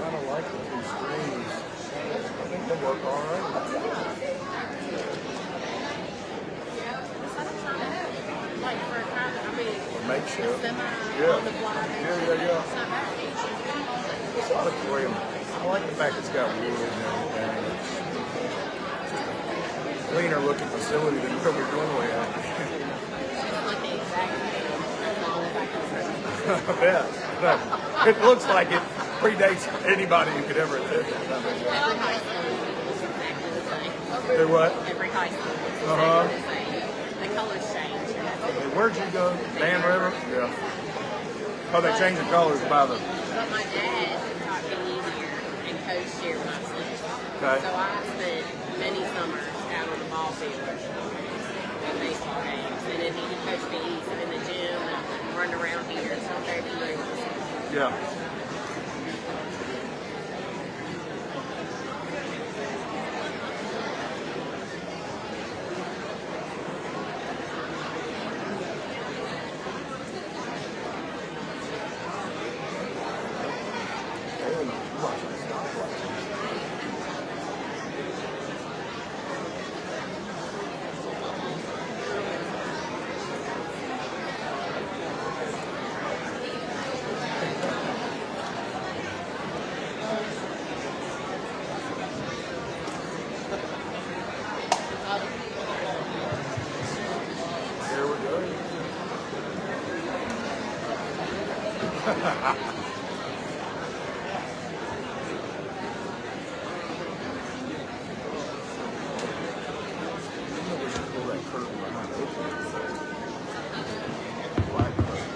kind of like the two screens. I think they work all right. Like for a kind of, I mean, Makeshift. semi Yeah. on the fly. Yeah. It's not bad. This auditorium, I like the fact it's got wood and everything. It's a cleaner looking facility than where we normally have. It's like the exact same. That's all back I bet. But it looks like it predates anybody who could ever attend it. Every high school is exactly the same. Do what? Every high school is Uh-huh. exactly the same. The colors change. Hey, where'd you go? Dan River? Yeah. Oh, they changed the colors by the... But my dad taught me here and coached here when I was little. Okay. So I spent many summers out on the ball field at baseball games. And then he coached me in the gym and run around here. So I'm very familiar with this. Yeah. Here we go. We should pull that curtain behind open. Black curtain.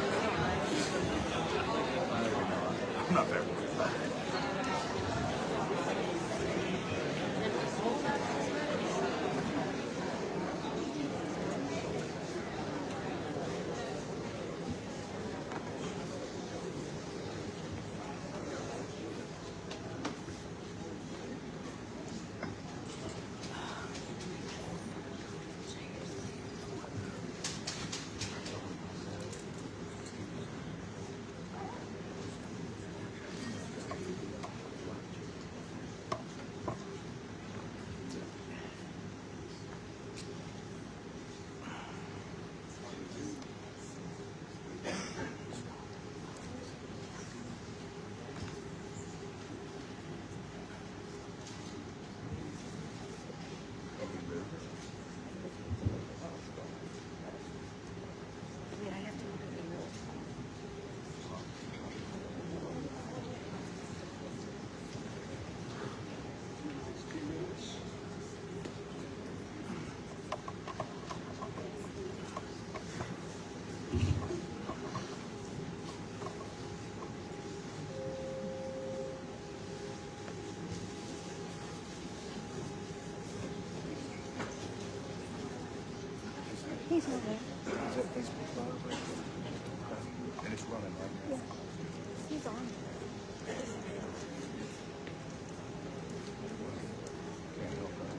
I'm not that worried about it. He's over there. Is that Facebook Live right there? And it's running right now. Yeah. He's on. Can't help that.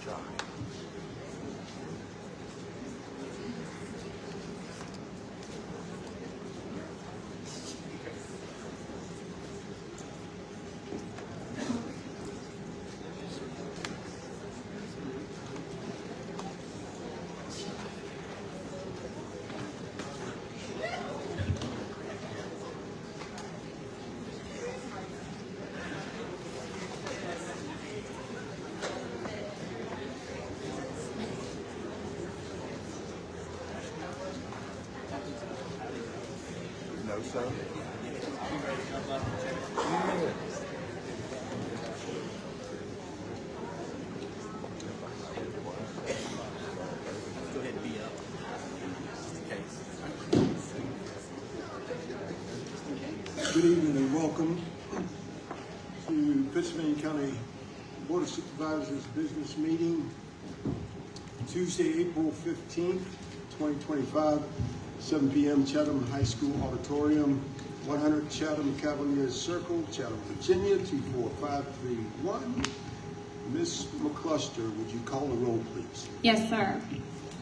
Try. No, sir. Yeah. Go ahead and be up. Just in case. Good evening and welcome to Pittsylvania County Board of Supervisors business meeting Tuesday, April 15th, 2025. 7 p.m. Chatham High School Auditorium, 100 Chatham Cavalier Circle, Chatham, Virginia, 24531. Ms. McCluster, would you call the roll, please? Yes, sir.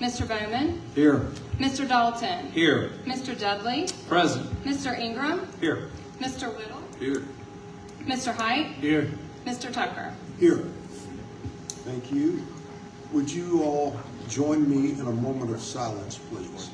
Mr. Bowman? Here. Mr. Dalton? Here. Mr. Dudley? Present. Mr. Ingram? Here. Mr. Whittle? Here. Mr. Height? Here. Mr. Tucker? Here. Thank you. Would you all join me in a moment of silence, please?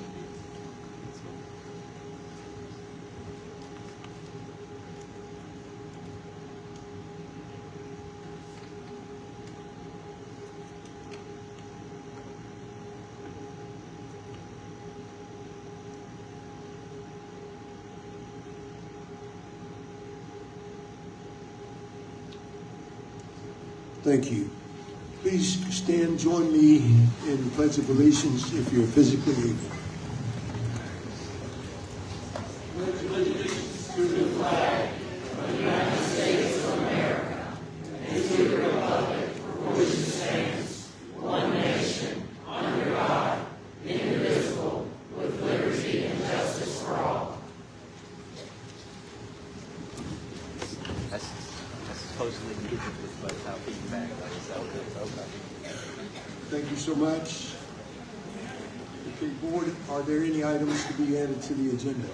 Thank you. Please stand, join me in the Pledge of Allegiance if you're physically able. That's supposedly needed by the time feedback. Okay. Thank you so much. Okay, Board, are there any items to be added to the agenda?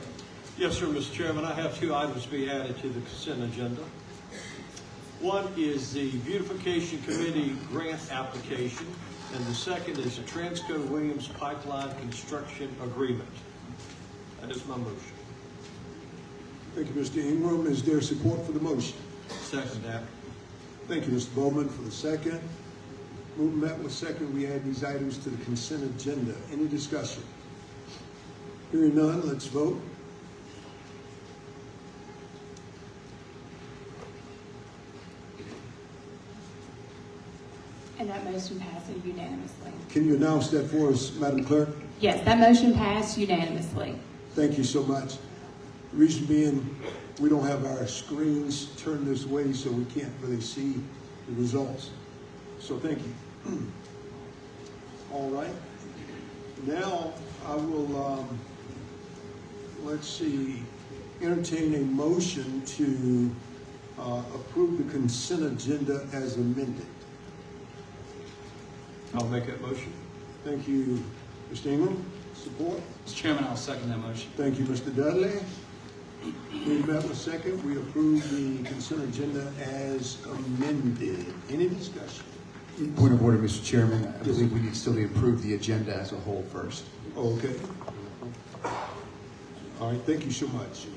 Yes, sir, Mr. Chairman. I have 2 items to be added to the consent agenda. One is the Beautification Committee grant application, and the second is the Transco Williams Pipeline Construction Agreement. That is my motion. Thank you, Mr. Ingram. Is there support for the motion? Second that. Thank you, Mr. Bowman, for the second. Moving that with second, we add these items to the consent agenda. Any discussion? Hearing none, let's vote. And that motion passes unanimously. Can you announce that for us, Madam Clerk? Yes, that motion passed unanimously. Thank you so much. The reason being, we don't have our screens turned this way, so we can't really see the results. So thank you. All right. Now I will, let's see, entertain a motion to approve the consent agenda as amended. I'll make that motion. Thank you, Mr. Ingram. Support? Mr. Chairman, I'll second that motion. Thank you, Mr. Dudley. We met with second. We approve the consent agenda as amended. Any discussion? Point of order, Mr. Chairman. I believe we need still to approve the agenda as a whole first. Okay. All right, thank you so much.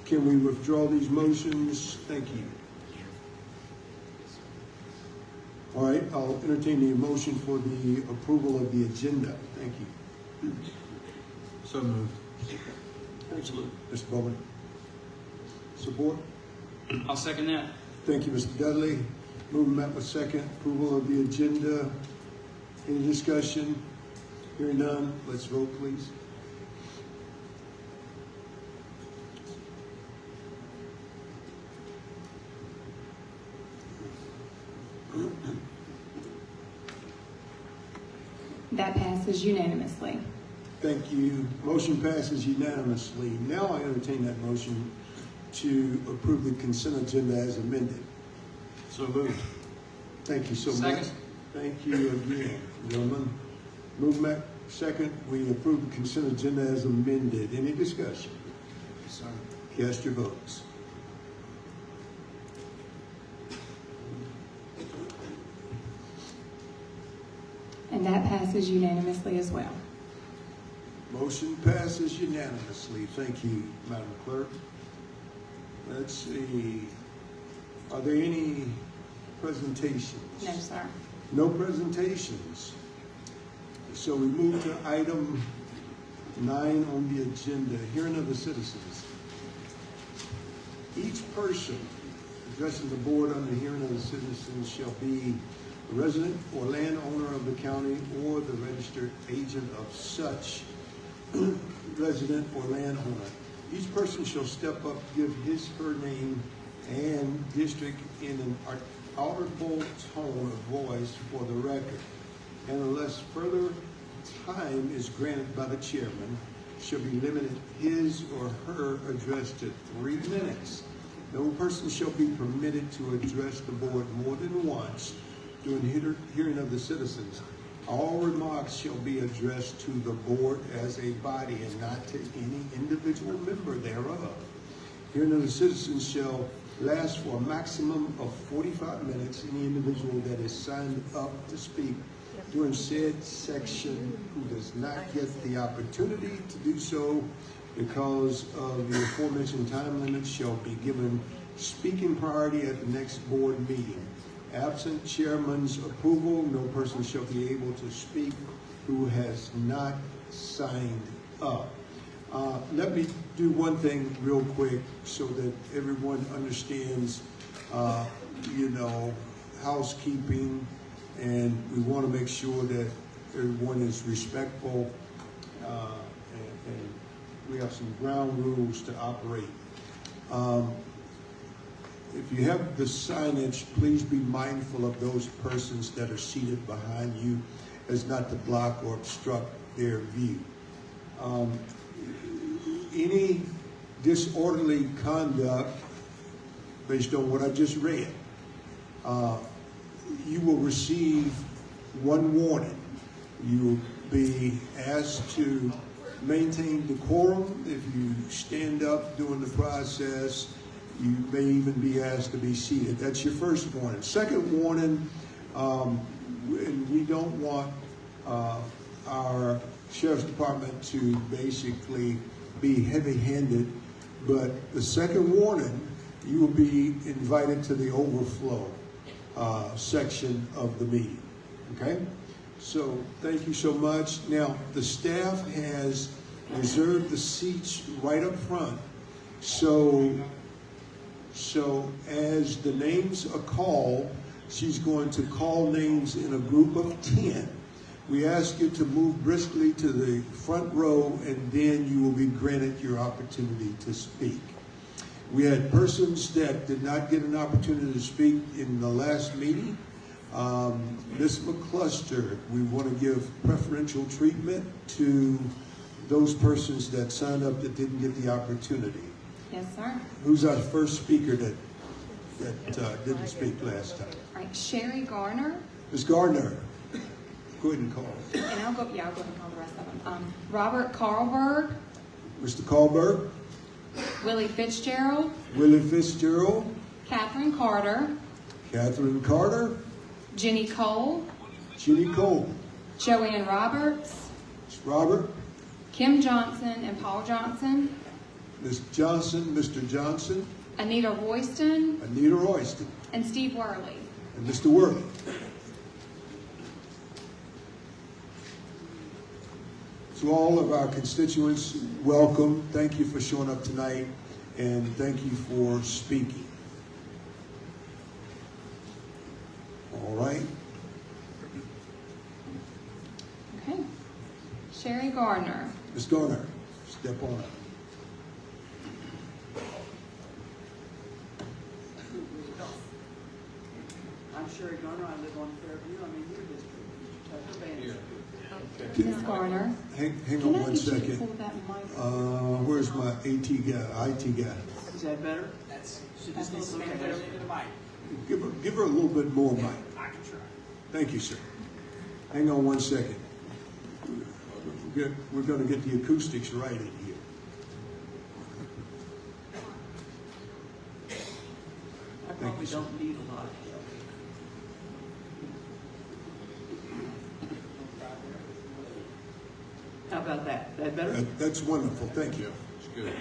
Can we withdraw these motions? Thank you. All right, I'll entertain the motion for the approval of the agenda. Thank you. So moved. Absolutely. Mr. Bowman. Support? I'll second that. Thank you, Mr. Dudley. Moving met with second. Approval of the agenda. Any discussion? Hearing none, let's vote, please. That passes unanimously. Thank you. Motion passes unanimously. Now I entertain that motion to approve the consent agenda as amended. So moved. Thank you so Second. much. Thank you again, gentlemen. Movement second. We approve the consent agenda as amended. Any discussion? Sorry. Cast your votes. And that passes unanimously as well. Motion passes unanimously. Thank you, Madam Clerk. Let's see. Are there any presentations? No, sir. No presentations. So we move to item 9 on the agenda, hearing of the citizens. Each person addressing the board on the hearing of the citizens shall be a resident or landowner of the county or the registered agent of such resident or landowner. Each person shall step up, give his, her name and district in an audible tone of voice for the record. And unless further time is granted by the chairman shall be limited his or her address to 3 minutes. No person shall be permitted to address the board more than once during the hearing of the citizens. All remarks shall be addressed to the board as a body and not to any individual member thereof. Hearing of the citizens shall last for a maximum of 45 minutes. Any individual that is signed up to speak during said section who does not get the opportunity to do so because of the aforementioned time limit shall be given speaking priority at the next board meeting. Absent chairman's approval, no person shall be able to speak who has not signed up. Let me do one thing real quick so that everyone understands, housekeeping, and we want to make sure that everyone is respectful, and we have some ground rules to operate. If you have the signage, please be mindful of those persons that are seated behind you as not to block or obstruct their view. Any disorderly conduct based on what I just read, you will receive one warning. You will be asked to maintain decorum. If you stand up during the process, you may even be asked to be seated. That's your first warning. Second warning, and we don't want our sheriff's department to basically be heavy-handed, but the second warning, you will be invited to the overflow section of the meeting. Okay? So thank you so much. Now, the staff has reserved the seats right up front. So as the names are called, she's going to call names in a group of 10. We ask you to move briskly to the front row, and then you will be granted your opportunity to speak. We had persons that did not get an opportunity to speak in the last meeting. Ms. McCluster, we want to give preferential treatment to those persons that signed up that didn't get the opportunity. Yes, sir. Who's our first speaker that didn't speak last time? All right, Sherry Garner. Ms. Gardner, go ahead and call. And I'll go ahead and call the rest of them. Robert Carlberg. Mr. Carlberg. Willie Fitzgerald. Willie Fitzgerald. Catherine Carter. Catherine Carter. Jenny Cole. Jenny Cole. Joanne Roberts. Ms. Robert. Kim Johnson and Paul Johnson. Ms. Johnson, Mr. Johnson. Anita Royston. Anita Royston. And Steve Worley. And Mr. Worley. To all of our constituents, welcome. Thank you for showing up tonight, and thank you for speaking. All right. Okay. Sherry Gardner. Ms. Garner, step on up. I'm Sherry Garner. I live on Fairview. I'm in your district, Pittsylvania. Ms. Garner. Hang Can on I one get you to second. pull that mic? Where's my IT guy? Is that better? Should just need some Okay. better into the mic. Give her a little bit more mic. I can try. Thank you, sir. Hang on one second. We're going to get the acoustics right in here. I probably don't need a lot of help. How about that? That better? That's wonderful. Thank you. It's good.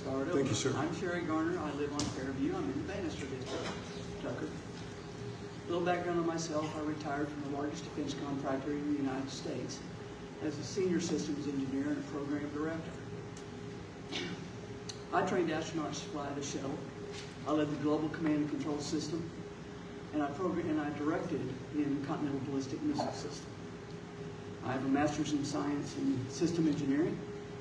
Start Thank over. you, sir. I'm Sherry Garner. I live on Fairview. I'm in the Bannister district, Tucker. A little background on myself. I retired from the largest defense contractor in the United States as a senior systems engineer and a program director. I trained astronauts to fly the shuttle. I led the global command and control system, and I directed the Intercontinental Ballistic Missile System. I have a master's in science and system engineering,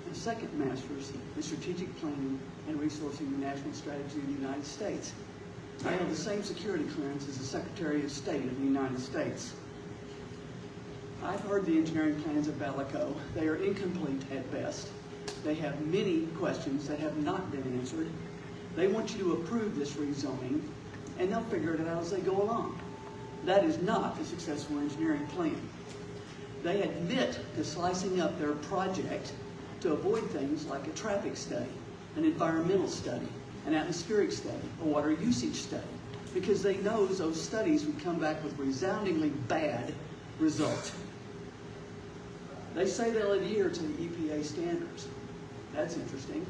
and a second master's in strategic planning and resourcing the national strategy of the United States. I held the same security clearance as the Secretary of State of the United States. I've heard the engineering plans of Balico. They are incomplete at best. They have many questions that have not been answered. They want you to approve this rezoning, and they'll figure it out as they go along. That is not a successful engineering plan. They admit to slicing up their project to avoid things like a traffic study, an environmental study, an atmospheric study, a water usage study, because they know those studies would come back with resoundingly bad results. They say they'll adhere to the EPA standards. That's interesting,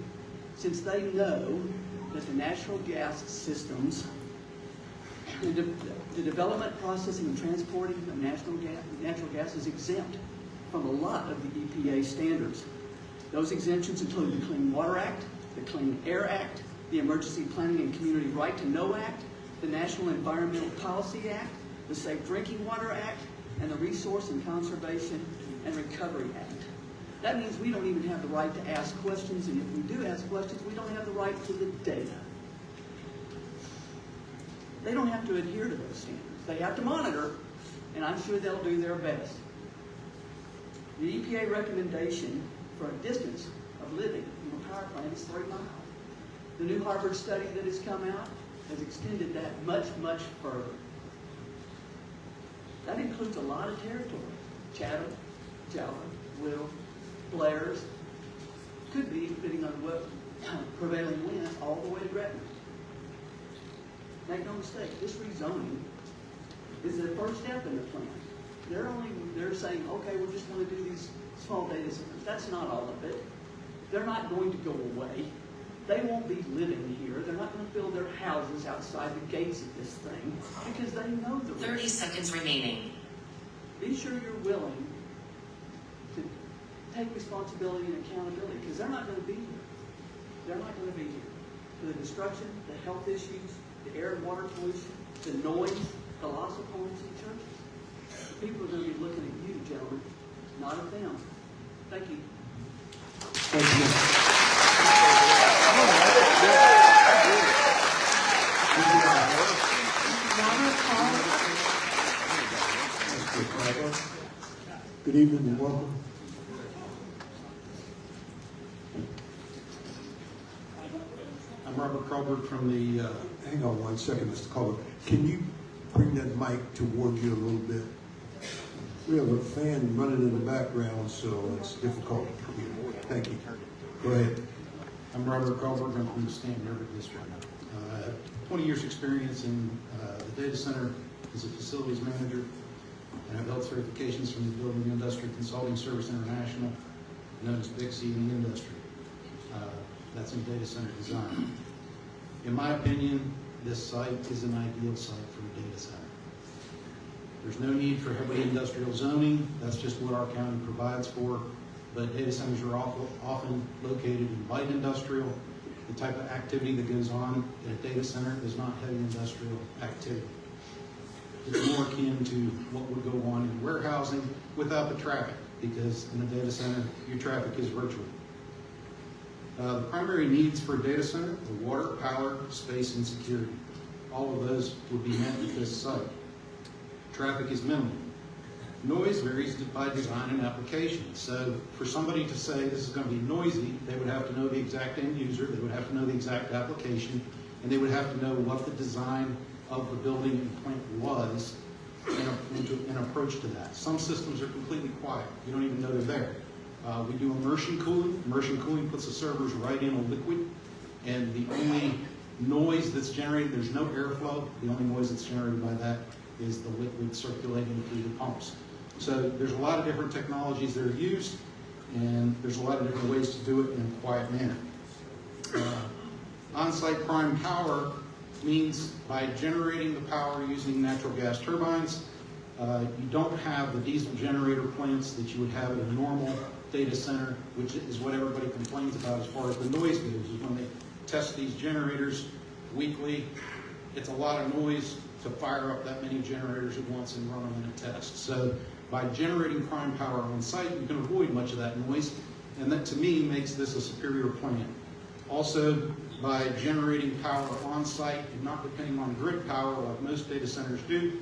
since they know that the natural gas systems, the development, processing, and transporting of natural gas is exempt from a lot of the EPA standards. Those exemptions include the Clean Water Act, the Clean Air Act, the Emergency Planning and Community Right to Know Act, the National Environmental Policy Act, the Safe Drinking Water Act, and the Resource and Conservation and Recovery Act. That means we don't even have the right to ask questions, and if we do ask questions, we don't have the right to the data. They don't have to adhere to those standards. They have to monitor, and I'm sure they'll do their best. The EPA recommendation for a distance of living from a power plant is 3 miles. The new Harvard study that has come out has extended that much, much further. That includes a lot of territory. Chatham, Java, Will, Blair's, could be, depending on what prevailing winds, all the way to Gretna. Make no mistake, this rezoning is the first step in the plan. They're saying, okay, we just want to do these small data centers. That's not all of it. They're not going to go away. They won't be living here. They're not going to build their houses outside the gates of this thing because they know the risk. 30 seconds remaining. Be sure you're willing to take responsibility and accountability because they're not going to be here. They're not going to be here. For the destruction, the health issues, the air and water pollution, the noise, the loss of homes and churches. People are going to be looking at you, gentlemen, not at them. Thank you. Thank you. Good evening and welcome. I'm Robert Colbert from the... Hang on 1 second, Mr. Colbert. Can you bring that mic toward you a little bit? We have a fan running in the background, so it's difficult to hear. Thank you. Go ahead. I'm Robert Colbert. I'm from the Stanton River District. 20 years experience in the data center as a facilities manager, and I've held certifications from the Building Industry Consulting Service International, known as BICSI in the industry. That's in data center design. In my opinion, this site is an ideal site for a data center. There's no need for heavy industrial zoning. That's just what our county provides for. But data centers are often located in light industrial. The type of activity that goes on in a data center is not heavy industrial activity. It's more akin to what would go on in warehousing without the traffic, because in a data center, your traffic is virtual. The primary needs for a data center are water, power, space, and security. All of those would be met at this site. Traffic is minimal. Noise varies by design and application. So for somebody to say this is going to be noisy, they would have to know the exact end user, they would have to know the exact application, and they would have to know what the design of the building and plant was and approach to that. Some systems are completely quiet. You don't even know they're there. We do immersion cooling. Immersion cooling puts the servers right in a liquid, and the only noise that's generated, there's no airflow. The only noise that's generated by that is the liquid circulating through the pumps. So there's a lot of different technologies that are used, and there's a lot of different ways to do it in a quiet manner. On-site prime power means by generating the power using natural gas turbines, you don't have the diesel generator plants that you would have at a normal data center, which is what everybody complains about as far as the noise goes, is when they test these generators weekly, it's a lot of noise to fire up that many generators at once and run them in a test. So by generating prime power on site, you can avoid much of that noise, and that to me makes this a superior plant. Also, by generating power on site and not depending on grid power like most data centers do,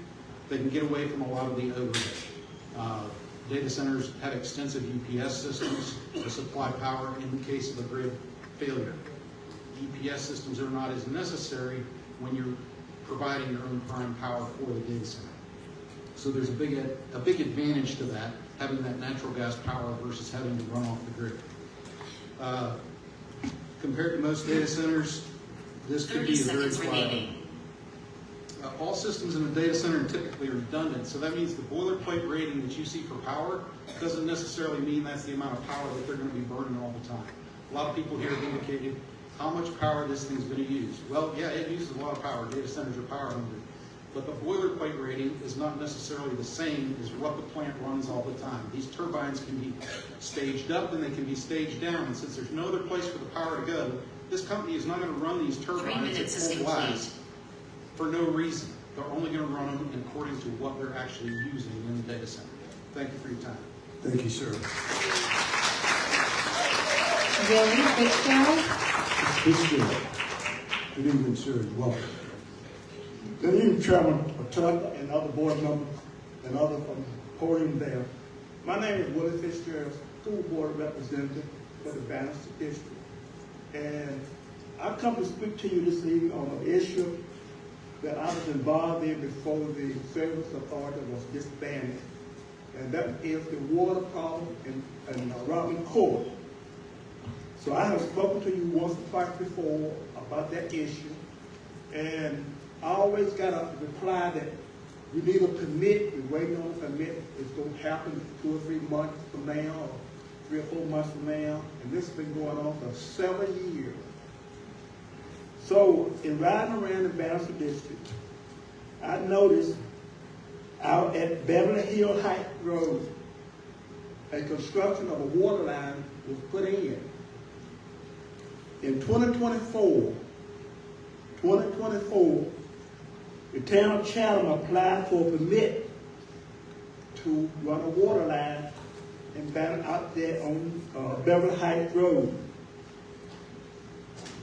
they can get away from a lot of the overhead. Data centers have extensive UPS systems to supply power in the case of a grid failure. UPS systems are not as necessary when you're providing your own prime power for the data center. So there's a big advantage to that, having that natural gas power versus having to run off the grid. Compared to most data centers, this could be a very reliable. All systems in a data center typically are redundant, so that means the boilerplate rating that you see for power doesn't necessarily mean that's the amount of power that they're going to be burning all the time. A lot of people here have indicated how much power this thing's going to use. Well, yeah, it uses a lot of power. Data centers are power hungry. But the boilerplate rating is not necessarily the same as what the plant runs all the time. These turbines can be staged up and they can be staged down. And since there's no other place for the power to go, this company is not going to run these turbines at full blast for no reason. They're only going to run them according to what they're actually using in the data center. Thank you for your time. Thank you, sir. Willie Fitzgerald. Fitzgerald. Good evening, sir. Welcome. Good evening, Chairman Tucker and other board members and other from the podium there. My name is Willie Fitzgerald, school board representative for the Bannister District. And I come to speak to you this evening on an issue that I was involved in before the Service Authority was disbanded. And that is the water problem in Robin Court. So I have spoken to you once or twice before about that issue. And I always got a reply that we need a permit, we're waiting on a permit. It's going to happen 2 or 3 months from now, or 3 or 4 months from now. And this has been going on for 7 years. So in riding around the Bannister District, I noticed out at Beverly Hill Heights Road, a construction of a water line was put in. In 2024, the town of Chatham applied for a permit to run a water line and out there on Beverly Heights Road.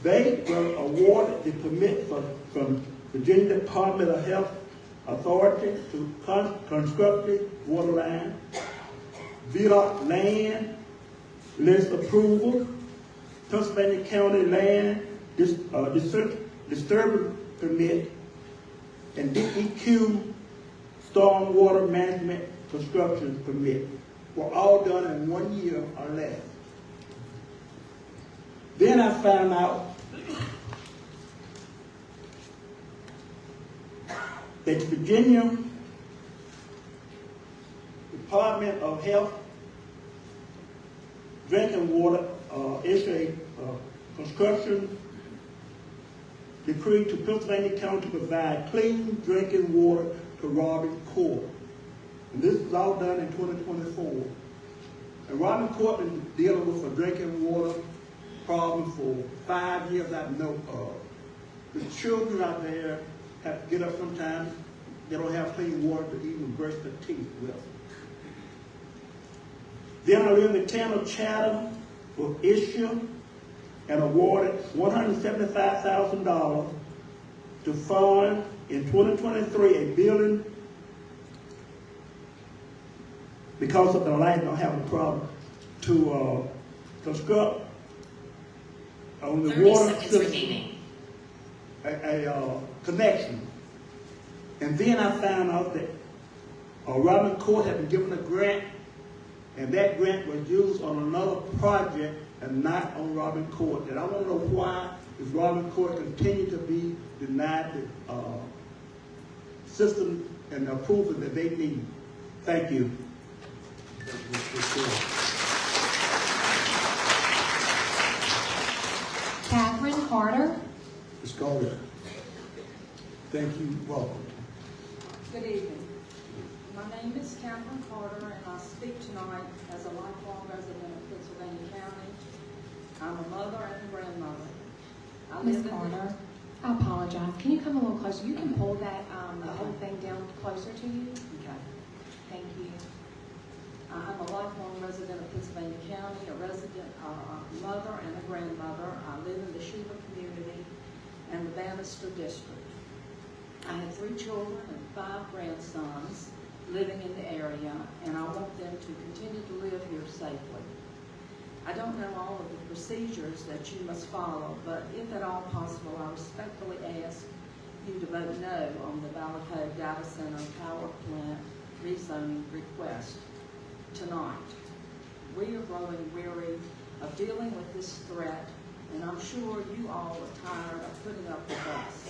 They were awarded the permit from Virginia Department of Health Authority to construct the water line. VDOT land list approval, Pittsylvania County land disturbance permit, and DEQ stormwater management construction permit were all done in 1 year or less. Then I found out that the Virginia Department of Health Drinking Water issued a construction decree to Pittsylvania County to provide clean drinking water to Robin Court. And this was all done in 2024. And Robin Court has been dealing with a drinking water problem for 5 years I know of. The children out there have to get up sometimes, they don't have clean water to even brush their teeth with. Then I live in the town of Chatham was issued and awarded $175,000 to fund in 2023 a building because of the light don't have a problem to construct on the water system a connection. And then I found out that Robin Court had been given a grant, and that grant was used on another project and not on Robin Court. And I want to know why does Robin Court continue to be denied the system and the approval that they need. Thank you. Catherine Carter. Ms. Carter. Thank you. Welcome. Good evening. My name is Catherine Carter, and I speak tonight as a lifelong resident of Pittsylvania County. I'm a mother and a grandmother. Ms. Carter, I apologize. Can you come a little closer? You can pull that the whole thing down closer to you. Okay. Thank you. I'm a lifelong resident of Pittsylvania County, a resident, a mother and a grandmother. I live in the Sheba community and the Bannister district. I have 3 children and 5 grandsons. living in the area, and I want them to continue to live here safely. I don't know all of the procedures that you must follow, but if at all possible, I respectfully ask you to vote no on the Ballycove Data Center Power Plant rezoning request tonight. We are growing weary of dealing with this threat, and I'm sure you all are tired of putting up with us.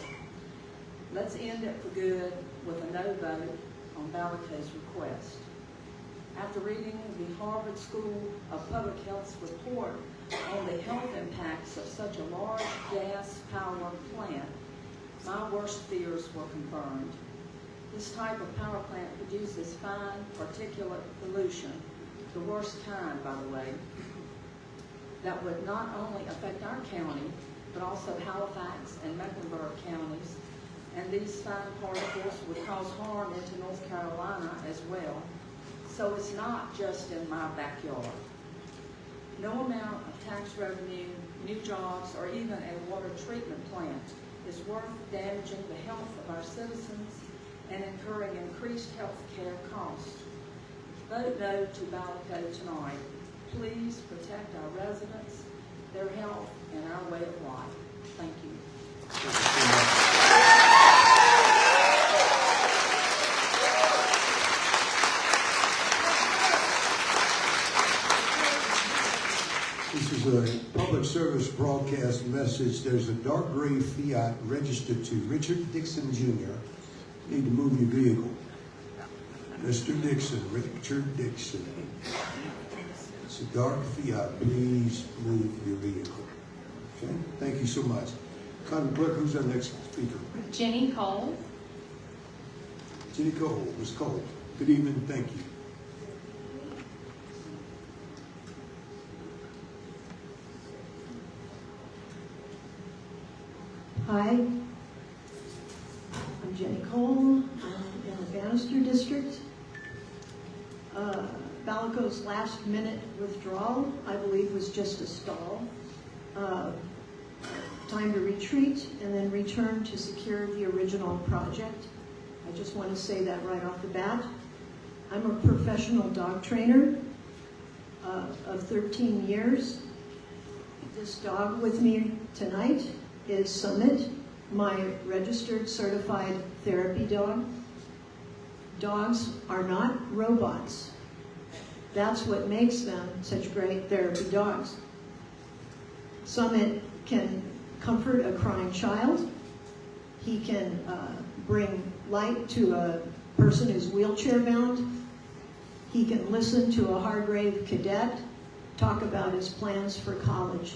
Let's end it for good with a no vote on Ballycove's request. After reading the Harvard School of Public Health's report on the health impacts of such a large gas power plant, my worst fears were confirmed. This type of power plant produces fine particulate pollution, the worst kind, by the way, that would not only affect our county, but also Halifax and Mecklenburg counties, and these fine particles would cause harm into North Carolina as well. So it's not just in my backyard. No amount of tax revenue, new jobs, or even a water treatment plant is worth damaging the health of our citizens and incurring increased health care costs. Vote no to Ballycove tonight. Please protect our residents, their health, and our way of life. Thank you. This is a public service broadcast message. There's a dark gray Fiat registered to Richard Dixon Jr. Need to move your vehicle. Mr. Dixon, Richard Dixon. It's a dark Fiat. Please move your vehicle. Okay? Thank you so much. Madam Clerk, who's our next speaker? Jenny Cole. Jenny Cole. Ms. Cole. Good evening. Thank you. Hi, I'm Jenny Cole. I'm in the Bannister District. Ballycove's last minute withdrawal, I believe, was just a stall. Time to retreat and then return to secure the original project. I just want to say that right off the bat. I'm a professional dog trainer of 13 years. This dog with me tonight is Summit, my registered certified therapy dog. Dogs are not robots. That's what makes them such great therapy dogs. Summit can comfort a crying child. He can bring light to a person who's wheelchair bound. He can listen to a Hargrave cadet talk about his plans for college.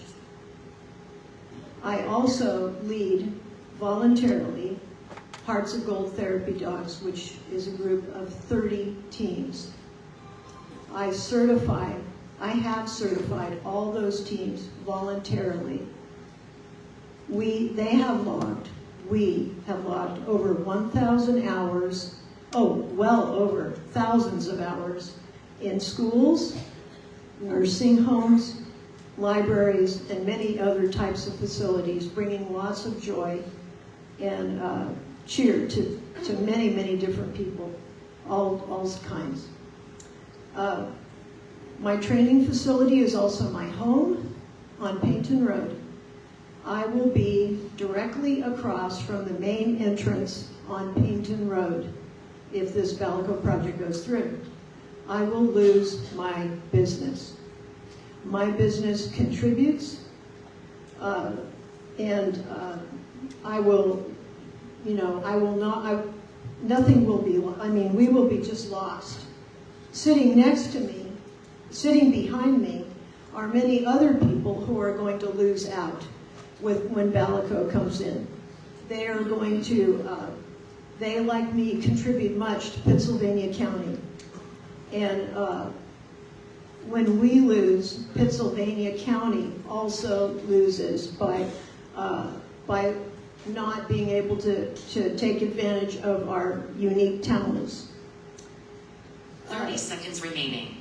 I also lead voluntarily Hearts of Gold Therapy Dogs, which is a group of 30 teams. I have certified all those teams voluntarily. We have logged over 1,000 hours, well over thousands of hours in schools, nursing homes, libraries, and many other types of facilities, bringing lots of joy and cheer to many, many different people, all kinds. My training facility is also my home on Payton Road. I will be directly across from the main entrance on Payton Road if this Ballycove project goes through. I will lose my business. My business contributes, and I will, nothing will be, we will be just lost. Sitting next to me, sitting behind me, are many other people who are going to lose out when Ballycove comes in. They are going to, they, like me, contribute much to Pittsylvania County. And when we lose, Pittsylvania County also loses by not being able to take advantage of our unique talents. 30 seconds remaining.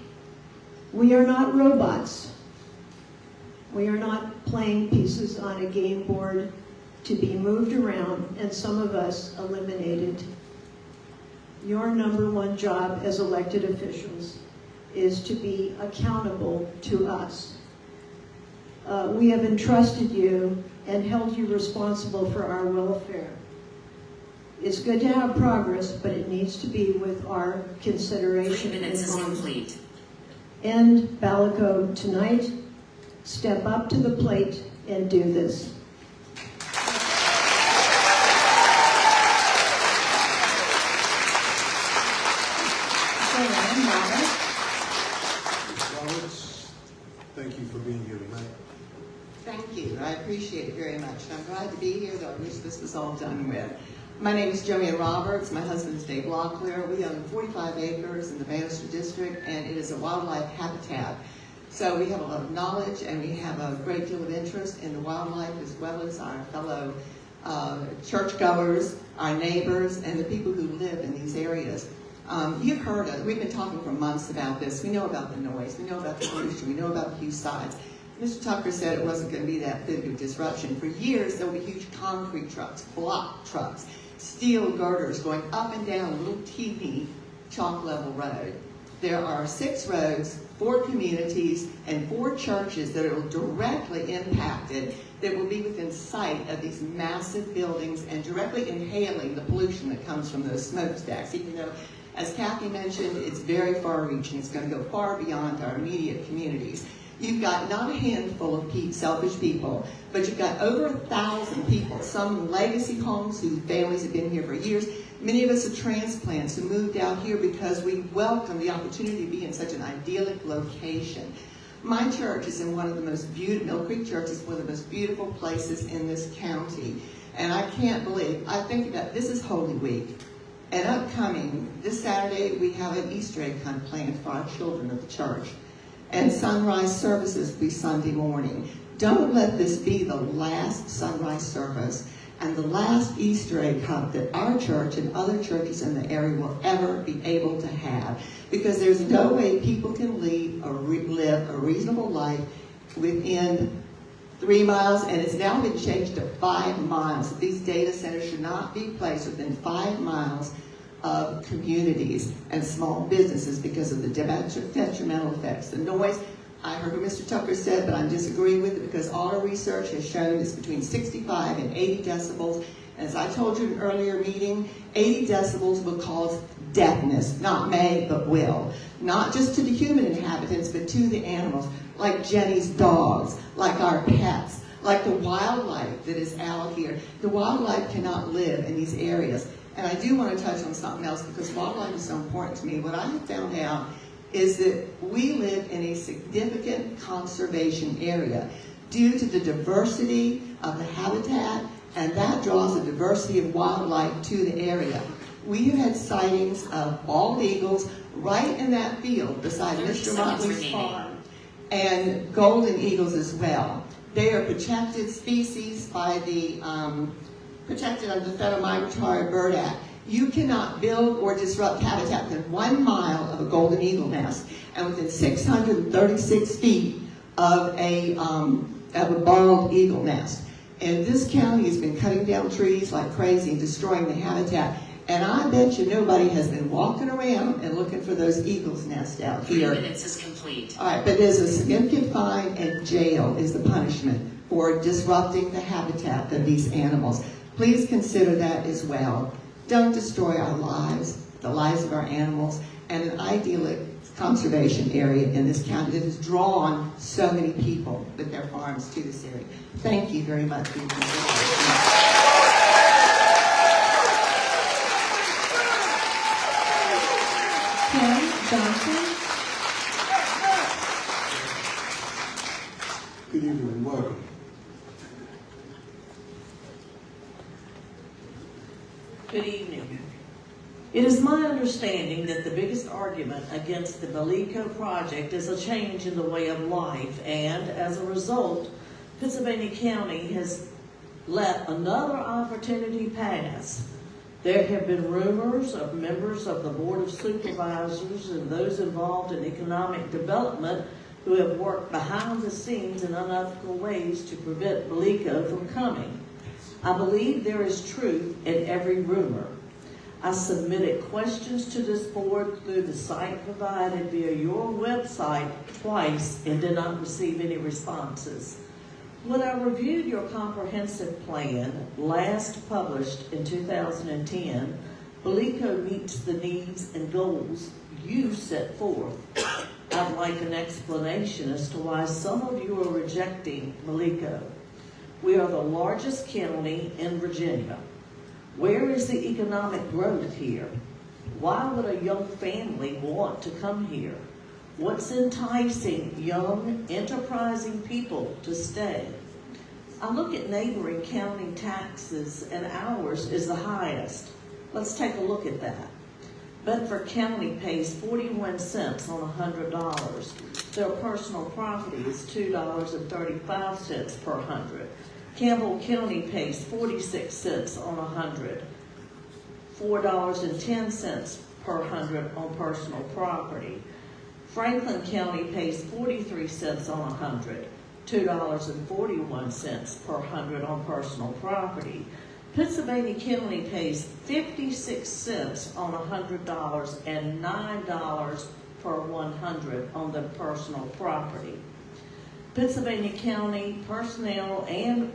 We are not robots. We are not playing pieces on a game board to be moved around and some of us eliminated. your number one job as elected officials is to be accountable to us. We have entrusted you and held you responsible for our welfare. It's good to have progress, but it needs to be with our consideration. 3 minutes is complete. End Balico tonight. Step up to the plate and do this. Roberts, thank you for being here tonight. Thank you. I appreciate it very much. I'm glad to be here, though I wish this was all done with. My name is Joanne Roberts. My husband is Dave Locklear. We own 45 acres in the Bannister District, and it is a wildlife habitat. So we have a lot of knowledge, and we have a great deal of interest in the wildlife, as well as our fellow churchgoers, our neighbors, and the people who live in these areas. You've heard us. We've been talking for months about this. We know about the noise. We know about the pollution. We know about the huge sides. Mr. Tucker said it wasn't going to be that big of a disruption. For years, there will be huge concrete trucks, block trucks, steel girders going up and down a little teeny chalk level road. There are 6 roads, 4 communities, and 4 churches that are directly impacted that will be within sight of these massive buildings and directly inhaling the pollution that comes from those smokestacks, even though, as Kathy mentioned, it's very far-reaching. It's going to go far beyond our immediate communities. You've got not a handful of selfish people, but you've got over 1,000 people, some legacy homes whose families have been here for years. Many of us are transplants who moved out here because we welcome the opportunity to be in such an idyllic location. My church is in one of the most beautiful, Mill Creek Church is one of the most beautiful places in this county. And I can't believe, I think about, this is Holy Week. And upcoming, this Saturday, we have an Easter egg hunt planned for our children at the church. And sunrise services will be Sunday morning. Don't let this be the last sunrise service and the last Easter egg hunt that our church and other churches in the area will ever be able to have. Because there's no way people can live a reasonable life within 3 miles, and it's now been changed to 5 miles. These data centers should not be placed within 5 miles of communities and small businesses because of the detrimental effects. The noise, I heard what Mr. Tucker said, but I'm disagreeing with it because all our research has shown it's between 65 and 80 decibels. And as I told you in an earlier meeting, 80 decibels will cause deafness, not may, but will. Not just to the human inhabitants, but to the animals, like Jenny's dogs, like our pets, like the wildlife that is out here. The wildlife cannot live in these areas. And I do want to touch on something else because wildlife is so important to me. What I have found out is that we live in a significant conservation area due to the diversity of the habitat, and that draws a diversity of wildlife to the area. We have had sightings of bald eagles right in that field beside Mr. Motley's farm, and golden eagles as well. They are protected species by the protected under the Federal Migratory Bird Act. You cannot build or disrupt habitat within 1 mile of a golden eagle nest and within 636 feet of a bald eagle nest. And this county has been cutting down trees like crazy and destroying the habitat. And I bet you nobody has been walking around and looking for those eagles' nests out here. 3 minutes is complete. All right, but there's a significant fine, and jail is the punishment for disrupting the habitat of these animals. Please consider that as well. Don't destroy our lives, the lives of our animals, and an idyllic conservation area in this county that has drawn so many people with their farms to this area. Thank you very much for your consideration. Johnson. Good evening and welcome. Good evening. It is my understanding that the biggest argument against the Balico project is a change in the way of life, and as a result, Pittsylvania County has let another opportunity pass. There have been rumors of members of the Board of Supervisors and those involved in economic development who have worked behind the scenes in unethical ways to prevent Balico from coming. I believe there is truth in every rumor. I submitted questions to this board through the site provided via your website twice and did not receive any responses. When I reviewed your comprehensive plan, last published in 2010, Belico meets the needs and goals you set forth. I'd like an explanation as to why some of you are rejecting Belico. We are the largest county in Virginia. Where is the economic growth here? Why would a young family want to come here? What's enticing young, enterprising people to stay? I look at neighboring county taxes and ours is the highest. Let's take a look at that. Bedford County pays 41 cents on $100. Their personal property is $2.35 per hundred. Campbell County pays 46 cents on 100, $4.10 per hundred on personal property. Franklin County pays 43 cents on 100, $2.41 per hundred on personal property. Pittsylvania County pays 56 cents on $100 and $9 per 100 on the personal property. Pennsylvania County personal and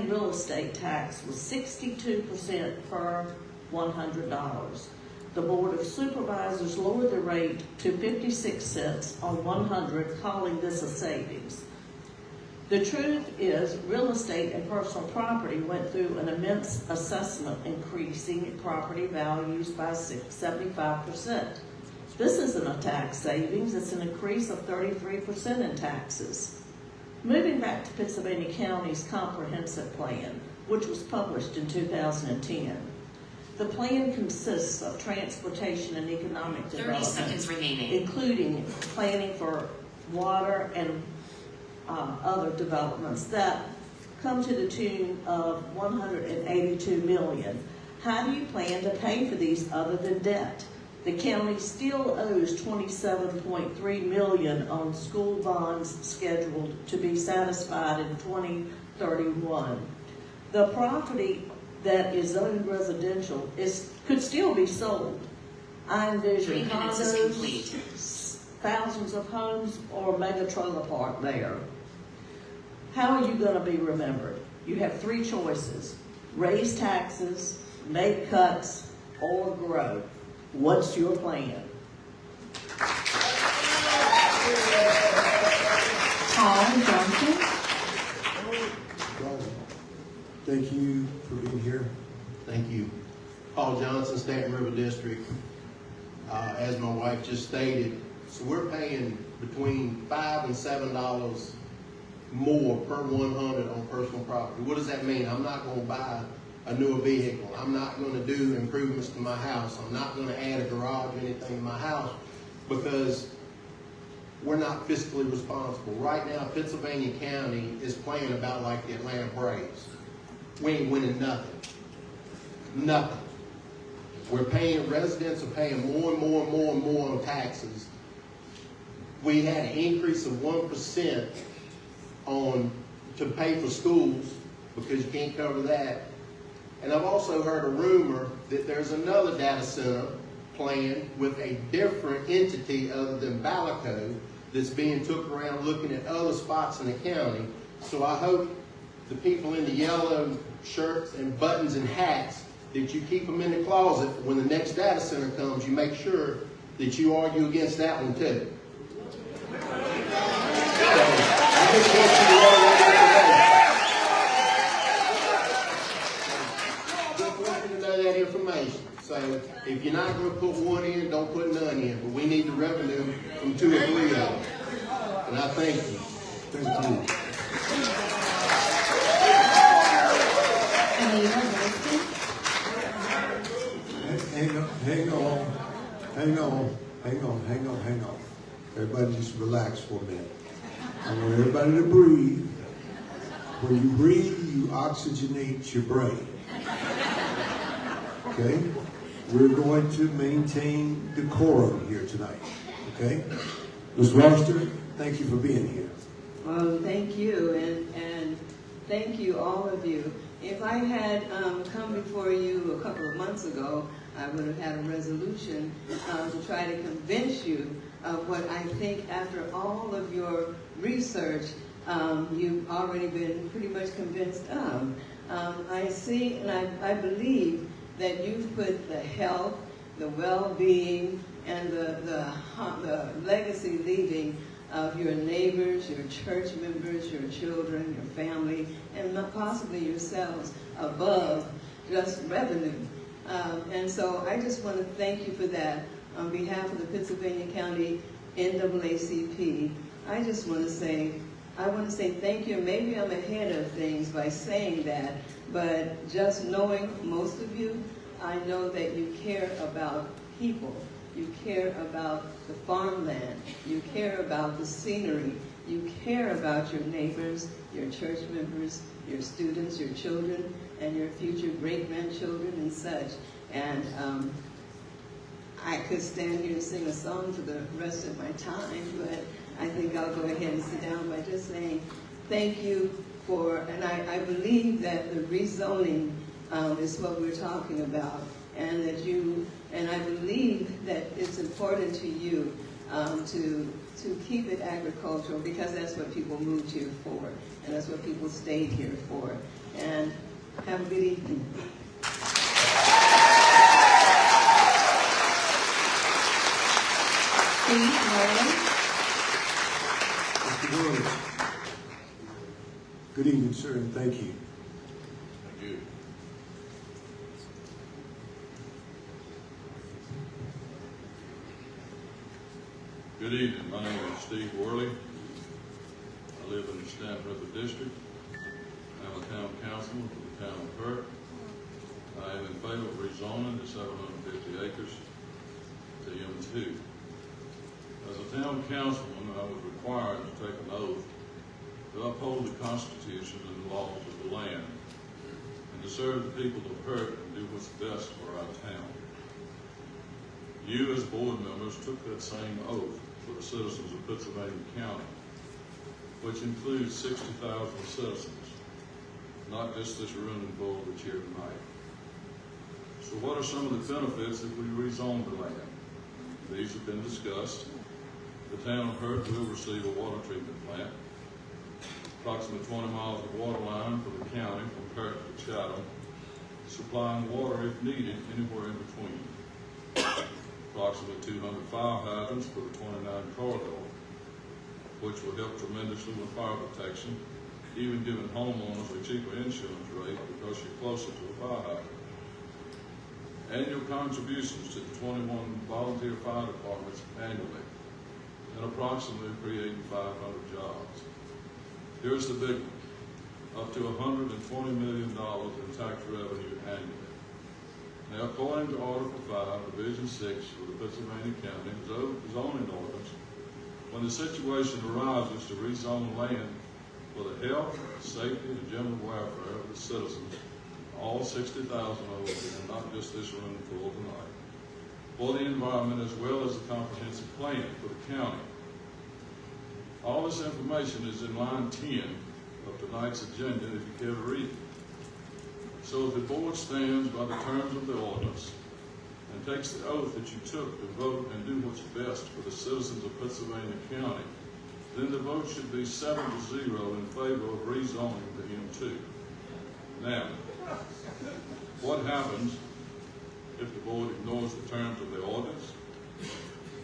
real estate tax was 62% per $100. The Board of Supervisors lowered the rate to 56 cents on 100, calling this a savings. The truth is, real estate and personal property went through an immense assessment, increasing property values by 75%. This isn't a tax savings, it's an increase of 33% in taxes. Moving back to Pittsylvania County's comprehensive plan, which was published in 2010. The plan consists of transportation and economic development, 30 seconds remaining, including planning for water and other developments that come to the tune of $182 million. How do you plan to pay for these other than debt? The county still owes $27.3 million on school bonds scheduled to be satisfied in 2031. The property that is zoned residential could still be sold. I envision condos, thousands of homes, or mega trailer park there. How are you going to be remembered? You have three choices: raise taxes, make cuts, or grow. What's your plan? Paul Johnson. Thank you for being here. Thank you. Paul Johnson, Stanton River District. As my wife just stated, so we're paying between $5 and $7 more per 100 on personal property. What does that mean? I'm not going to buy a newer vehicle. I'm not going to do improvements to my house. I'm not going to add a garage or anything to my house because we're not fiscally responsible. Right now, Pittsylvania County is playing about like the Atlanta Braves. We ain't winning nothing. Nothing. We're paying, residents are paying more and more and more and more on taxes. We had an increase of 1% to pay for schools because you can't cover that. And I've also heard a rumor that there's another data center planned with a different entity other than Balico that's being took around looking at other spots in the county. So I hope the people in the yellow shirts and buttons and hats that you keep them in the closet. When the next data center comes, you make sure that you argue against that one too. So, I just want you to know that information. So if you're not going to put one in, don't put none in. But we need the revenue from 2 or 3 of them. And I thank you. Thank you. Hang on. Everybody just relax for a minute. I want everybody to breathe. When you breathe, you oxygenate your brain. Okay? We're going to maintain decorum here tonight. Okay? Ms. Roster, thank you for being here. Well, thank you, and thank you, all of you. If I had come before you a couple of months ago, I would have had a resolution to try to convince you of what I think after all of your research, you've already been pretty much convinced of. I see and I believe that you've put the health, the well-being, and the legacy leaving of your neighbors, your church members, your children, your family, and possibly yourselves above just revenue. And so I just want to thank you for that on behalf of the Pittsylvania County NAACP. I just want to say, thank you. Maybe I'm ahead of things by saying that, but just knowing most of you, I know that you care about people. You care about the farmland. You care about the scenery. You care about your neighbors, your church members, your students, your children, and your future great-grandchildren and such. And I could stand here and sing a song for the rest of my time, but I think I'll go ahead and sit down by just saying thank you for, and I believe that the rezoning is what we're talking about, and that and I believe that it's important to you to keep it agricultural, because that's what people moved here for, and that's what people stayed here for. And have a good evening. Mr. Williams. Good evening, sir, and thank you. Thank you. Good evening. My name is Steve Worley. I live in the Stanton River District. I'm a town councilman for the town of Hurt. I am in favor of rezoning the 750 acres to M2. As a town councilman, I was required to take an oath to uphold the Constitution and the laws of the land, and to serve the people of Hurt and do what's best for our town. You, as board members, took that same oath for the citizens of Pittsylvania County, which includes 60,000 citizens, not just this room and board that's here tonight. So what are some of the benefits if we rezone the land? These have been discussed. The town of Hurt will receive a water treatment plant, approximately 20 miles of water line for the county from Hurt to Chatham, supplying water if needed anywhere in between. Approximately 200 fire hydrants for the 29 corridor, which will help tremendously with fire protection, even giving homeowners a cheaper insurance rate because you're closer to a fire hydrant. Annual contributions to the 21 volunteer fire departments annually, and approximately creating 500 jobs. Here's the big one, up to $120 million in tax revenue annually. Now, according to Article 5, Division 6 of the Pittsylvania County zoning ordinance, when the situation arises to rezone land for the health, safety, and general welfare of the citizens, all 60,000 over here, not just this room full tonight, for the environment as well as a comprehensive plan for the county. All this information is in line 10 of tonight's agenda if you care to read it. So if the board stands by the terms of the ordinance and takes the oath that you took to vote and do what's best for the citizens of Pittsylvania County, then the vote should be 7-0 in favor of rezoning the M2. Now, what happens if the board ignores the terms of the ordinance,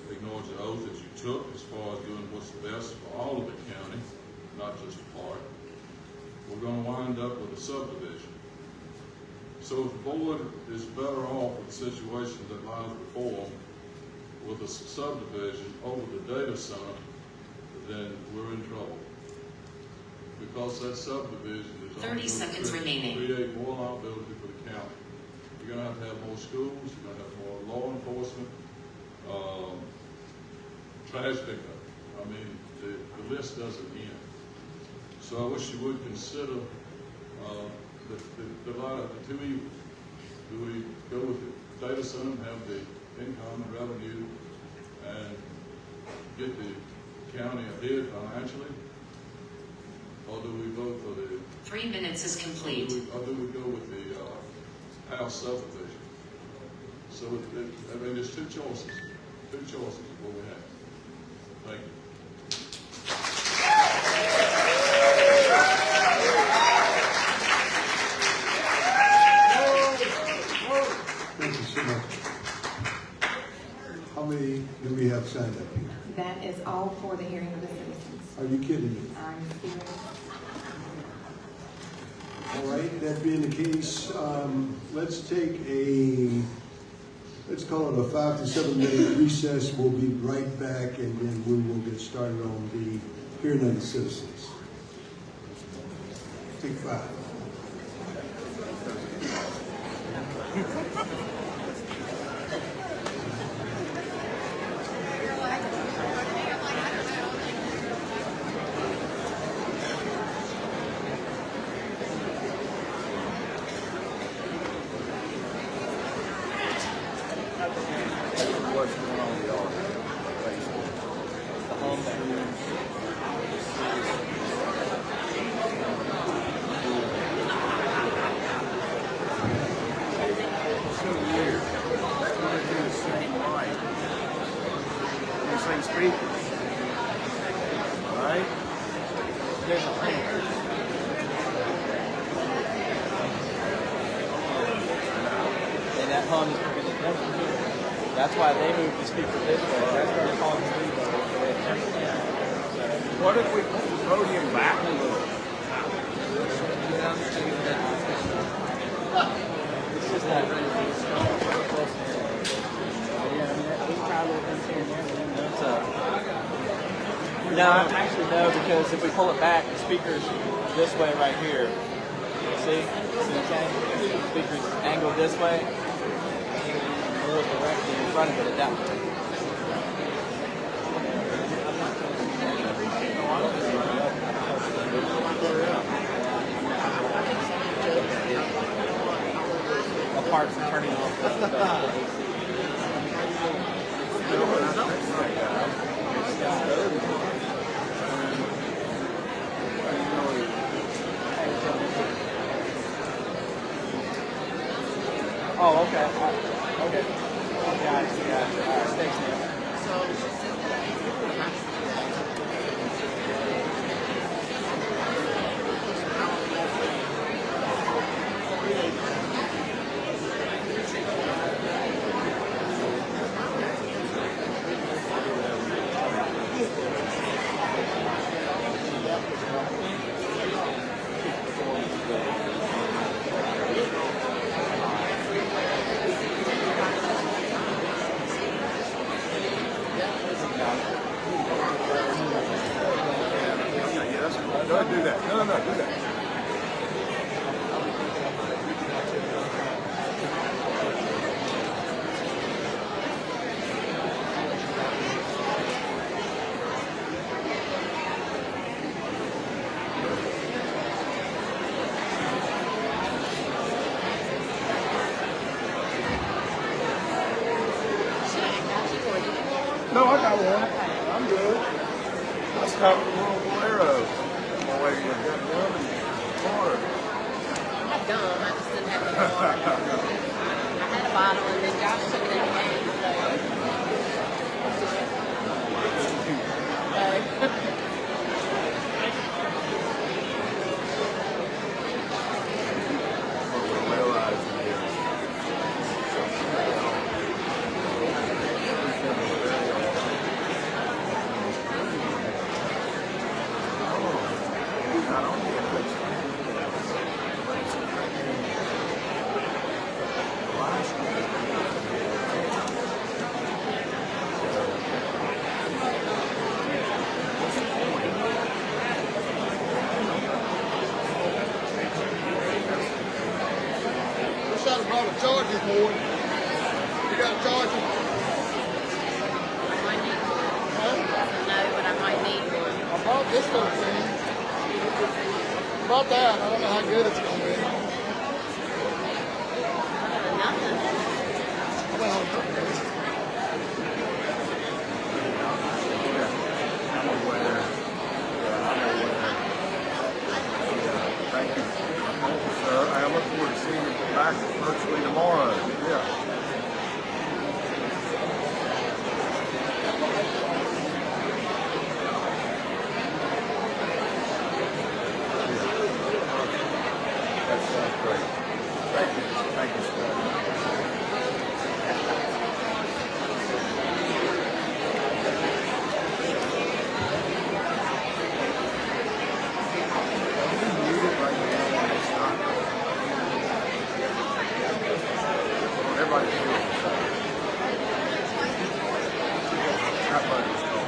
ignores the oath that you took as far as doing what's best for all of the county, not just a part? We're going to wind up with a subdivision. So if the board is better off with the situation that lies before them with a subdivision over the data center, then we're in trouble. Because that subdivision is 30 seconds remaining. Create more liability for the county. You're going to have more schools, you're going to have more law enforcement, trash pickup. I mean, the list doesn't end. So I wish you would consider the two evils. Do we go with the data center and have the income and revenue and get the county ahead financially? Or do we vote for the? 3 minutes is complete. Or do we go with the House subdivision? So I mean, there's two choices. Two choices is what we have. Thank you. Thank you so much. How many do we have signed up here? That is all for the hearing of the citizens. Are you kidding me? I'm serious. All right, that being the case, let's call it a 5 to 7 minute recess. We'll be right back, and then we will get started on the hearing of the citizens. Take 5. That's why they moved the speaker this way. That's why they're calling the speaker. What if we put the podium back a little? It's just that. Yeah, I mean, we probably been seeing there. No, actually no, because if we pull it back, the speaker's this way right here. See? See okay? The speaker's angled this way. More directly in front of it that way. Apart from turning off the Oh, okay. Okay. Got it. All right, thanks, man. Go ahead and do that. No, do that. No, I got one. I'm good. I stopped at the little Bolero. I'm not dumb, I just didn't have any water. I had a bottle and then Josh took it in the game, Charger for it. You got a charger? I might need one. Huh? No, but I might need one. I bought this little thing. About that, I don't know how good it's going to be. Nothing. Well, quite a few of them. That part is called.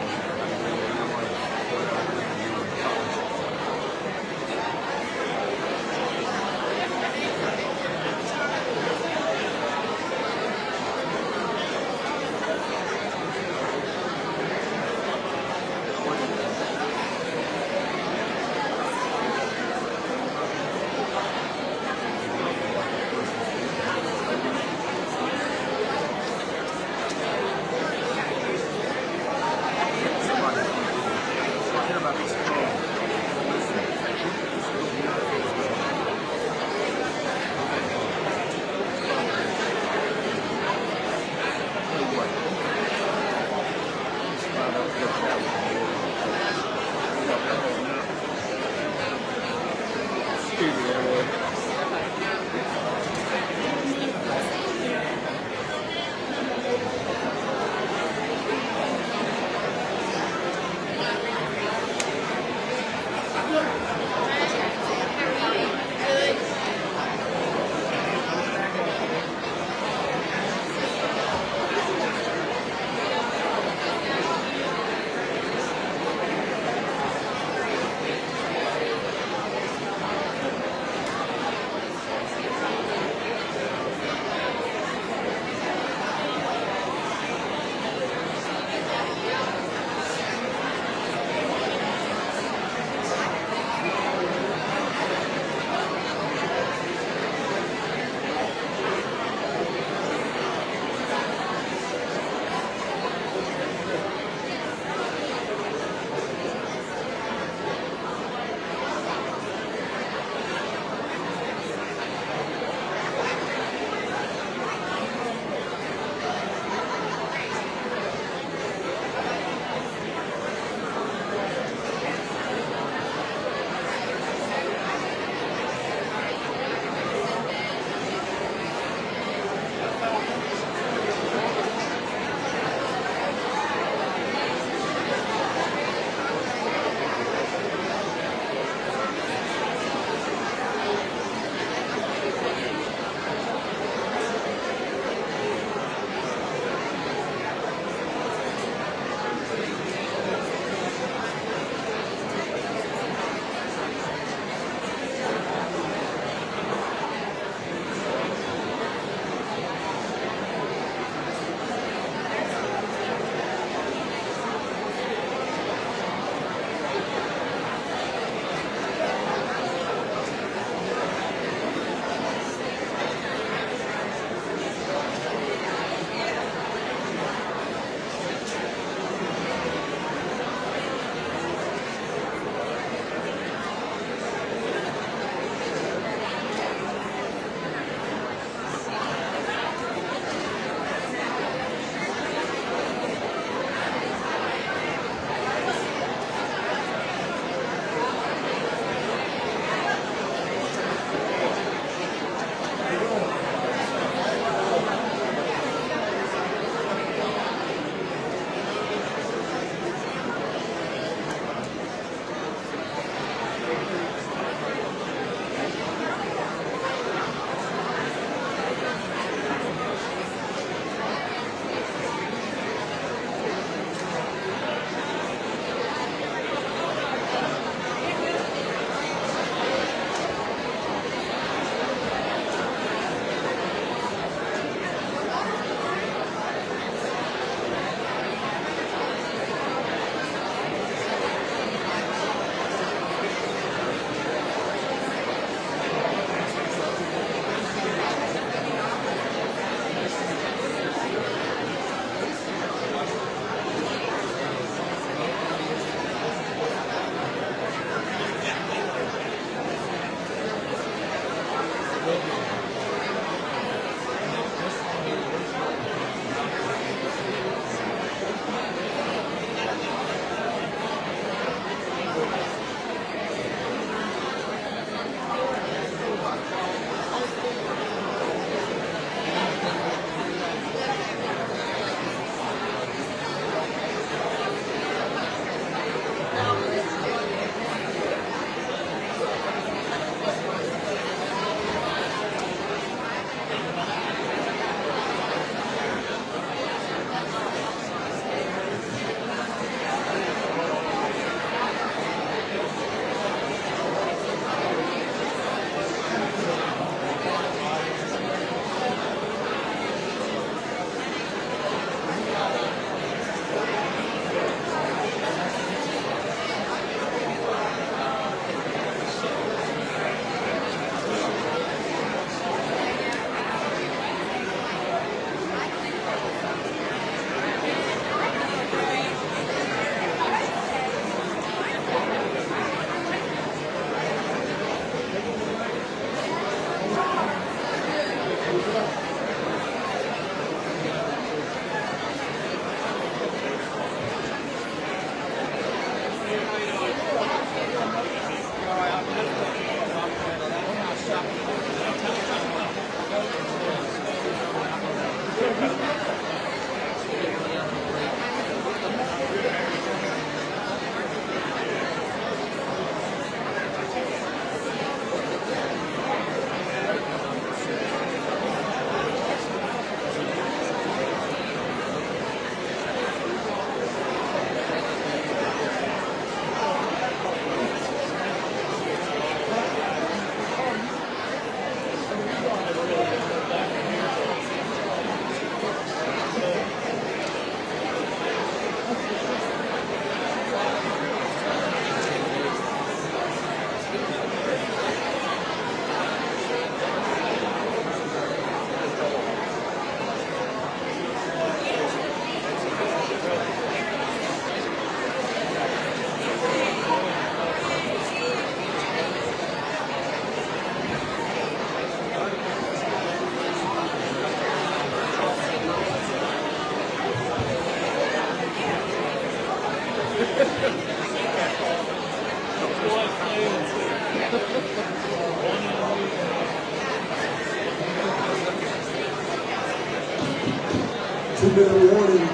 Two-minute warning.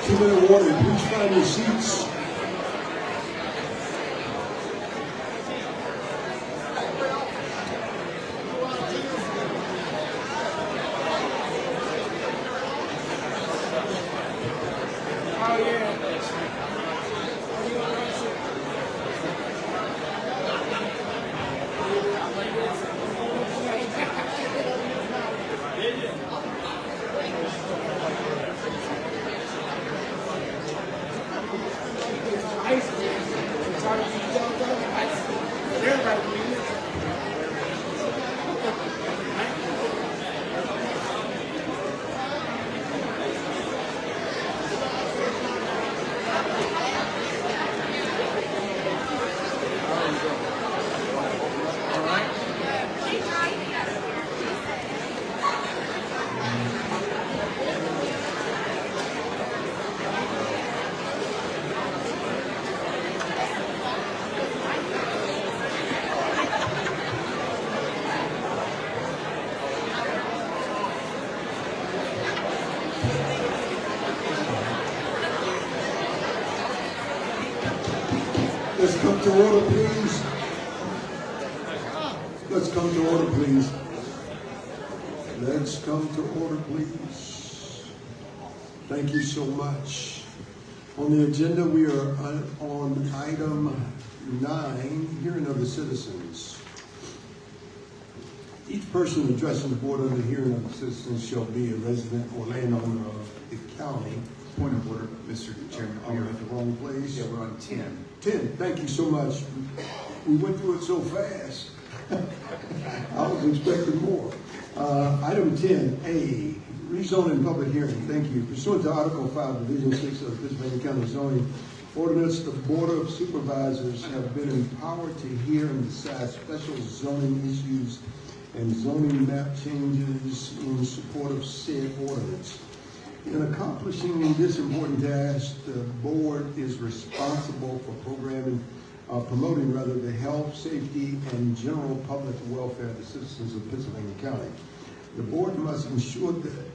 Two-minute warning. Please find your seats. Let's come to order, please. Let's come to order, please. Let's come to order, please. Thank you so much. On the agenda, we are on item 9, hearing of the citizens. Each person addressing the board under hearing of the citizens shall be a resident or landowner of the county. Point of order, Mr. Chairman. We are at the wrong place. Yeah, we're on 10. 10, thank you so much. We went through it so fast. I was expecting more. Item 10A, rezoning public hearing. Thank you. Pursuant to Article 5, Division 6 of the Pittsylvania County Zoning Ordinance, the Board of Supervisors have been empowered to hear and decide special zoning issues and zoning map changes in support of said ordinance. In accomplishing this important task, the board is responsible for promoting the health, safety, and general public welfare of the citizens of Pittsylvania County. The board must ensure that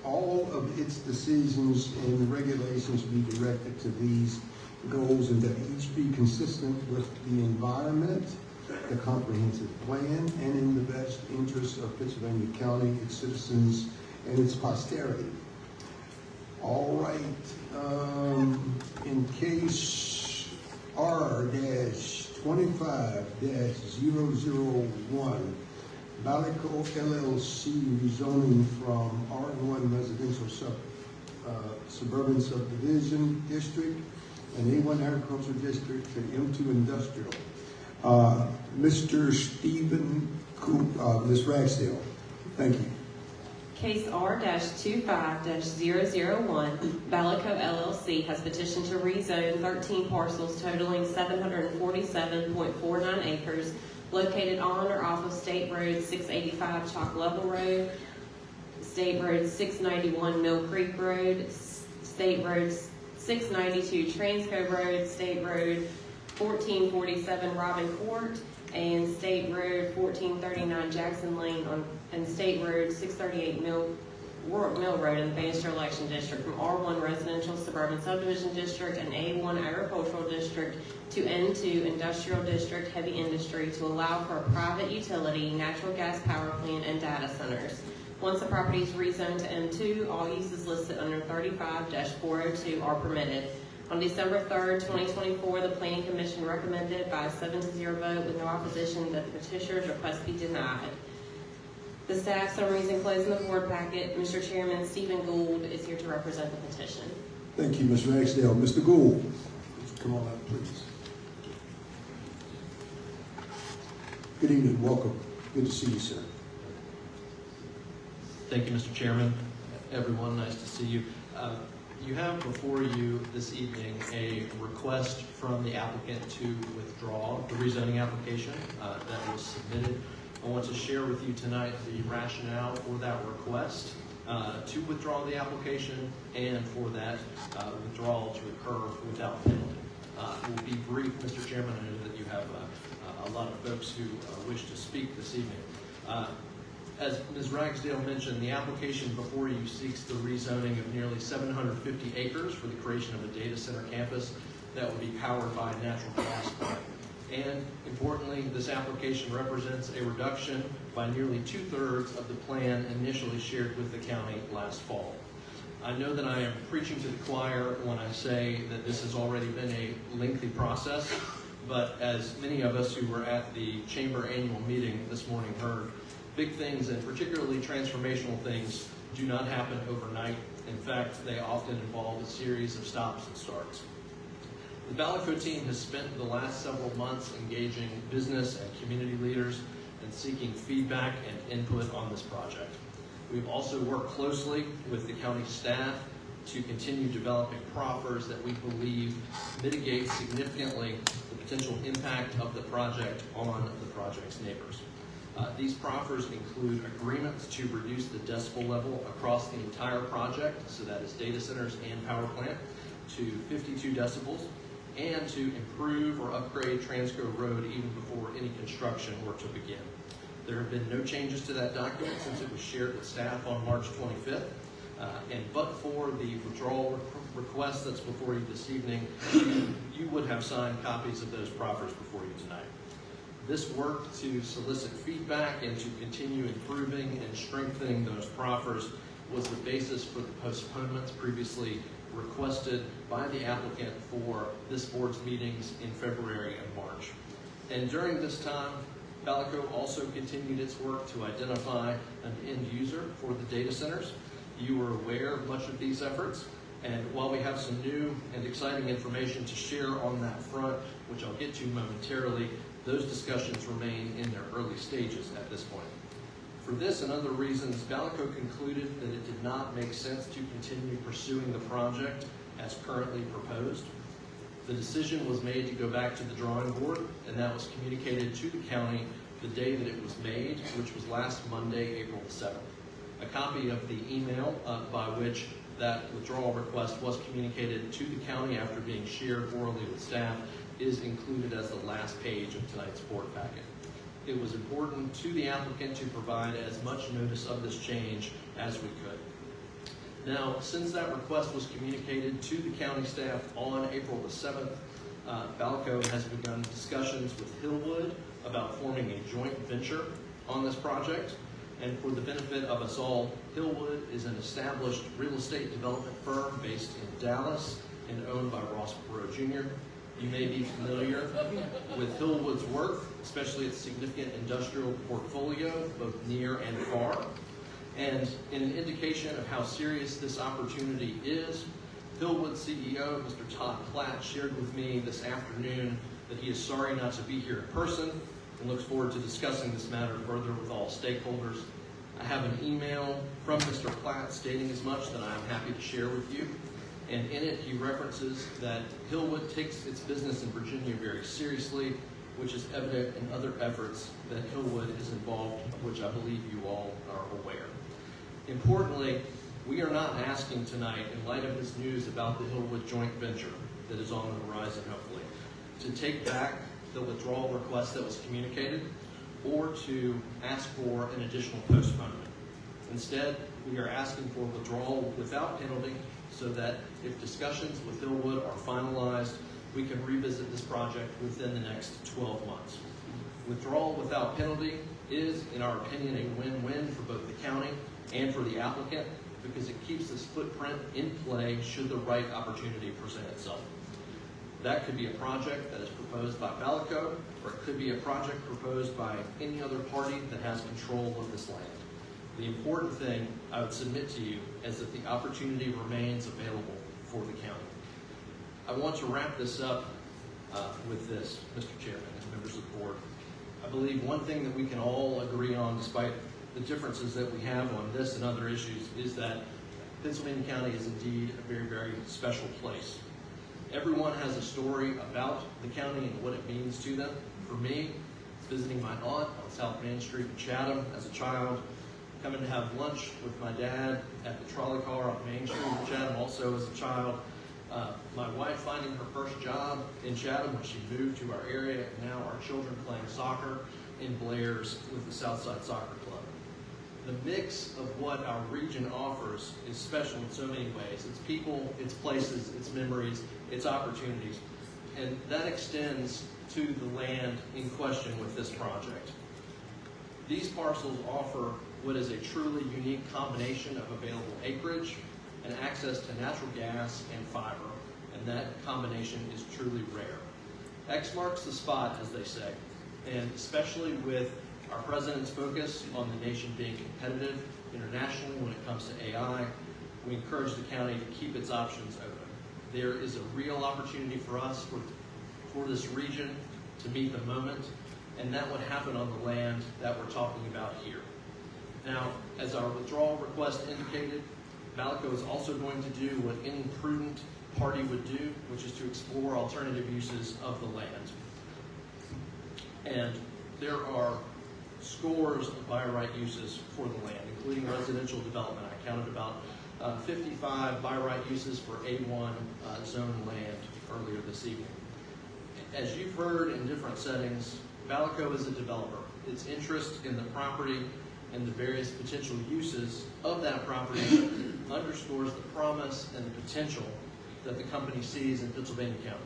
all of its decisions and regulations be directed to these goals and that each be consistent with the environment, the comprehensive plan, and in the best interest of Pittsylvania County, its citizens, and its posterity. All right, in case R-25-001, Balico LLC rezoning from R1 residential suburban subdivision district and A1 agricultural district to M2 industrial. Mr. Stephen Coop, Ms. Ragsdale, thank you. Case R-25-001, Balico LLC has petitioned to rezone 13 parcels totaling 747.49 acres located on or off of State Road 685 Chalk Level Road, State Road 691 Mill Creek Road, State Road 692 Transco Road, State Road 1447 Robin Court, and State Road 1439 Jackson Lane and State Road 638 Mill Road in the Bannister Election District from R1 Residential Suburban Subdivision District and A1 Agricultural District to N2 Industrial District Heavy Industry to allow for a private utility, natural gas power plant, and data centers. Once the property is rezoned to N2, all uses listed under 35-402 are permitted. On December 3rd, 2024, the Planning Commission recommended by a 7-0 vote with no opposition that the petitioner's request be denied. The staff summaries enclosed in the board packet. Mr. Chairman, Stephen Gould is here to represent the petition. Thank you, Ms. Ragsdale. Mr. Gould, would you come on up, please? Good evening, welcome. Good to see you, sir. Thank you, Mr. Chairman. Everyone, nice to see you. You have before you this evening a request from the applicant to withdraw the rezoning application that was submitted. I want to share with you tonight the rationale for that request to withdraw the application and for that withdrawal to occur without penalty. We'll be brief, Mr. Chairman. I know that you have a lot of folks who wish to speak this evening. As Ms. Ragsdale mentioned, the application before you seeks the rezoning of nearly 750 acres for the creation of a data center campus that would be powered by a natural gas plant. And importantly, this application represents a reduction by nearly 2/3 of the plan initially shared with the county last fall. I know that I am preaching to the choir when I say that this has already been a lengthy process, but as many of us who were at the Chamber annual meeting this morning heard, big things and particularly transformational things do not happen overnight. In fact, they often involve a series of stops and starts. The Ballico team has spent the last several months engaging business and community leaders and seeking feedback and input on this project. We've also worked closely with the county staff to continue developing proffers that we believe mitigate significantly the potential impact of the project on the project's neighbors. These proffers include agreements to reduce the decibel level across the entire project, so that is data centers and power plant, to 52 decibels, and to improve or upgrade Transco Road even before any construction were to begin. There have been no changes to that document since it was shared with staff on March 25th, but for the withdrawal request that's before you this evening, you would have signed copies of those proffers before you tonight. This work to solicit feedback and to continue improving and strengthening those proffers was the basis for the postponements previously requested by the applicant for this board's meetings in February and March. And during this time, Ballico also continued its work to identify an end user for the data centers. You were aware of much of these efforts, and while we have some new and exciting information to share on that front, which I'll get to momentarily, those discussions remain in their early stages at this point. For this and other reasons, Ballico concluded that it did not make sense to continue pursuing the project as currently proposed. The decision was made to go back to the drawing board, and that was communicated to the county the day that it was made, which was last Monday, April the 7th. A copy of the email by which that withdrawal request was communicated to the county after being shared orally with staff is included as the last page of tonight's board packet. It was important to the applicant to provide as much notice of this change as we could. Now, since that request was communicated to the county staff on April the 7th, Ballico has begun discussions with Hillwood about forming a joint venture on this project. And for the benefit of us all, Hillwood is an established real estate development firm based in Dallas and owned by Ross Perot Jr. You may be familiar with Hillwood's work, especially its significant industrial portfolio, both near and far. And in an indication of how serious this opportunity is, Hillwood CEO, Mr. Todd Platt, shared with me this afternoon that he is sorry not to be here in person and looks forward to discussing this matter further with all stakeholders. I have an email from Mr. Platt stating as much that I am happy to share with you. And in it, he references that Hillwood takes its business in Virginia very seriously, which is evident in other efforts that Hillwood is involved, of which I believe you all are aware. Importantly, we are not asking tonight, in light of this news about the Hillwood joint venture that is on the horizon, hopefully, to take back the withdrawal request that was communicated or to ask for an additional postponement. Instead, we are asking for withdrawal without penalty so that if discussions with Hillwood are finalized, we can revisit this project within the next 12 months. Withdrawal without penalty is, in our opinion, a win-win for both the county and for the applicant because it keeps this footprint in play should the right opportunity present itself. That could be a project that is proposed by Balico, or it could be a project proposed by any other party that has control of this land. The important thing I would submit to you is that the opportunity remains available for the county. I want to wrap this up with this, Mr. Chairman and members of the board. I believe one thing that we can all agree on, despite the differences that we have on this and other issues, is that Pittsylvania County is indeed a very, very special place. Everyone has a story about the county and what it means to them. For me, it's visiting my aunt on South Main Street in Chatham as a child, coming to have lunch with my dad at the trolley car on Main Street in Chatham also as a child. My wife finding her first job in Chatham when she moved to our area, and now our children playing soccer in Blair's with the Southside Soccer Club. The mix of what our region offers is special in so many ways. It's people, it's places, it's memories, it's opportunities. And that extends to the land in question with this project. These parcels offer what is a truly unique combination of available acreage and access to natural gas and fiber, and that combination is truly rare. X marks the spot, as they say, and especially with our president's focus on the nation being competitive internationally when it comes to AI, we encourage the county to keep its options open. There is a real opportunity for us, for this region, to meet the moment, and that would happen on the land that we're talking about here. Now, as our withdrawal request indicated, Balico is also going to do what any prudent party would do, which is to explore alternative uses of the land. And there are scores of by right uses for the land, including residential development. I counted about 55 by right uses for A1 zone land earlier this evening. As you've heard in different settings, Balico is a developer. Its interest in the property and the various potential uses of that property underscores the promise and the potential that the company sees in Pittsylvania County.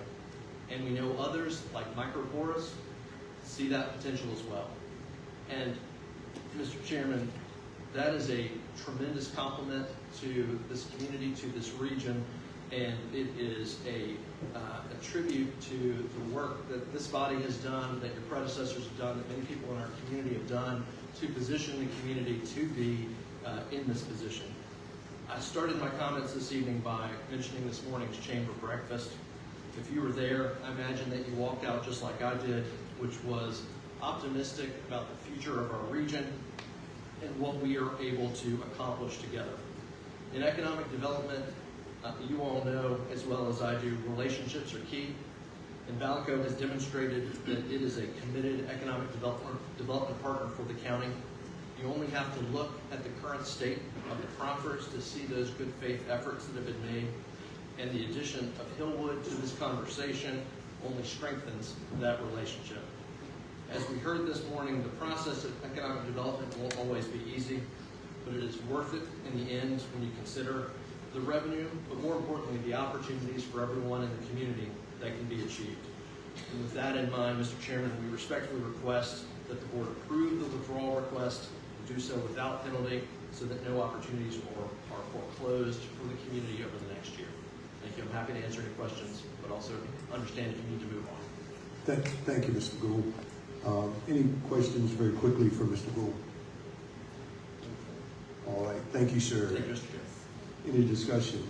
And we know others, like Microporous, see that potential as well. And Mr. Chairman, that is a tremendous compliment to this community, to this region, and it is a tribute to the work that this body has done, that your predecessors have done, that many people in our community have done to position the community to be in this position. I started my comments this evening by mentioning this morning's chamber breakfast. If you were there, I imagine that you walked out just like I did, which was optimistic about the future of our region and what we are able to accomplish together. In economic development, you all know as well as I do, relationships are key. And Balico has demonstrated that it is a committed economic development partner for the county. You only have to look at the current state of the proffers to see those good faith efforts that have been made. And the addition of Hillwood to this conversation only strengthens that relationship. As we heard this morning, the process of economic development won't always be easy, but it is worth it in the end when you consider the revenue, but more importantly, the opportunities for everyone in the community that can be achieved. And with that in mind, Mr. Chairman, we respectfully request that the board approve the withdrawal request and do so without penalty so that no opportunities are foreclosed for the community over the next year. Thank you. I'm happy to answer any questions, but also understand if you need to move on. Thank you, Mr. Gould. Any questions very quickly for Mr. Gould? All right. Thank you, sir. Thank you, Mr. Chairman. Any discussion?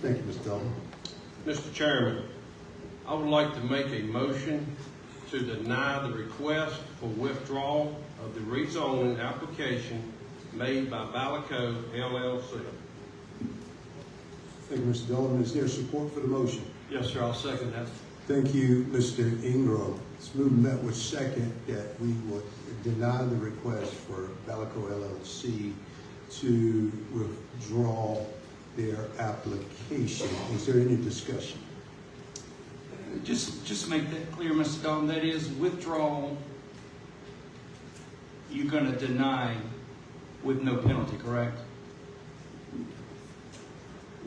Thank you, Mr. Dalton. Mr. Chairman, I would like to make a motion to deny the request for withdrawal of the rezoning application made by Balico LLC. Thank you, Mr. Dalton. Is there support for the motion? Yes, sir. I'll second that. Thank you, Mr. Ingram. It's moved and met with second that we would deny the request for Balico LLC to withdraw their application. Is there any discussion? Just to make that clear, Mr. Dalton, that is withdrawal, you're going to deny with no penalty, correct?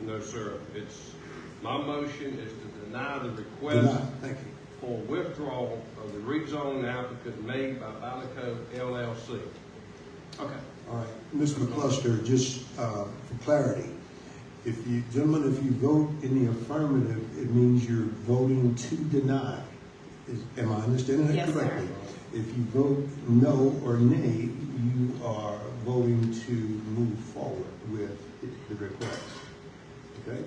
No, sir. My motion is to deny the request for withdrawal of the rezoning applicant made by Balico LLC. Okay. All right, Ms. McCluster, just for clarity, if you vote in the affirmative, it means you're voting to deny. Am I understanding that Yes, correctly? sir. If you vote no or nay, you are voting to move forward with the request. Okay?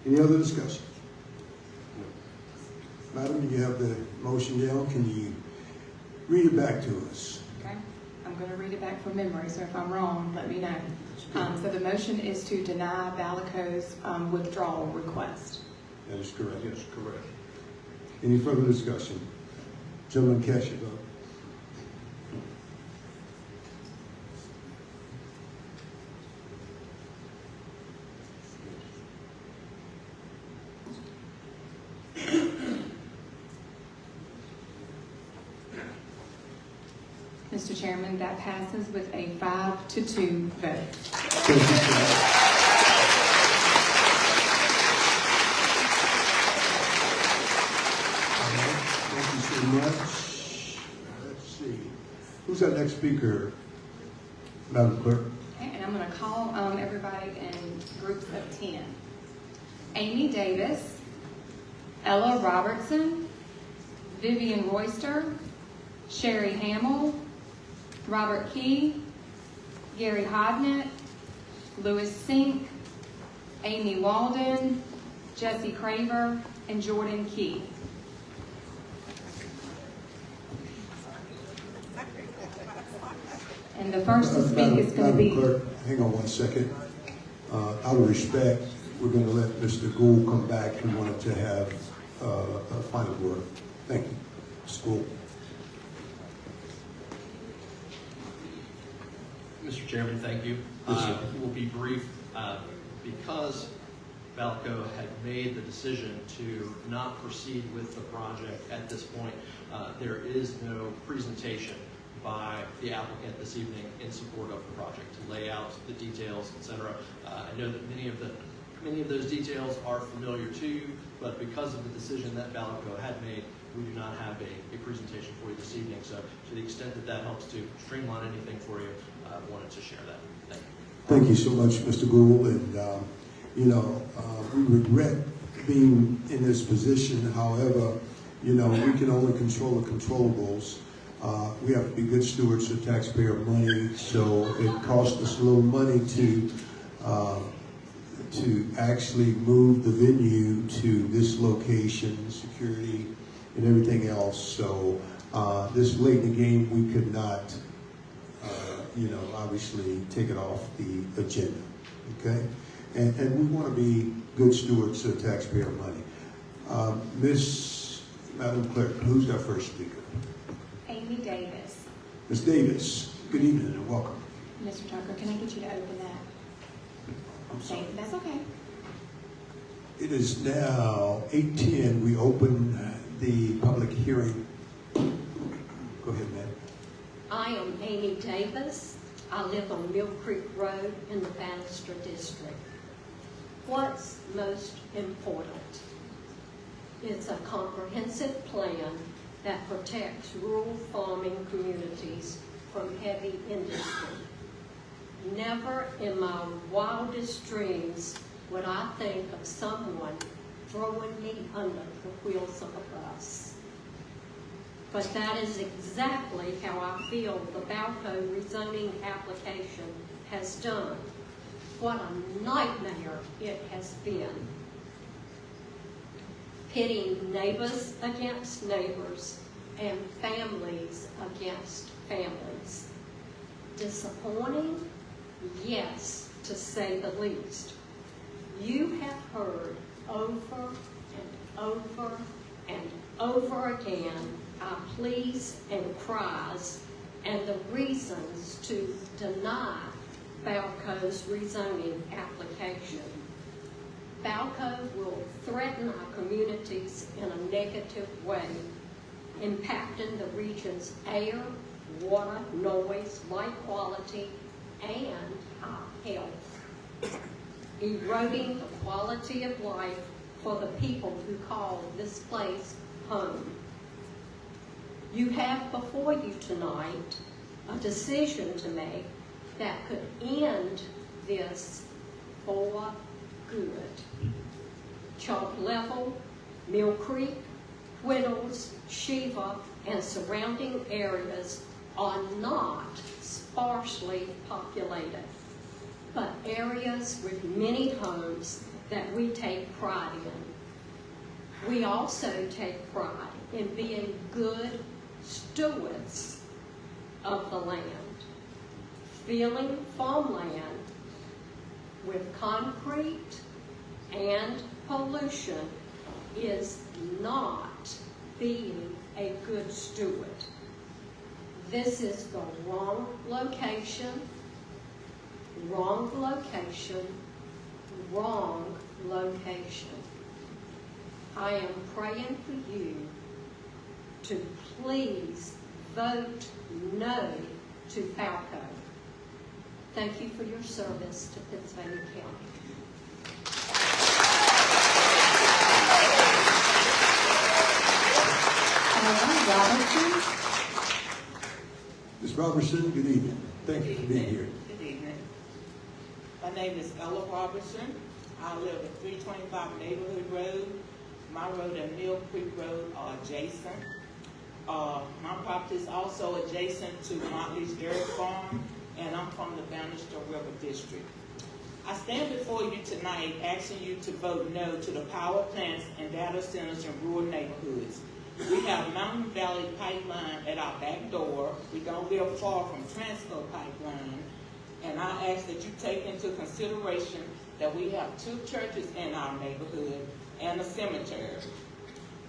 Any other discussion? Madam, you have the motion down. Can you read it back to us? Okay, I'm going to read it back from memory, so if I'm wrong, let me know. So the motion is to deny Balico's withdrawal request. That is correct. Yes, correct. Any further discussion? Gentlemen, cast your vote. Mr. Chairman, that passes with a 5-2 vote. Thank you, sir. Thank you so much. Let's see. Who's our next speaker, Madam Clerk? Okay, and I'm going to call everybody in groups of 10. Amy Davis, Ella Robertson, Vivian Royster, Sherry Hamill, Robert Key, Gary Hodnett, Louis Sink, Amy Walden, Jesse Craver, and Jordan Key. And the first to speak is going to be... Madam Clerk, hang on one second. Out of respect, we're going to let Mr. Gould come back. We wanted to have a final word. Thank you. Mr. Gould. Mr. Chairman, thank you. We'll be brief. Because Balico had made the decision to not proceed with the project at this point, there is no presentation by the applicant this evening in support of the project to lay out the details, etc. I know that many of those details are familiar to you, but because of the decision that Balico had made, we do not have a presentation for you this evening. So to the extent that that helps to streamline anything for you, I wanted to share that. Thank you. Thank you so much, Mr. Gould. And, we regret being in this position. However, we can only control the controllables. We have to be good stewards of taxpayer money. So it cost us a little money to actually move the venue to this location, security, and everything else. So this late in the game, we could not, obviously take it off the agenda, okay? And we want to be good stewards of taxpayer money. Madam Clerk, who's our first speaker? Amy Davis. Ms. Davis, good evening and welcome. Mr. Tucker, can I get you to open that? I'm sorry. That's okay. It is now 8:10. We open the public hearing. Go ahead, ma'am. I am Amy Davis. I live on Mill Creek Road in the Bannister District. What's most important? It's a comprehensive plan that protects rural farming communities from heavy industry. Never in my wildest dreams would I think of someone throwing me under the wheels of a bus. But that is exactly how I feel the Balico rezoning application has done. What a nightmare it has been. Pitting neighbors against neighbors and families against families. Disappointing? Yes, to say the least. You have heard over and over and over again our pleas and cries and the reasons to deny Balco's rezoning application. Balco will threaten our communities in a negative way, impacting the region's air, water, noise, light quality, and our health, eroding the quality of life for the people who call this place home. You have before you tonight a decision to make that could end this for good. Chalk Level, Mill Creek, Whittles, Shiva, and surrounding areas are not sparsely populated, but areas with many homes that we take pride in. We also take pride in being good stewards of the land. Filling farmland with concrete and pollution is not being a good steward. This is the wrong location, wrong location, wrong location. I am praying for you to please vote no to Balco. Thank you for your service to Pittsylvania County. Robertson. Ms. Robertson, good evening. Thank you for being here. Good evening. My name is Ella Robertson. I live at 325 Neighborhood Road. My road and Mill Creek Road are adjacent. My property is also adjacent to Motley's Dairy Farm, and I'm from the Bannister River District. I stand before you tonight asking you to vote no to the power plants and data centers in rural neighborhoods. We have Mountain Valley Pipeline at our back door. We don't live far from Transco Pipeline. And I ask that you take into consideration that we have 2 churches in our neighborhood and a cemetery.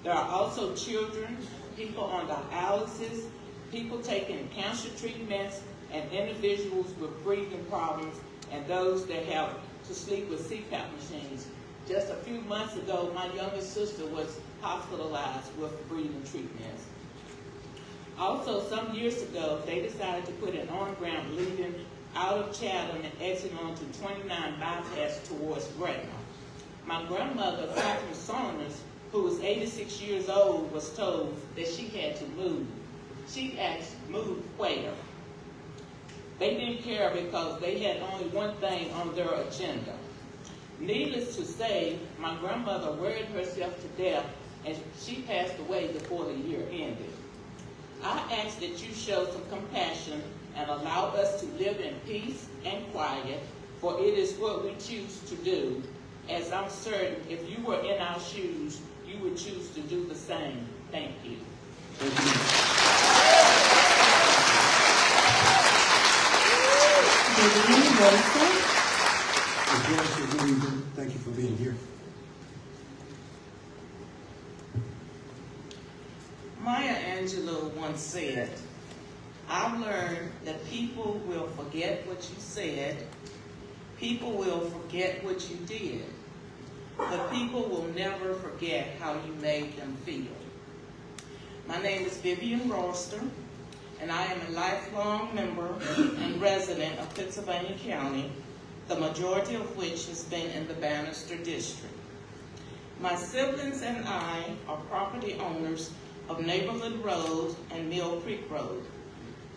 There are also children, people on dialysis, people taking cancer treatments, and individuals with breathing problems, and those that have to sleep with CPAP machines. Just a few months ago, my youngest sister was hospitalized with breathing treatments. Also, some years ago, they decided to put an on-ramp leading out of Chatham and exiting onto 29 bypass towards Gretna. My grandmother, Catherine Saunders, who was 86 years old, was told that she had to move. She asked, move where? They didn't care because they had only one thing on their agenda. Needless to say, my grandmother worried herself to death, and she passed away before the year ended. I ask that you show some compassion and allow us to live in peace and quiet, for it is what we choose to do, as I'm certain if you were in our shoes, you would choose to do the same. Thank you. Good evening. Thank you for being here. Maya Angelou once said, I've learned that people will forget what you said, people will forget what you did, but people will never forget how you made them feel. My name is Vivian Roster, and I am a lifelong member and resident of Pittsylvania County, the majority of which has been in the Bannister District. My siblings and I are property owners of Neighborhood Road and Mill Creek Road,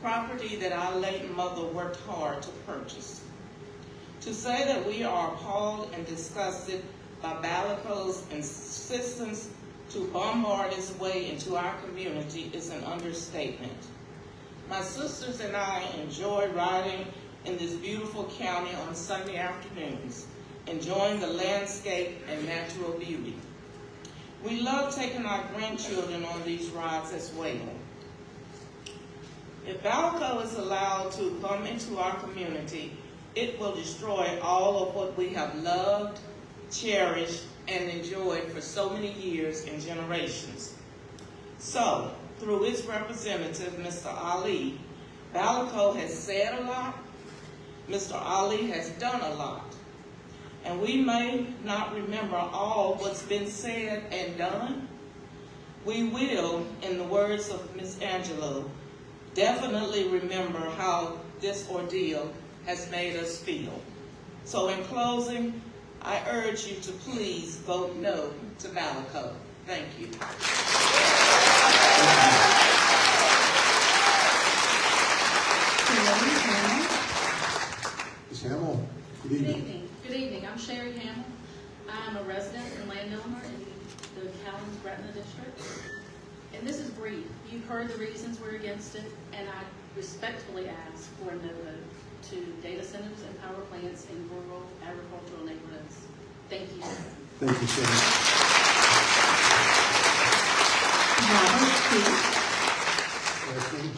property that our late mother worked hard to purchase. To say that we are appalled and disgusted by Balco's insistence to bombard its way into our community is an understatement. My sisters and I enjoy riding in this beautiful county on Sunday afternoons, enjoying the landscape and natural beauty. We love taking our grandchildren on these rides as well. If Balco is allowed to come into our community, it will destroy all of what we have loved, cherished, and enjoyed for so many years and generations. So, through its representative, Mr. Ali, Balico has said a lot. Mr. Ali has done a lot. And we may not remember all what's been said and done. We will, in the words of Ms. Angelo, definitely remember how this ordeal has made us feel. So in closing, I urge you to please vote no to Balico. Thank you. Ms. Hamill, good evening. Good evening. I'm Sherry Hamill. I'm a resident and landowner in the Callens-Gretna district. And this is brief. You've heard the reasons we're against it, and I respectfully ask for a no vote to data centers and power plants in rural agricultural neighborhoods. Thank you. Thank you, Sherry. Last name?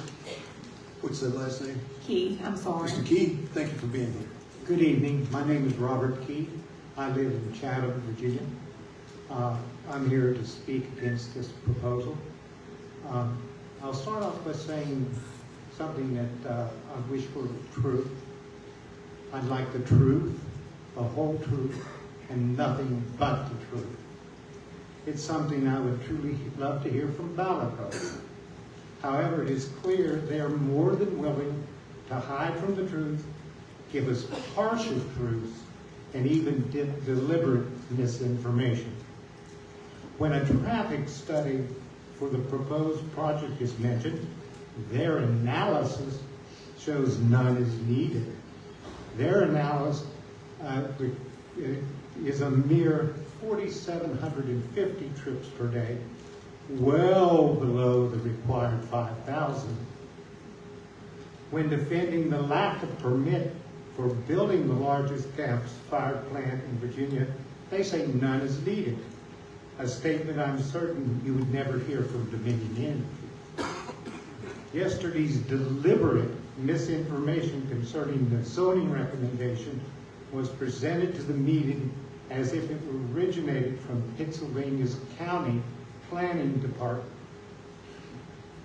What's the last name? Key, I'm sorry. Mr. Key, thank you for being here. Good evening. My name is Robert Key. I live in Chatham, Virginia. I'm here to speak against this proposal. I'll start off by saying something that I wish were true. I'd like the truth, the whole truth, and nothing but the truth. It's something I would truly love to hear from Balico. However, it is clear they are more than willing to hide from the truth, give us partial truths, and even deliberate misinformation. When a traffic study for the proposed project is mentioned, their analysis shows none is needed. Their analysis is a mere 4,750 trips per day, well below the required 5,000. When defending the lack of permit for building the largest gas-fired plant in Virginia, they say none is needed, a statement I'm certain you would never hear from Dominion Energy. Yesterday's deliberate misinformation concerning the zoning recommendation was presented to the meeting as if it originated from Pittsylvania's county planning department.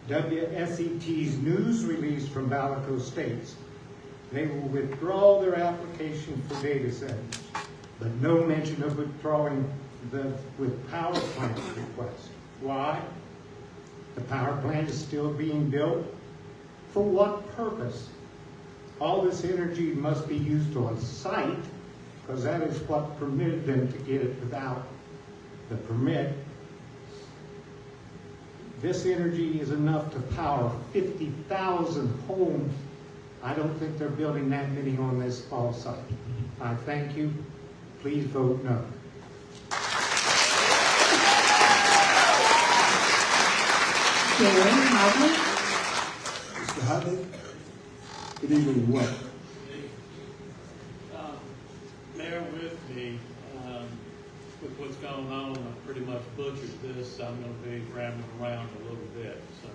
WSET's news release from Balico states they will withdraw their application for data centers, but no mention of withdrawing the with power plant request. Why? The power plant is still being built. For what purpose? All this energy must be used on site, because that is what permitted them to get it without the permit. This energy is enough to power 50,000 homes. I don't think they're building that many on this small site. I thank you. Please vote no. Mr. Hadley, good evening. What? Bear with me with what's going on. I pretty much butchered this. I'm going to be rambling around a little bit, so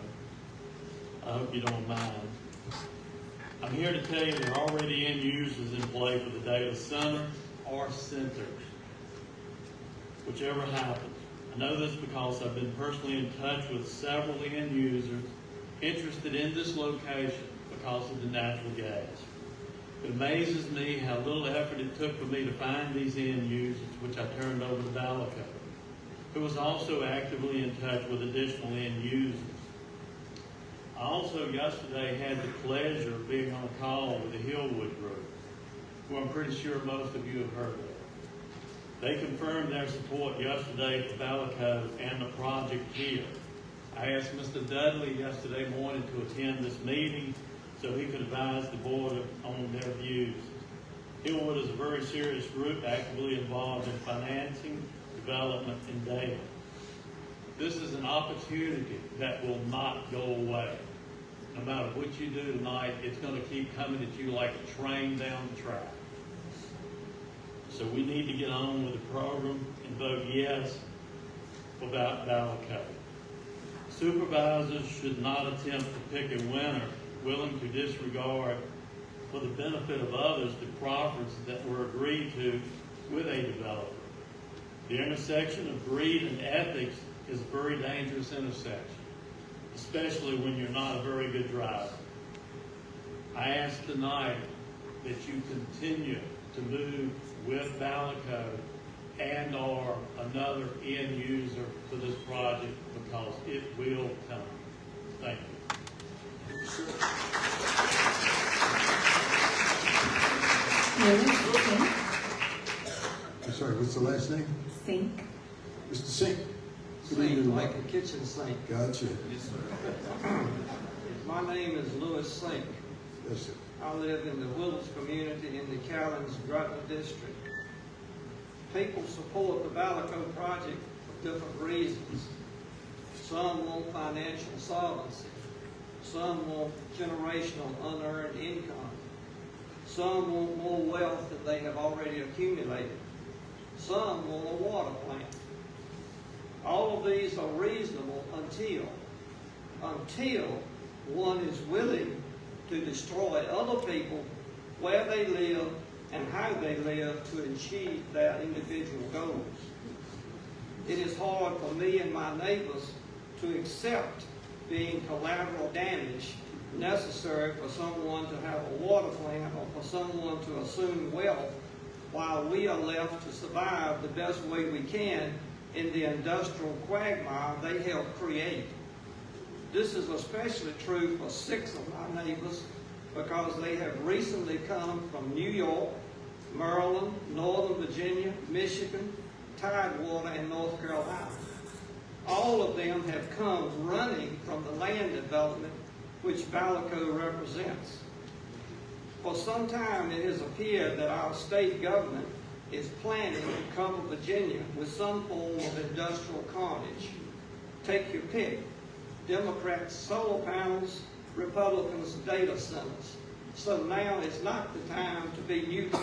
I hope you don't mind. I'm here to tell you there are already end users in play for the data center or centers, whichever happens. I know this because I've been personally in touch with several end users interested in this location because of the natural gas. It amazes me how little effort it took for me to find these end users, which I turned over to Balico, who was also actively in touch with additional end users. I also yesterday had the pleasure of being on a call with the Hillwood Group, who I'm pretty sure most of you have heard of. They confirmed their support yesterday for Balico and the project here. I asked Mr. Dudley yesterday morning to attend this meeting so he could advise the board on their views. Hillwood is a very serious group actively involved in financing, development, and data. This is an opportunity that will not go away. No matter what you do tonight, it's going to keep coming at you like a train down the track. So we need to get on with the program and vote yes about Balico. Supervisors should not attempt to pick a winner willing to disregard for the benefit of others the profits that were agreed to with a developer. The intersection of greed and ethics is a very dangerous intersection, especially when you're not a very good driver. I ask tonight that you continue to move with Balico and or another end user for this project because it will come. Thank you. I'm sorry, what's the last name? Sink. Mr. Sink. Good Sink, evening. like a kitchen sink. Gotcha. Yes, sir. My name is Louis Sink. Yes, sir. I live in the Willis community in the Callens-Gretna district. People support the Balico project for different reasons. Some want financial solvency. Some want generational unearned income. Some want more wealth than they have already accumulated. Some want a water plant. All of these are reasonable until one is willing to destroy other people, where they live, and how they live to achieve their individual goals. It is hard for me and my neighbors to accept being collateral damage necessary for someone to have a water plant or for someone to assume wealth while we are left to survive the best way we can in the industrial quagmire they helped create. This is especially true for 6 of my neighbors because they have recently come from New York, Maryland, Northern Virginia, Michigan, Tidewater, and North Carolina. All of them have come running from the land development which Balico represents. For some time it has appeared that our state government is planning to cover Virginia with some form of industrial carnage. Take your pick. Democrats solar panels, Republicans data centers. So now is not the time to be neutral.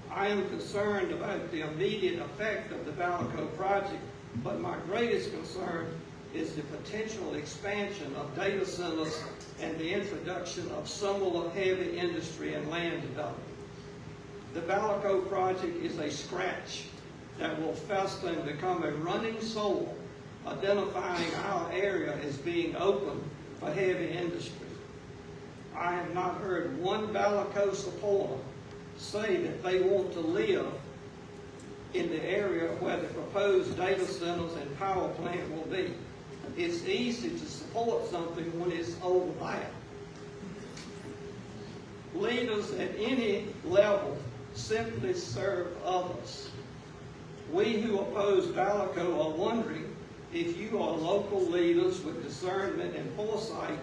I am concerned about the immediate effect of the Balico project, but my greatest concern is the potential expansion of data centers and the introduction of similar heavy industry and land development. The Balico project is a scratch that will fester and become a running sore, identifying our area as being open for heavy industry. I have not heard one Balico supporter say that they want to live in the area where the proposed data centers and power plant will be. It's easy to support something when it's over there. Leaders at any level simply serve others. We who oppose Balico are wondering if you are local leaders with discernment and foresight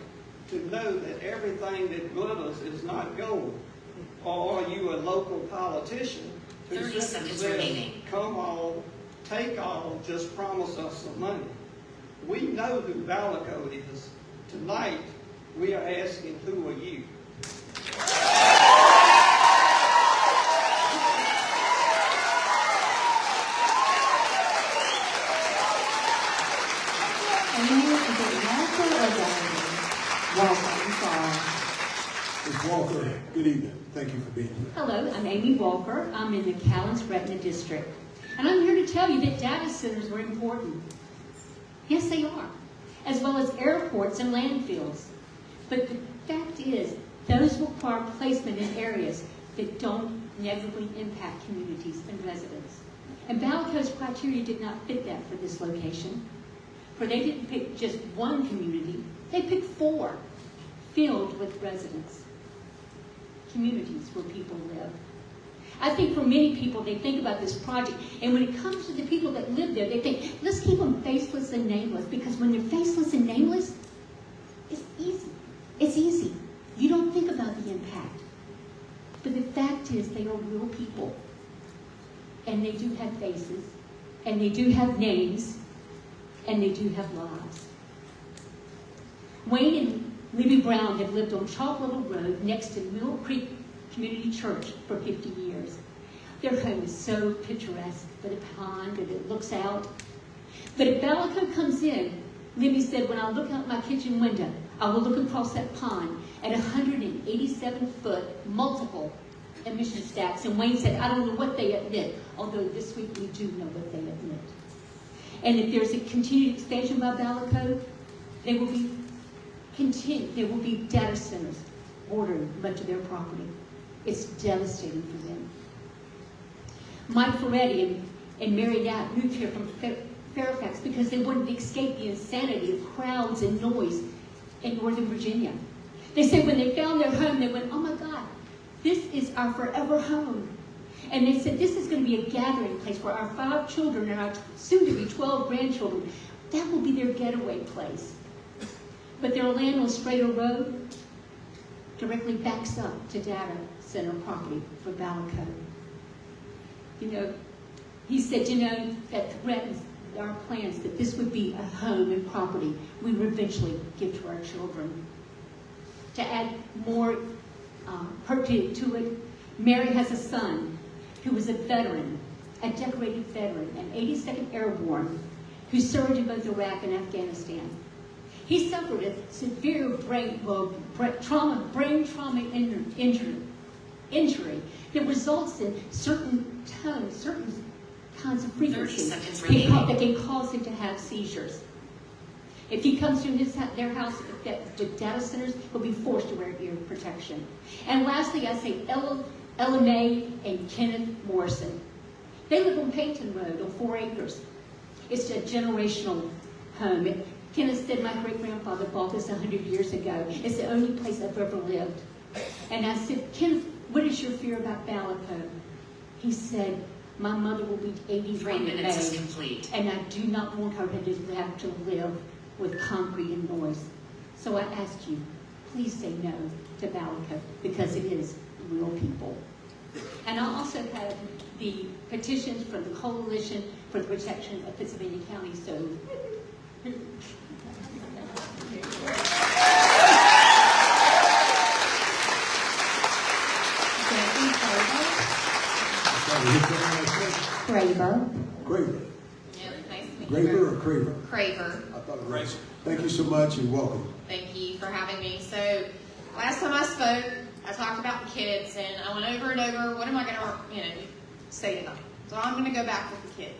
to know that everything that glitters is not gold. Or are you a local politician who 30 simply seconds says, remaining. come on, take all, just promise us some money? We know who Balico is. Tonight, we are asking, who are you? Ms. Walker, good evening. Thank you for being here. Hello, I'm Amy Walker. I'm in the Callens-Gretna district. And I'm here to tell you that data centers are important. Yes, they are, as well as airports and landfills. But the fact is, those require placement in areas that don't negatively impact communities and residents. And Balico's criteria did not fit that for this location. For they didn't pick just one community, they picked 4 filled with residents. Communities where people live. I think for many people, they think about this project, and when it comes to the people that live there, they think, let's keep them faceless and nameless, because when they're faceless and nameless, it's easy. It's easy. You don't think about the impact. But the fact is, they are real people. And they do have faces, and they do have names, and they do have lives. Wayne and Libby Brown have lived on Chalk Little Road next to Mill Creek Community Church for 50 years. Their home is so picturesque, with a pond and it looks out. But if Balico comes in, Libby said, when I look out my kitchen window, I will look across that pond at 187-foot multiple emission stacks. And Wayne said, I don't know what they admit, although this week we do know what they admit. And if there's a continued expansion by Balico, there will be data centers bordering much of their property. It's devastating for them. Mike Ferretti and Mary Knapp moved here from Fairfax because they wanted to escape the insanity of crowds and noise in Northern Virginia. They said when they found their home, they went, oh my God, this is our forever home. And they said this is going to be a gathering place where our 5 children and our soon-to-be 12 grandchildren, that will be their getaway place. But their land on Strader Road directly backs up to data center property for Balico. You know, he said, you know, that threatens our plans that this would be a home and property we would eventually give to our children. To add more hurt to it, Mary has a son who was a veteran, a decorated veteran, an 82nd Airborne, who served in both Iraq and Afghanistan. He suffered a severe brain trauma injury that results in certain tones, certain kinds of frequencies that can cause him to have seizures. If he comes to their house with data centers, he'll be forced to wear ear protection. And lastly, I say Ella Mae and Kenneth Morrison. They live on Payton Road on 4 acres. It's a generational home. Kenneth said, my great-grandfather bought this 100 years ago. It's the only place I've ever lived. And I said, Kenneth, what is your fear about Balico? He said, my mother will be 81 3 minutes is complete. and I do not want her to have to live with concrete and noise. So I ask you, please say no to Balico, because it is real people. And I also have the petitions from the Coalition for the Protection of Pittsylvania County. So Graver. Graver. Yeah, nice to meet you. Graver or Craver? Craver. I thought it was. Thank you so much and welcome. Thank you for having me. So, last time I spoke, I talked about the kids, and I went over and over, what am I going to, say tonight? So I'm going to go back with the kids.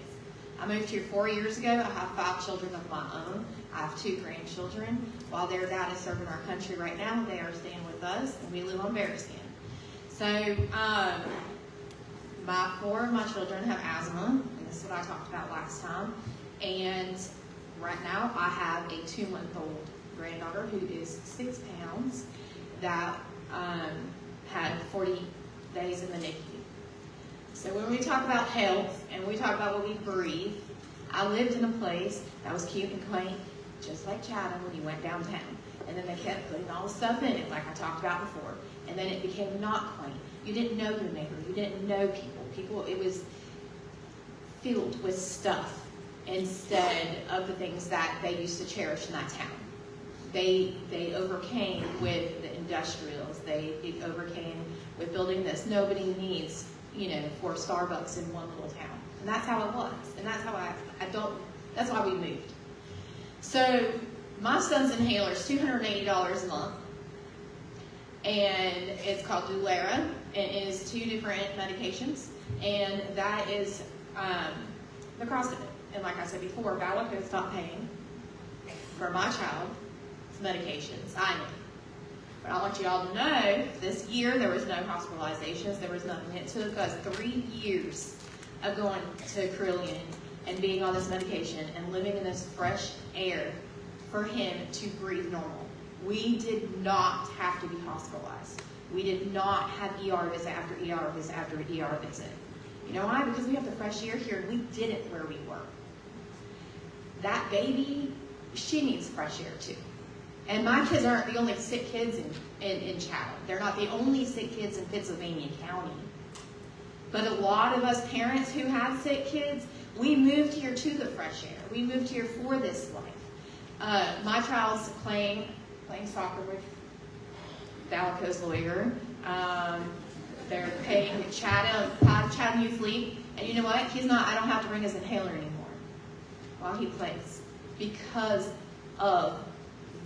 I moved here 4 years ago. I have 5 children of my own. I have 2 grandchildren. While their dad is serving our country right now, they are staying with us, and we live on Bearskin. So, 4 of my children have asthma, and this is what I talked about last time. And right now, I have a 2-month-old granddaughter who is 6 pounds that had 40 days in the NICU. So when we talk about health and we talk about what we breathe, I lived in a place that was cute and quaint, just like Chatham when you went downtown. And then they kept putting all the stuff in it, like I talked about before. And then it became not quaint. You didn't know your neighbor. You didn't know people. It was filled with stuff instead of the things that they used to cherish in that town. They overcame with the industrials. They overcame with building this. Nobody needs, 4 Starbucks in one little town. And that's how it was. And that's how that's why we moved. So my son's inhaler is $280 a month. And it's called Dulera. It is 2 different medications. And that is the cost of it. And like I said before, Balico stopped paying for my child's medications. I know. But I want you all to know, this year there was no hospitalizations. There was nothing. It took us 3 years of going to Carillion and being on this medication and living in this fresh air for him to breathe normal. We did not have to be hospitalized. We did not have ER visit after ER visit after ER visit. You know why? Because we have the fresh air here and we did it where we were. That baby, she needs fresh air too. And my kids aren't the only sick kids in Chatham. They're not the only sick kids in Pittsylvania County. But a lot of us parents who have sick kids, we moved here to the fresh air. We moved here for this life. My child's playing soccer with Balico's lawyer. They're paying Chatham Youth League. And you know what? I don't have to bring his inhaler anymore while he plays because of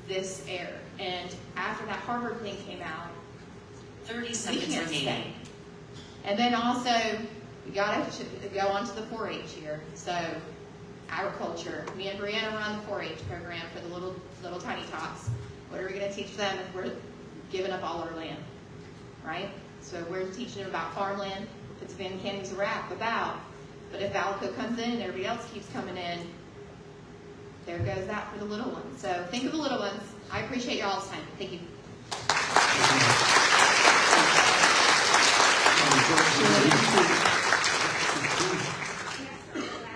this air. And after that Harvard thing came out, 30 seconds remaining. And then also, we got to go on to the 4-H here. So, agriculture. Me and Brianna run the 4-H program for the little tiny tots. What are we going to teach them if we're giving up all our land, right? So we're teaching them about farmland. Pittsylvania County's a wrap about. But if Valco comes in and everybody else keeps coming in, there goes that for the little ones. So think of the little ones. I appreciate y'all's time. Thank you.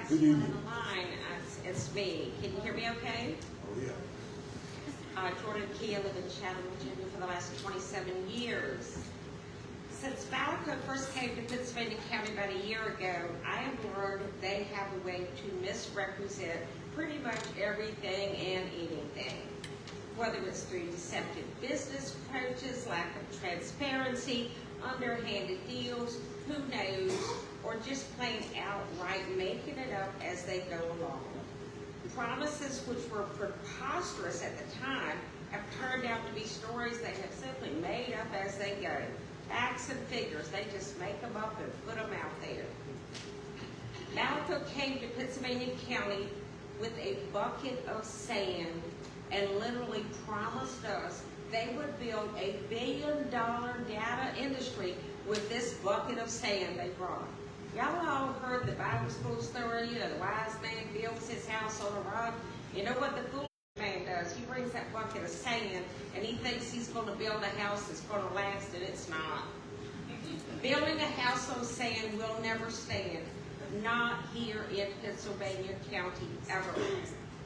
Good evening. It's me. Can you hear me okay? Oh, yeah. Jordan Key, I live in Chatham, Virginia for the last 27 years. Since Valco first came to Pittsylvania County about a year ago, I have learned they have a way to misrepresent pretty much everything and anything. Whether it's through deceptive business approaches, lack of transparency, underhanded deals, who knows, or just plain outright making it up as they go along. Promises which were preposterous at the time have turned out to be stories they have simply made up as they go. Facts and figures, they just make them up and put them out there. Valco came to Pittsylvania County with a bucket of sand and literally promised us they would build a $1 billion data industry with this bucket of sand they brought. Y'all all heard the Bible school story, the wise man builds his house on a rock. You know what the foolish man does? He brings that bucket of sand and he thinks he's going to build a house that's going to last, and it's not. Building a house on sand will never stand. Not here in Pittsylvania County, ever.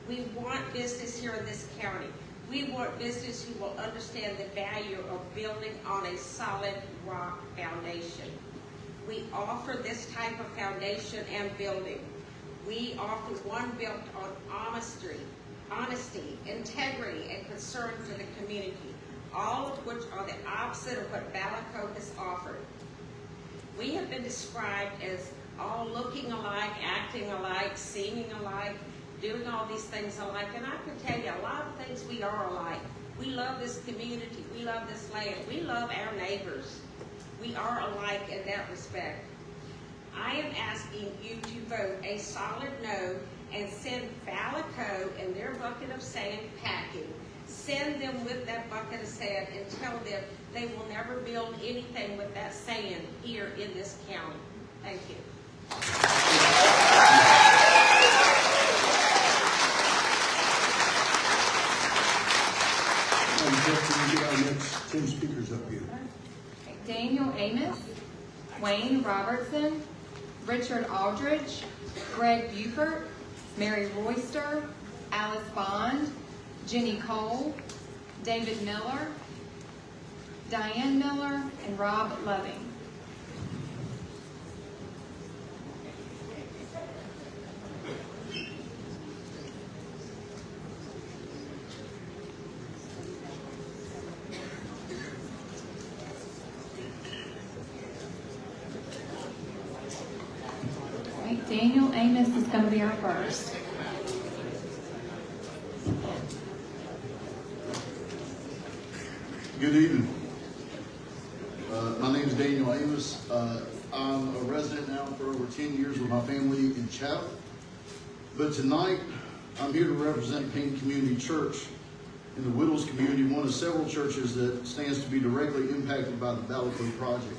We want business here in this county. We want business who will understand the value of building on a solid rock foundation. We offer this type of foundation and building. We offer one built on honesty, integrity, and concern for the community, all of which are the opposite of what Valco has offered. We have been described as all looking alike, acting alike, seeming alike, doing all these things alike, and I can tell you a lot of things we are alike. We love this community, we love this land, we love our neighbors. We are alike in that respect. I am asking you to vote a solid no and send Valco and their bucket of sand packing. Send them with that bucket of sand and tell them they will never build anything with that sand here in this county. Thank you. Can we get our next 10 speakers up here? Daniel Amos, Wayne Robertson, Richard Aldridge, Greg Buford, Mary Royster, Alice Bond, Jenny Cole, David Miller, Diane Miller, and Rob Loving. Daniel Amos is going to be our first. Good evening. My name is Daniel Amos. I'm a resident now for over 10 years with my family in Chatham. But tonight, I'm here to represent Payne Community Church in the Whittles community, one of several churches that stands to be directly impacted by the Valco project.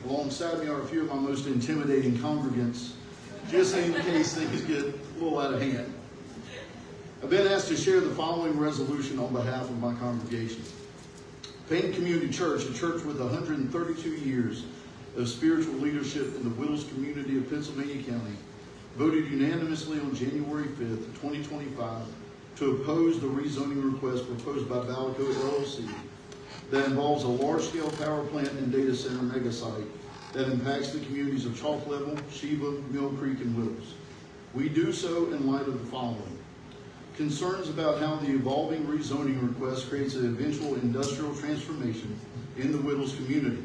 Alongside me are a few of my most intimidating congregants, just in case things get a little out of hand. I've been asked to share the following resolution on behalf of my congregation. Payne Community Church, a church with 132 years of spiritual leadership in the Whittles community of Pittsylvania County, voted unanimously on January 5th, 2025 to oppose the rezoning request proposed by Valco LLC that involves a large-scale power plant and data center mega site that impacts the communities of Chalk Level, Sheba, Mill Creek, and Whittles. We do so in light of the following. Concerns about how the evolving rezoning request creates an eventual industrial transformation in the Whittles community,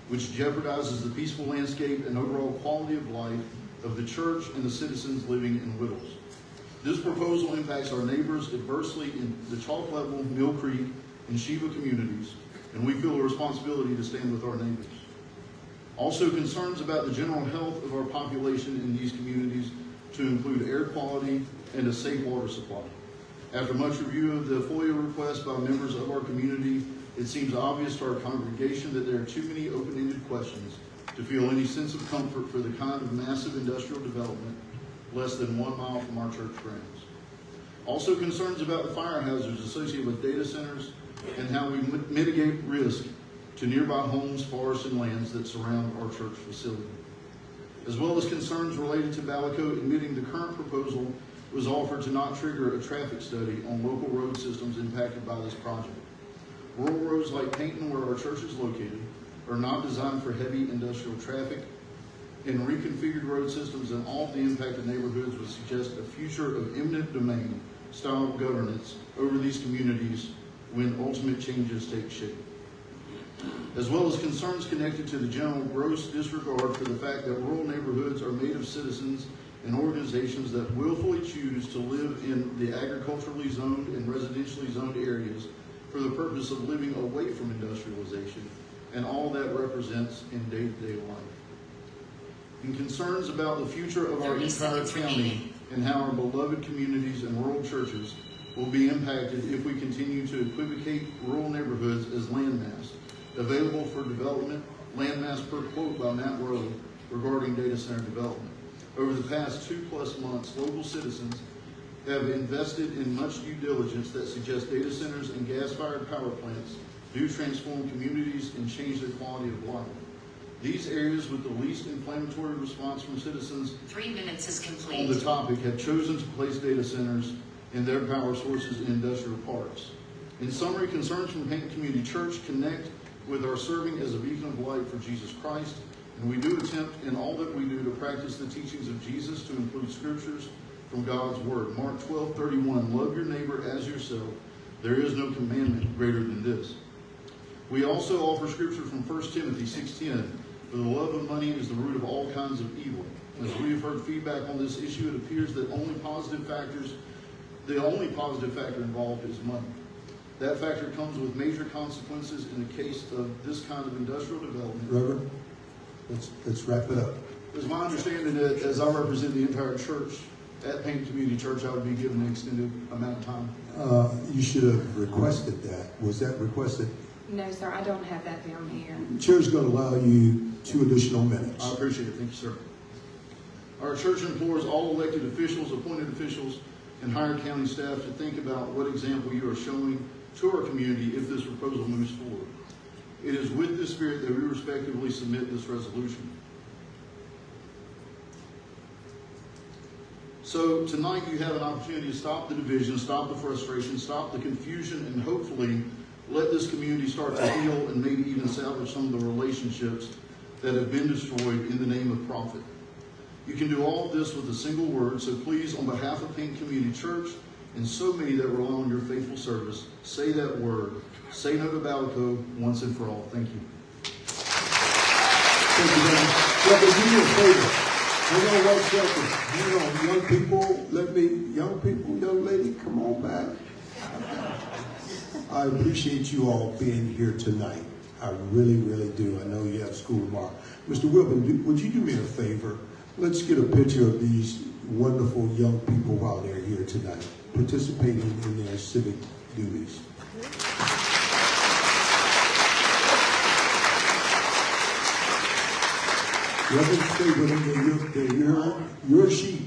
which jeopardizes the peaceful landscape and overall quality of life of the church and the citizens living in Whittles. This proposal impacts our neighbors adversely in the Chalk Level, Mill Creek, and Sheba communities, and we feel a responsibility to stand with our neighbors. Also, concerns about the general health of our population in these communities to include air quality and a safe water supply. After much review of the FOIA request by members of our community, It seems obvious to our congregation that there are too many open-ended questions to feel any sense of comfort for the kind of massive industrial development less than 1 mile from our church grounds. Also concerns about the fire hazards associated with data centers and how we mitigate risk to nearby homes, forests, and lands that surround our church facility. As well as concerns related to Balico admitting the current proposal was offered to not trigger a traffic study on local road systems impacted by this project. Rural roads like Payton, where our church is located, are not designed for heavy industrial traffic, and reconfigured road systems in all of the impacted neighborhoods would suggest a future of eminent domain style governance over these communities when ultimate changes take shape. As well as concerns connected to the general gross disregard for the fact that rural neighborhoods are made of citizens and organizations that willfully choose to live in the agriculturally zoned and residentially zoned areas for the purpose of living away from industrialization and all that represents in day-to-day life. And concerns about the future of our entire county and how our beloved communities and rural churches will be impacted if we continue to equivocate rural neighborhoods as landmass, available for development, landmass per quote by Matt Rowe regarding data center development. Over the past 2+ months, local citizens have invested in much due diligence that suggests data centers and gas-fired power plants do transform communities and change their quality of life. These areas with the least inflammatory response from citizens 3 minutes is complete. on the topic have chosen to place data centers and their power sources in industrial parks. In summary, concerns from Payton Community Church connect with our serving as a beacon of light for Jesus Christ, and we do attempt in all that we do to practice the teachings of Jesus to include scriptures from God's Word. Mark 12:31, love your neighbor as yourself. There is no commandment greater than this. We also offer scripture from 1 Timothy 6:10, for the love of money is the root of all kinds of evil. As we have heard feedback on this issue, it appears that the only positive factor involved is money. That factor comes with major consequences in the case of this kind of industrial development. Reverend, let's wrap it up. It's my understanding that as I represent the entire church at Payton Community Church, I would be given an extended amount of time. You should have requested that. Was that requested? No, sir, I don't have that down here. The chair's going to allow you 2 additional minutes. I appreciate it. Thank you, sir. Our church implores all elected officials, appointed officials, and hired county staff to think about what example you are showing to our community if this proposal moves forward. It is with this spirit that we respectively submit this resolution. So tonight you have an opportunity to stop the division, stop the frustration, stop the confusion, and hopefully let this community start to heal and maybe even salvage some of the relationships that have been destroyed in the name of profit. You can do all of this with a single word, so please, on behalf of Payton Community Church and so many that rely on your faithful service, say that word. Say no to Balico once and for all. Thank you. Thank you, man. Brother, do me a favor. We're going to watch that. Young people, young lady, come on back. I appreciate you all being here tonight. I really, really do. I know you have school tomorrow. Mr. Wilburn, would you do me a favor? Let's get a picture of these wonderful young people while they're here tonight, participating in their civic duties. Reverend, stay with them. They're your sheep.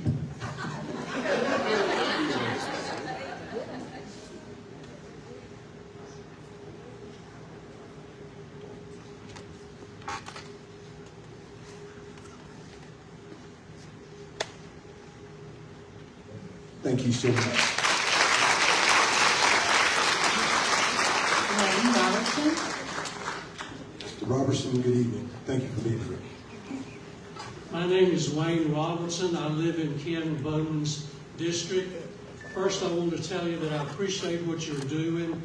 Thank you so much. Wayne Robertson. Mr. Robertson, good evening. Thank you for being here. My name is Wayne Robertson. I live in Ken Bowman's district. First, I want to tell you that I appreciate what you're doing.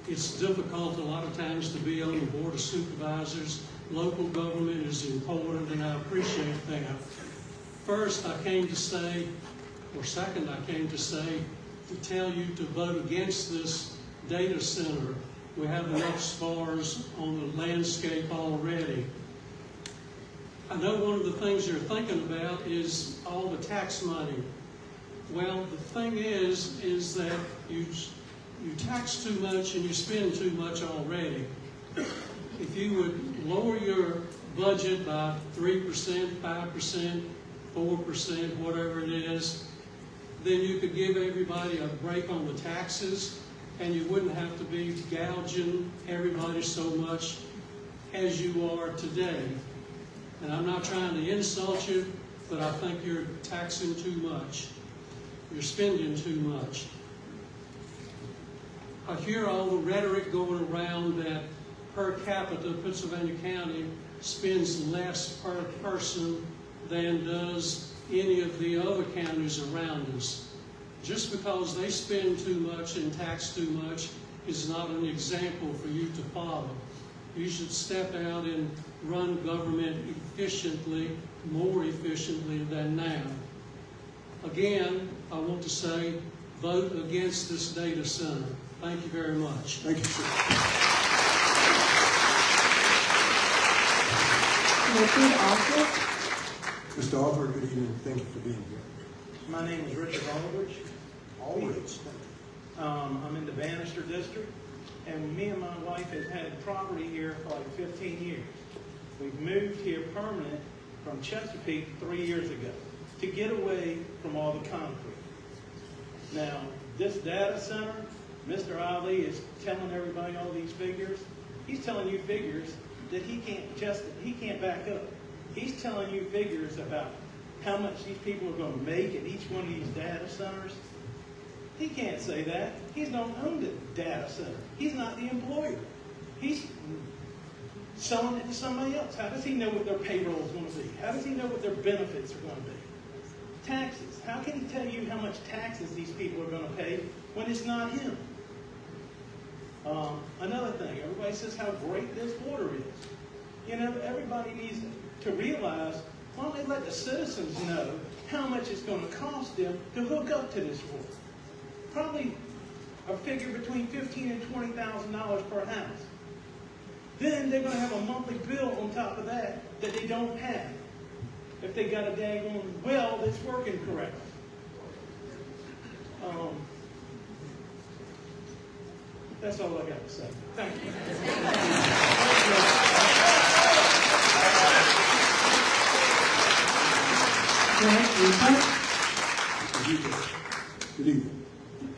It's difficult a lot of times to be on the Board of Supervisors. Local government is important, and I appreciate that. First, I came to say, or second, I came to say, to tell you to vote against this data center. We have enough spars on the landscape already. I know one of the things you're thinking about is all the tax money. Well, the thing is that you tax too much and you spend too much already. If you would lower your budget by 3%, 5%, 4%, whatever it is, then you could give everybody a break on the taxes, and you wouldn't have to be gouging everybody so much as you are today. And I'm not trying to insult you, but I think you're taxing too much. You're spending too much. I hear all the rhetoric going around that per capita, Pittsylvania County spends less per person than does any of the other counties around us. Just because they spend too much and tax too much is not an example for you to follow. You should step out and run government efficiently, more efficiently than now. Again, I want to say, vote against this data center. Thank you very much. Thank you, sir. Mr. Alford, good evening. Thank you for being here. My name is Richard Aldridge. I'm in the Bannister district, and me and my wife have had property here for like 15 years. We've moved here permanent from Chesapeake 3 years ago to get away from all the concrete. Now, this data center, Mr. Ali is telling everybody all these figures. He's telling you figures that he can't back up. He's telling you figures about how much these people are going to make at each one of these data centers. He can't say that. He don't own the data center. He's not the employer. He's selling it to somebody else. How does he know what their payroll is going to be? How does he know what their benefits are going to be? Taxes. How can he tell you how much taxes these people are going to pay when it's not him? Another thing, everybody says how great this water is. You know, everybody needs to realize, why don't they let the citizens know how much it's going to cost them to hook up to this water? Probably a figure between $15,000 and $20,000 per house. Then they're going to have a monthly bill on top of that they don't have if they got a daggone well that's working correctly. That's all I got to say. Thank you. Good evening.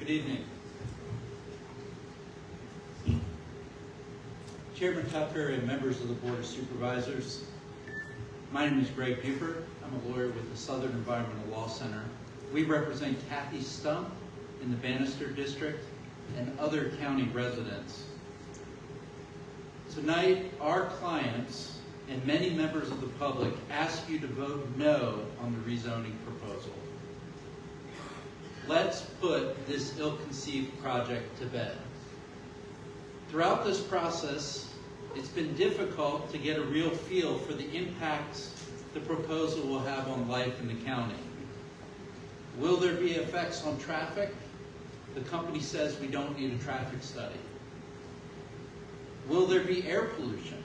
Good evening. Chairman Tucker and members of the Board of Supervisors, my name is Greg Buford. I'm a lawyer with the Southern Environmental Law Center. We represent Kathy Stump in the Bannister District and other county residents. Tonight, our clients and many members of the public ask you to vote no on the rezoning proposal. Let's put this ill-conceived project to bed. Throughout this process, it's been difficult to get a real feel for the impacts the proposal will have on life in the county. Will there be effects on traffic? The company says we don't need a traffic study. Will there be air pollution?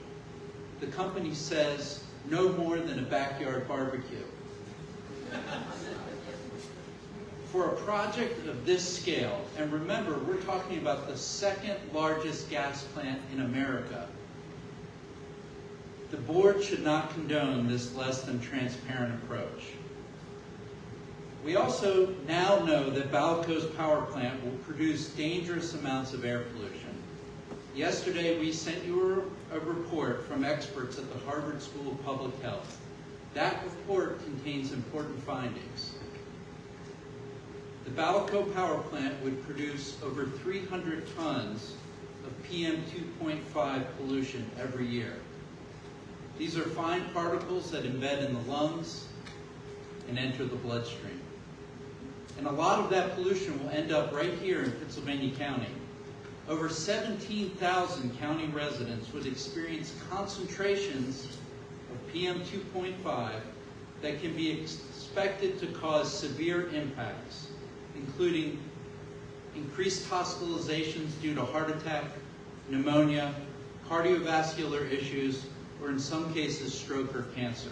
The company says no more than a backyard barbecue. For a project of this scale, and remember, we're talking about the second largest gas plant in America, the board should not condone this less than transparent approach. We also now know that Balco's power plant will produce dangerous amounts of air pollution. Yesterday, we sent you a report from experts at the Harvard School of Public Health. That report contains important findings. The Balco power plant would produce over 300 tons of PM 2.5 pollution every year. These are fine particles that embed in the lungs and enter the bloodstream. And a lot of that pollution will end up right here in Pittsylvania County. Over 17,000 county residents would experience concentrations of PM 2.5 that can be expected to cause severe impacts, including increased hospitalizations due to heart attack, pneumonia, cardiovascular issues, or in some cases, stroke or cancer.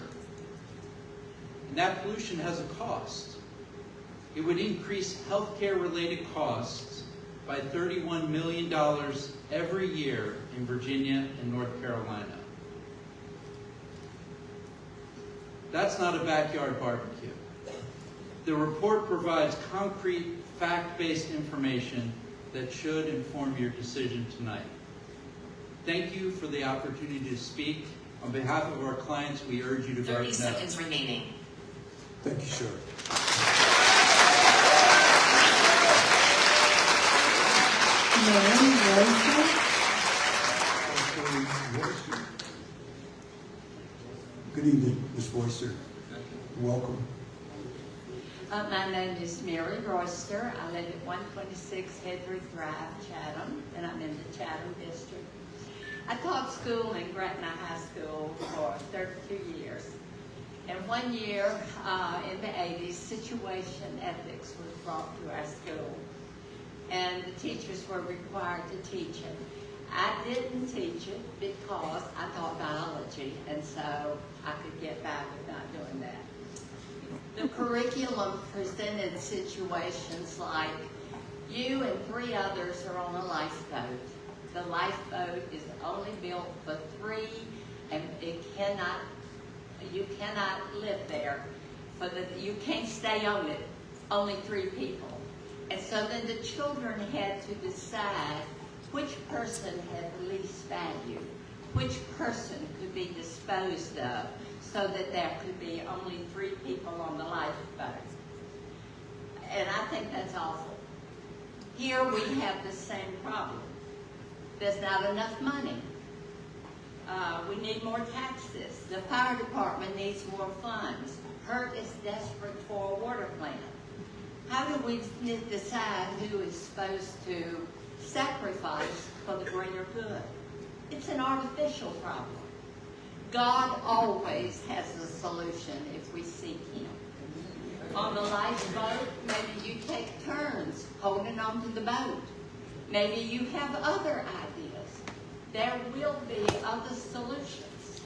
And that pollution has a cost. It would increase healthcare-related costs by $31 million every year in Virginia and North Carolina. That's not a backyard barbecue. The report provides concrete, fact-based information that should inform your decision tonight. Thank you for the opportunity to speak. On behalf of our clients, we urge you to vote no. 30 seconds remaining. Thank you, sir. Good evening, Ms. Royster. Welcome. My name is Mary Royster. I live at 126 Hedrick Drive, Chatham, and I'm in the Chatham district. I taught school in Gretna High School for 32 years. And one year in the 80s, situation ethics was brought to our school. And the teachers were required to teach it. I didn't teach it because I taught biology, and so I could get by with not doing that. The curriculum presented situations like you and 3 others are on a lifeboat. The lifeboat is only built for 3, and you cannot live there. You can't stay on it, only 3 people. And so then the children had to decide which person had the least value, which person could be disposed of, so that there could be only 3 people on the lifeboat. And I think that's awful. Here we have the same problem. There's not enough money. We need more taxes. The fire department needs more funds. HURT is desperate for a water plant. How do we decide who is supposed to sacrifice for the greater good? It's an artificial problem. God always has a solution if we seek Him. On the lifeboat, maybe you take turns holding on to the boat. Maybe you have other ideas. There will be other solutions.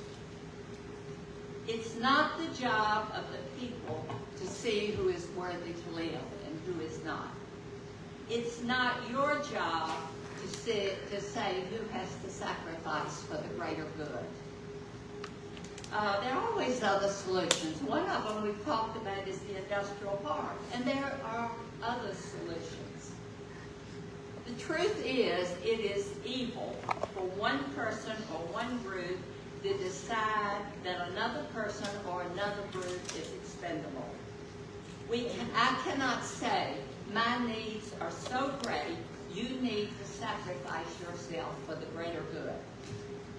It's not the job of the people to see who is worthy to live and who is not. It's not your job to say who has to sacrifice for the greater good. There are always other solutions. One of them we've talked about is the industrial park, and there are other solutions. The truth is, it is evil for one person or one group to decide that another person or another group is expendable. I cannot say, my needs are so great, you need to sacrifice yourself for the greater good.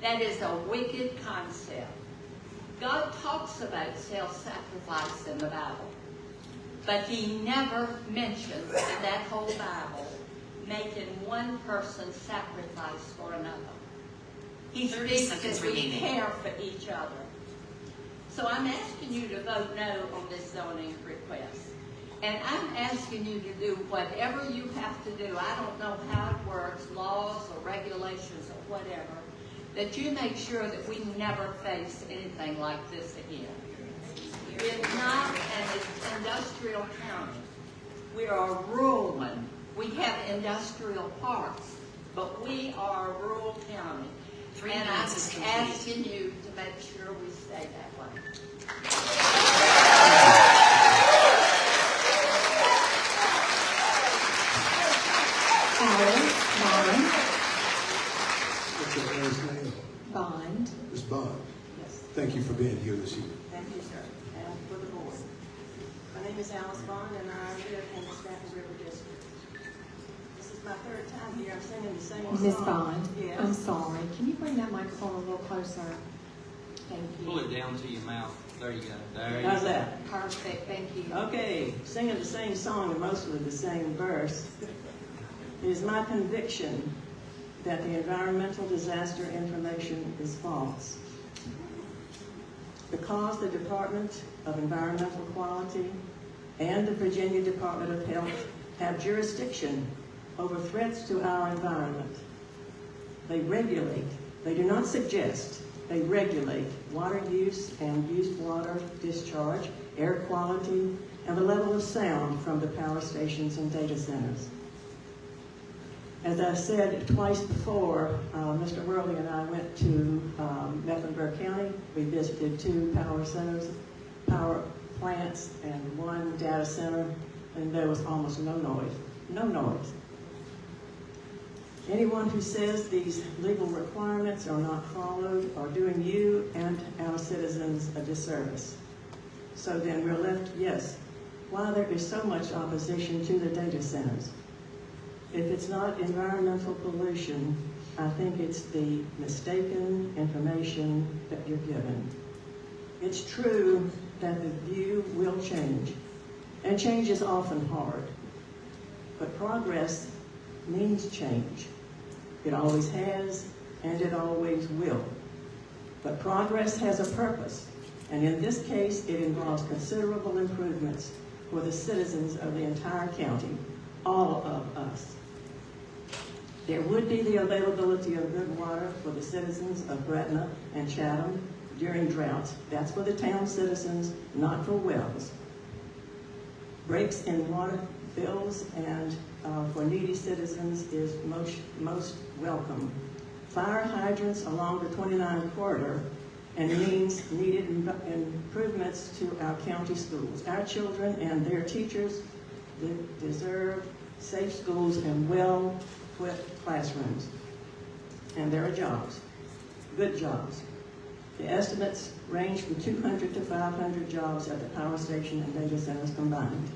That is a wicked concept. God talks about self-sacrifice in the Bible, but He never mentions in that whole Bible making one person sacrifice for another. He speaks that we care for each other. So I'm asking you to vote no on this zoning request. And I'm asking you to do whatever you have to do. I don't know how it works, laws or regulations or whatever, that you make sure that we never face anything like this again. We're not an industrial county. We are a rural one. We have industrial parks, but we are a rural county. And I'm asking you to make sure we stay that way. What's your first name? Bond. Ms. Bond. Yes. Thank you for being here this evening. Thank you, sir, and for the board. My name is Alice Bond, and I live in the Stafford River District. This is my 3rd time here. I'm singing the same song. Miss Bond, Yes. I'm sorry. Can you bring that microphone a little closer? Thank you. Pull it down to your mouth. There you go. There How's you go. that? Perfect, thank you. Okay, singing the same song and mostly the same verse. It is my conviction that the environmental disaster information is false. Because the Department of Environmental Quality and the Virginia Department of Health have jurisdiction over threats to our environment. They regulate, they do not suggest, they regulate water use and used water discharge, air quality, and the level of sound from the power stations and data centers. As I said twice before, Mr. Worley and I went to Mecklenburg County. We visited 2 power centers, power plants, and 1 data center, and there was almost no noise. No noise. Anyone who says these legal requirements are not followed are doing you and our citizens a disservice. So then we're left, yes, why there is so much opposition to the data centers. If it's not environmental pollution, I think it's the mistaken information that you're given. It's true that the view will change, and change is often hard. But progress means change. It always has, and it always will. But progress has a purpose, and in this case, it involves considerable improvements for the citizens of the entire county, all of us. There would be the availability of good water for the citizens of Gretna and Chatham during droughts. That's for the town citizens, not for wells. Breaks in water bills and for needy citizens is most welcome. Fire hydrants along the 29 corridor and means needed improvements to our county schools. Our children and their teachers deserve safe schools and well-equipped classrooms. And there are jobs, good jobs. The estimates range from 200 to 500 jobs at the power station and data centers combined.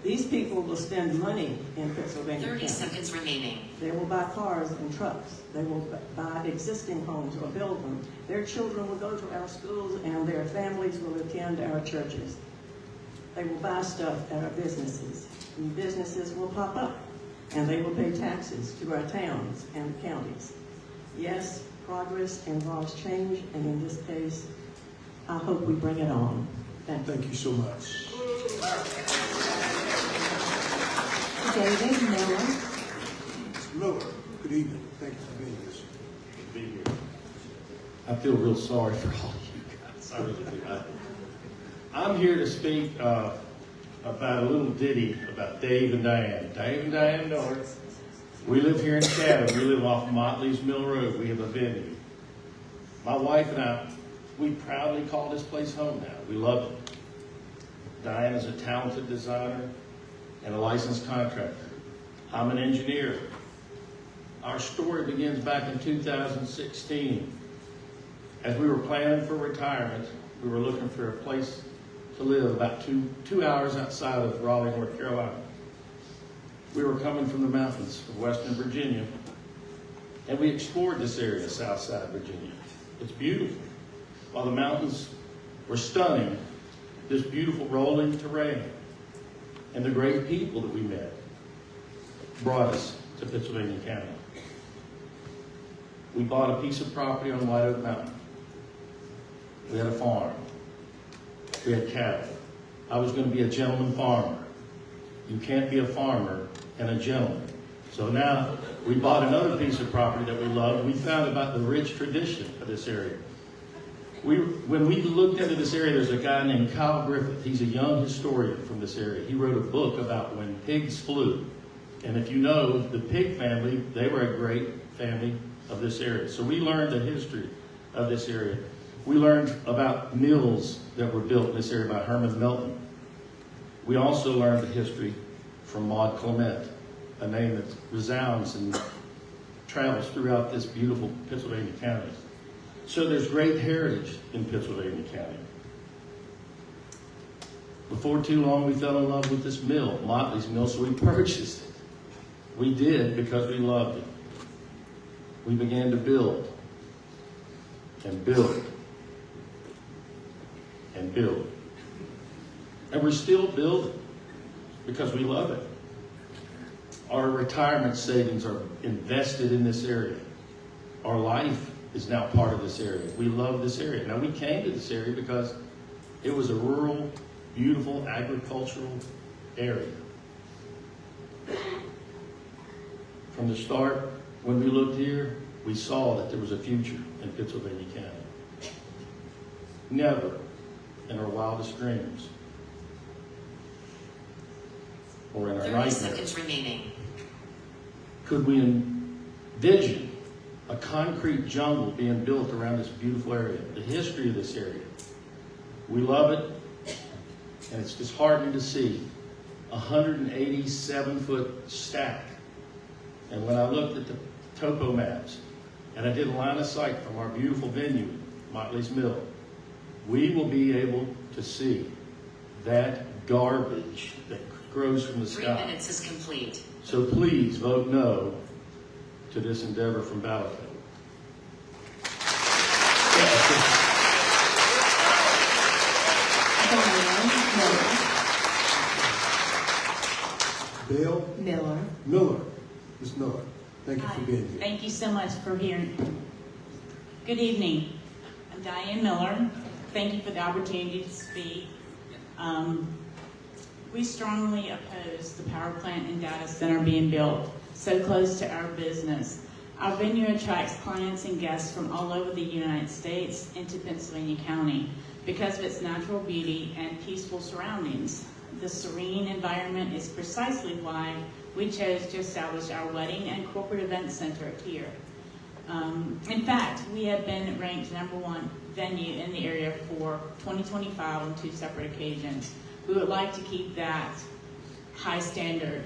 These people will spend money in Pittsylvania 30 County. seconds remaining. They will buy cars and trucks. They will buy existing homes or build them. Their children will go to our schools and their families will attend our churches. They will buy stuff at our businesses. And businesses will pop up and they will pay taxes to our towns and counties. Yes, progress involves change, and in this case, I hope we bring it on. Thank you. Thank you so much. David Miller. Mr. Miller, good evening. Thank you for being here. Good to be here. I feel real sorry for all of you guys. I really do. I'm here to speak about a little ditty about Dave and Diane. Dave and Diane North. We live here in Chatham. We live off Motley's Mill Road. We have a venue. My wife and I, we proudly call this place home now. We love it. Diane is a talented designer and a licensed contractor. I'm an engineer. Our story begins back in 2016. As we were planning for retirement, we were looking for a place to live about two hours outside of Raleigh, North Carolina. We were coming from the mountains of Western Virginia, and we explored this area, Southside Virginia. It's beautiful. While the mountains were stunning, this beautiful rolling terrain and the great people that we met brought us to Pittsylvania County. We bought a piece of property on White Oak Mountain. We had a farm. We had cattle. I was going to be a gentleman farmer. You can't be a farmer and a gentleman. So now we bought another piece of property that we loved. We found about the rich tradition of this area. When we looked into this area, there's a guy named Kyle Griffith. He's a young historian from this area. He wrote a book about when pigs flew. And if you know, the pig family, they were a great family of this area. So we learned the history of this area. We learned about mills that were built in this area by Herman Melton. We also learned the history from Maud Clement, a name that resounds and travels throughout this beautiful Pittsylvania County. So there's great heritage in Pittsylvania County. Before too long, we fell in love with this mill, Motley's Mill, so we purchased it. We did because we loved it. We began to build and build and build. And we're still building because we love it. Our retirement savings are invested in this area. Our life is now part of this area. We love this area. Now, we came to this area because it was a rural, beautiful, agricultural area. From the start, when we looked here, we saw that there was a future in Pittsylvania County. Never in our wildest dreams or in our 30 nightmares seconds remaining. could we envision a concrete jungle being built around this beautiful area, the history of this area. We love it, and it's disheartening to see a 187-foot stack. And when I looked at the topo maps, and I did a line of sight from our beautiful venue, Motley's Mill, we will be able to see that garbage that grows from the sky. 3 minutes is complete. So please vote no to this endeavor from Ballico. Bill? Miller. Miller. Ms. Miller, thank you for being here. Thank you so much for hearing. Good evening. I'm Diane Miller. Thank you for the opportunity to speak. We strongly oppose the power plant and data center being built so close to our business. Our venue attracts clients and guests from all over the United States into Pittsylvania County because of its natural beauty and peaceful surroundings. The serene environment is precisely why we chose to establish our wedding and corporate event center here. In fact, we have been ranked #1 venue in the area for 2025 on 2 separate occasions. We would like to keep that high standard.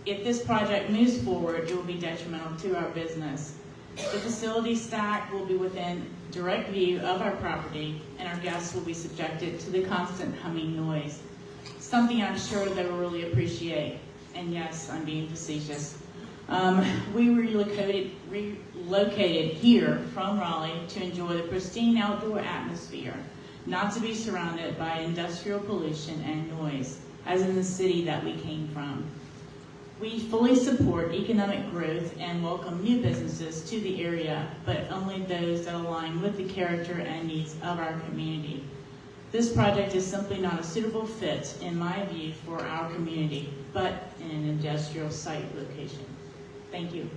If this project moves forward, it will be detrimental to our business. The facility stack will be within direct view of our property, and our guests will be subjected to the constant humming noise, something I'm sure they will really appreciate. And yes, I'm being facetious. We relocated here from Raleigh to enjoy the pristine outdoor atmosphere, not to be surrounded by industrial pollution and noise, as in the city that we came from. We fully support economic growth and welcome new businesses to the area, but only those that align with the character and needs of our community. This project is simply not a suitable fit, in my view, for our community, but in an industrial site location. Thank you.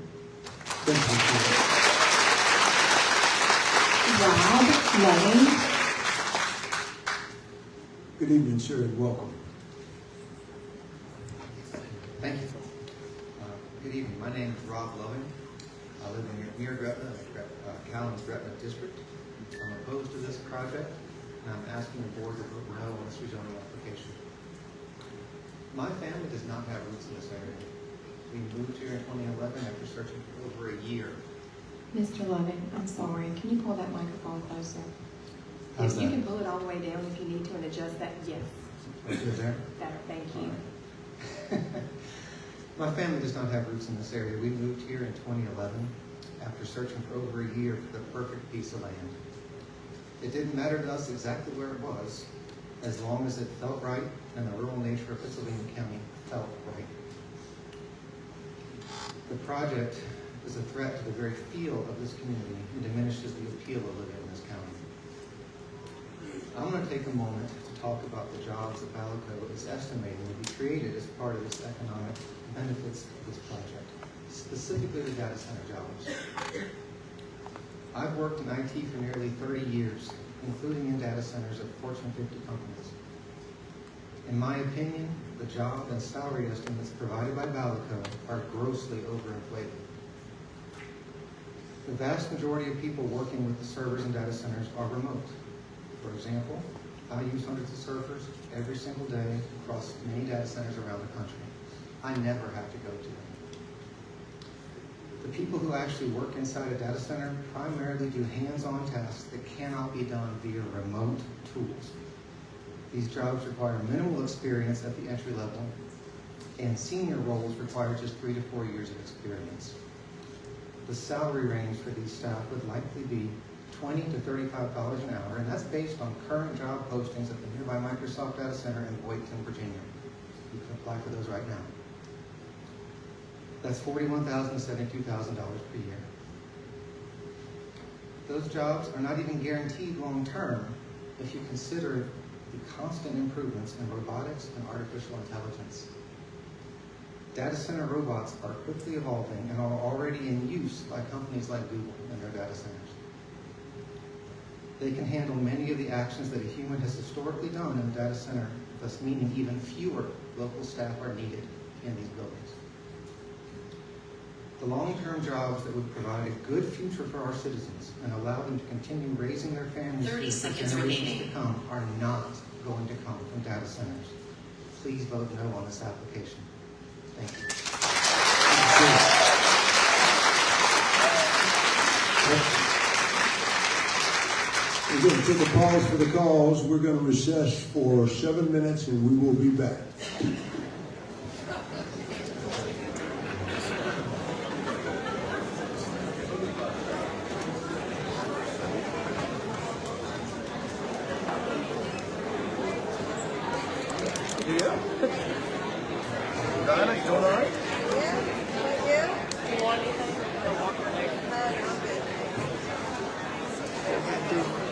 Thank Rob Loving. Good evening, sir, and welcome. Thank you. Good evening. My name is Rob Loving. I live near Gretna, Callan's Gretna district. I'm opposed to this project, and I'm asking the board to vote no on this rezoning application. My family does not have roots in this area. We moved here in 2011 after searching for over a year. Mr. Loving, I'm sorry. Can you pull that microphone closer? How's You that? can pull it all the way down if you need to and adjust that. Yes. Right there? Better. Thank you. My family does not have roots in this area. We moved here in 2011 after searching for over a year for the perfect piece of land. It didn't matter to us exactly where it was, as long as it felt right and the rural nature of Pittsylvania County felt right. The project is a threat to the very feel of this community and diminishes the appeal of living in this county. I'm going to take a moment to talk about the jobs that Ballico is estimating will be created as part of this economic benefits of this project, specifically the data center jobs. I've worked in IT for nearly 30 years, including in data centers of Fortune 50 companies. In my opinion, the job and salary estimates provided by Ballico are grossly overinflated. The vast majority of people working with the servers and data centers are remote. For example, I use hundreds of servers every single day across many data centers around the country. I never have to go to them. The people who actually work inside a data center primarily do hands-on tasks that cannot be done via remote tools. These jobs require minimal experience at the entry level, and senior roles require just 3 to 4 years of experience. The salary range for these staff would likely be $20 to $35 an hour, and that's based on current job postings at the nearby Microsoft Data Center in Boydton, Virginia. You can apply for those right now. That's $41,000 to $72,000 per year. Those jobs are not even guaranteed long term if you consider the constant improvements in robotics and artificial intelligence. Data center robots are quickly evolving and are already in use by companies like Google and their data centers. They can handle many of the actions that a human has historically done in a data center, thus meaning even fewer local staff are needed in these buildings. The long-term jobs that would provide a good future for our citizens and allow them to continue raising their families 30 for seconds generations remaining. to come are not going to come from data centers. Please vote no on this application. Thank you. We're going to take a pause for the calls. We're going to recess for 7 minutes and we will be back. Yeah. Dinah, you doing all right? You want anything? I'm good.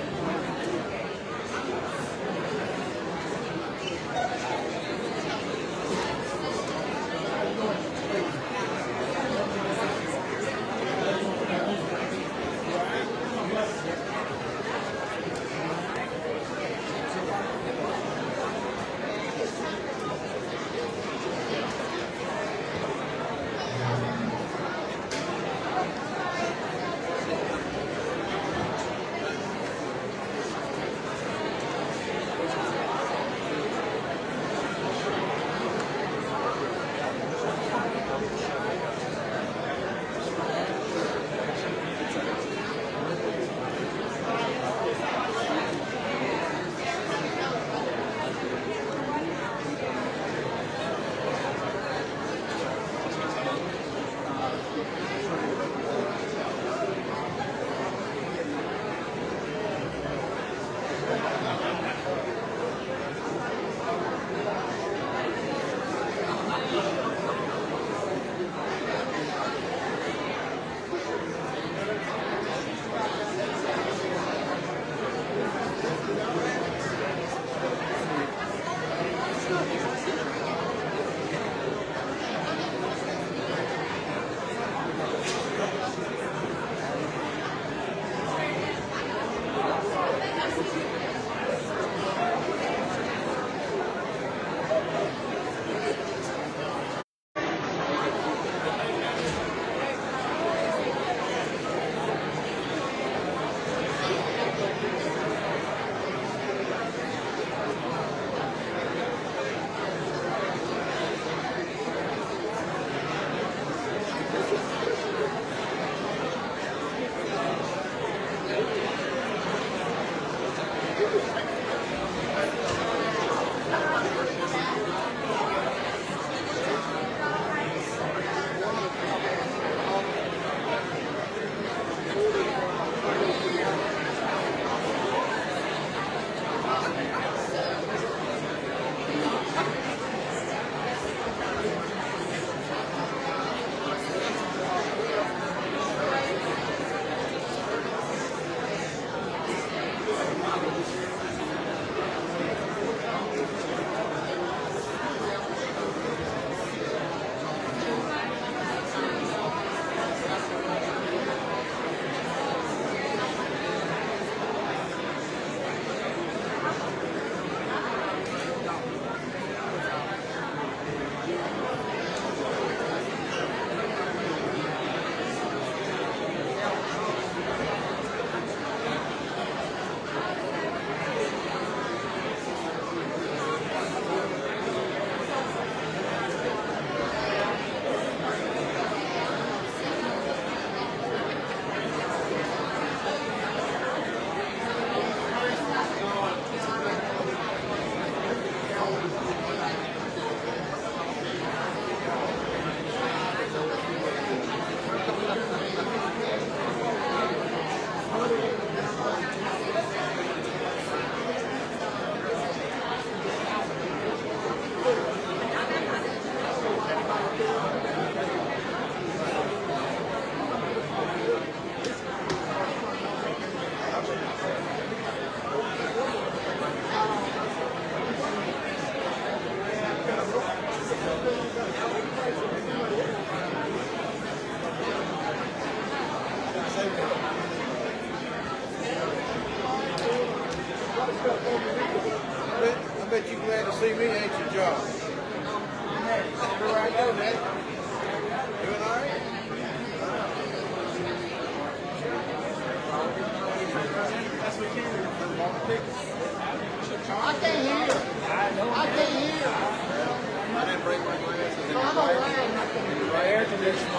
I bet you're glad to see me, ain't you, John? Where I go, man? Doing all right? I can't hear. I can't hear. I didn't bring my glasses. No, I'm all right. My air conditioning.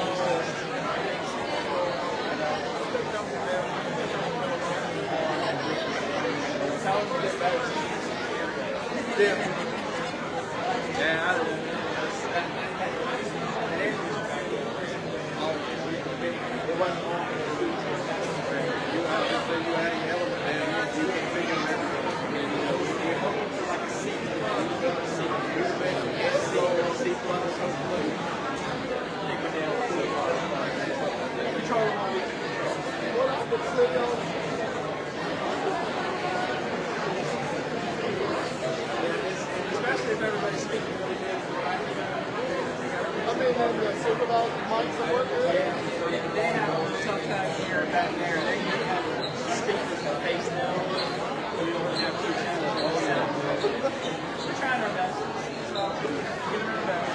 Especially if everybody's speaking really good. I mean, the supervisor mics that work good. Yeah, they have a tough time here and back there. They have speakers that face now. We only have 2 channels. We're trying our best. So, giving our best.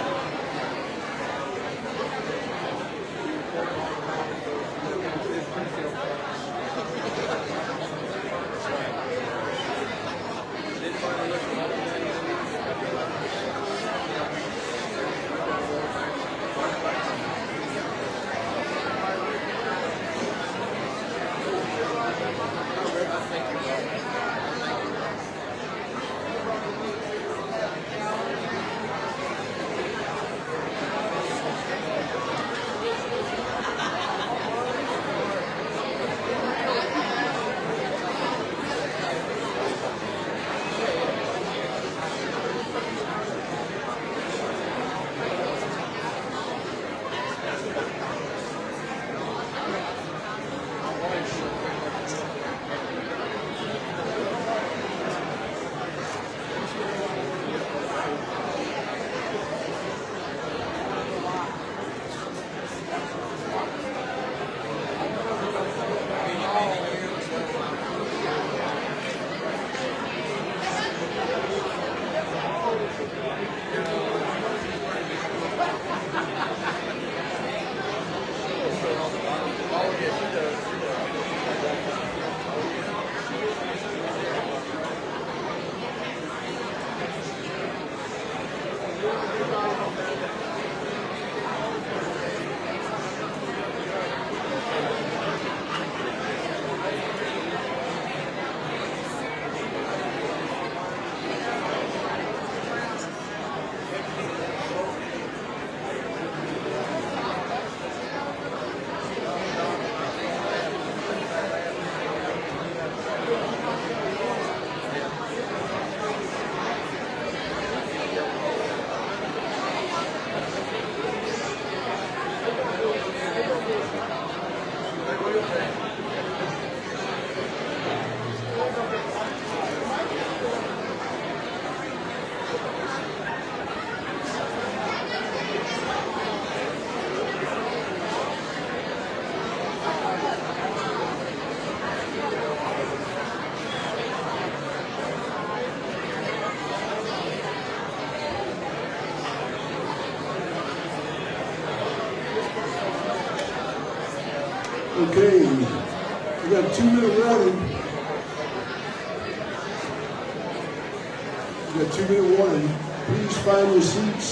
Okay, we got a 2-minute warning. We got a 2-minute warning. Please find your seats.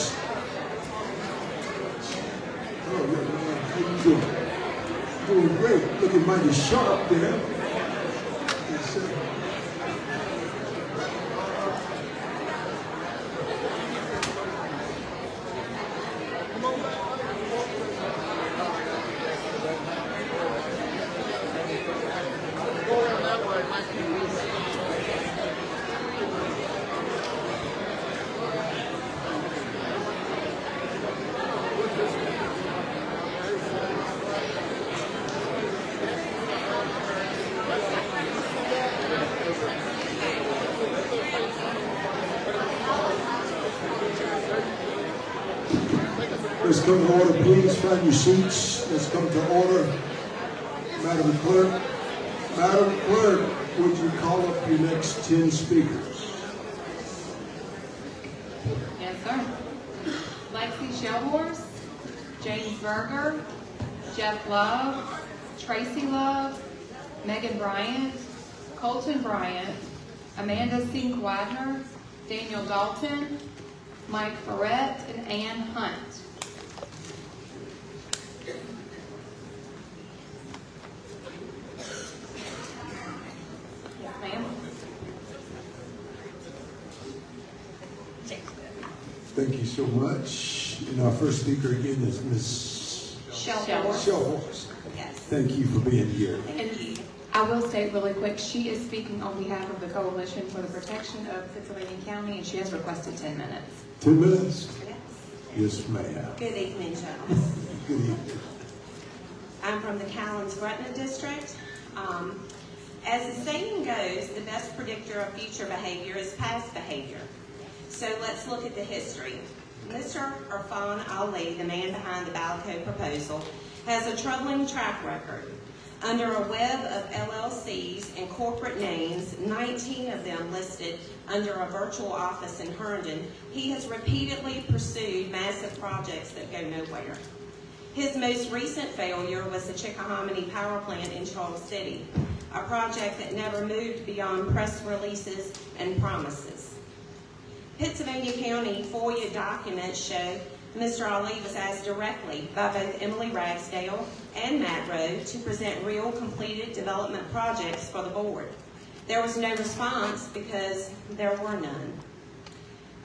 Oh, yeah, how you doing? Doing great. Looking mighty sharp there. Yes, sir. Let's come to order, please. Find your seats. Let's come to order. Madam Clerk, would you call up your next 10 speakers? Yes, sir. Lexi Shellhorse, James Berger, Jeff Love, Tracy Love, Megan Bryant, Colton Bryant, Amanda Sink Widener, Daniel Dalton, Mike Barrett, and Ann Hunt. Yes, ma'am. Thank you so much. And our first speaker again is Ms. Shellhorst. Yes. Thank you for being here. Thank you. I will say really quick, she is speaking on behalf of the Coalition for the Protection of Pittsylvania County, and she has requested 10 minutes. 10 minutes? Yes. Yes, ma'am. Good evening, gentlemen. Good evening. I'm from the Callens-Gretna District. As the saying goes, the best predictor of future behavior is past behavior. So let's look at the history. Mr. Irfan Ali, the man behind the Balco proposal, has a troubling track record. Under a web of LLCs and corporate names, 19 of them listed under a virtual office in Herndon, he has repeatedly pursued massive projects that go nowhere. His most recent failure was the Chickahominy Power Plant in Charles City, a project that never moved beyond press releases and promises. Pittsylvania County FOIA documents show Mr. Ali was asked directly by both Emily Ragsdale and Matt Rowe to present real completed development projects for the board. There was no response because there were none.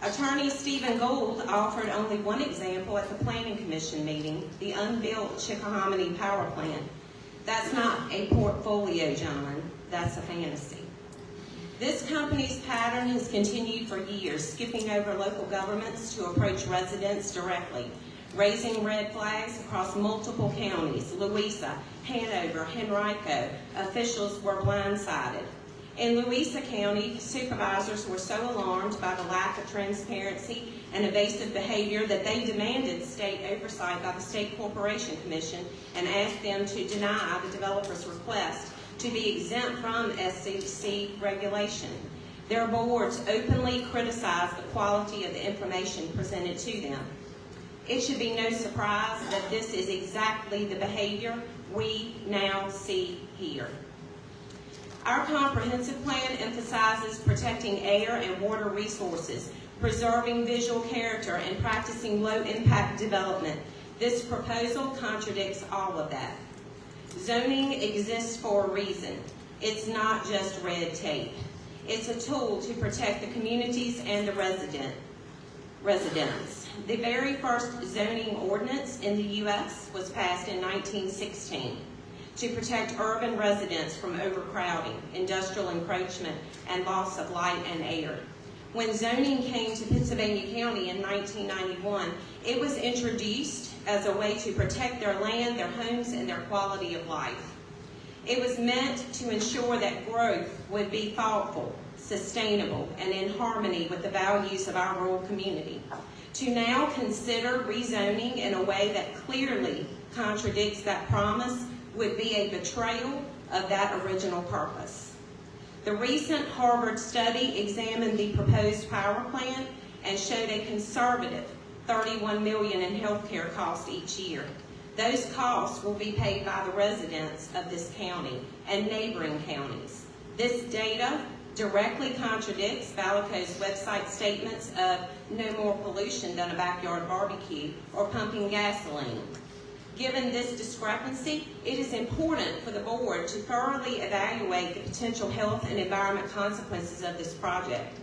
Attorney Stephen Gould offered only one example at the Planning Commission meeting, the unbuilt Chickahominy Power Plant. That's not a portfolio, gentlemen. That's a fantasy. This company's pattern has continued for years, skipping over local governments to approach residents directly, raising red flags across multiple counties. Louisa, Hanover, Henrico, officials were blindsided. In Louisa County, supervisors were so alarmed by the lack of transparency and evasive behavior that they demanded state oversight by the State Corporation Commission and asked them to deny the developer's request to be exempt from SEC regulation. Their boards openly criticized the quality of the information presented to them. It should be no surprise that this is exactly the behavior we now see here. Our comprehensive plan emphasizes protecting air and water resources, preserving visual character, and practicing low-impact development. This proposal contradicts all of that. Zoning exists for a reason. It's not just red tape. It's a tool to protect the communities and the residents. The very first zoning ordinance in the U.S. was passed in 1916 to protect urban residents from overcrowding, industrial encroachment, and loss of light and air. When zoning came to Pittsylvania County in 1991, it was introduced as a way to protect their land, their homes, and their quality of life. It was meant to ensure that growth would be thoughtful, sustainable, and in harmony with the values of our rural community. To now consider rezoning in a way that clearly contradicts that promise would be a betrayal of that original purpose. The recent Harvard study examined the proposed power plant and showed a conservative $31 million in healthcare costs each year. Those costs will be paid by the residents of this county and neighboring counties. This data directly contradicts Balco's website statements of no more pollution than a backyard barbecue or pumping gasoline. Given this discrepancy, it is important for the board to thoroughly evaluate the potential health and environment consequences of this project.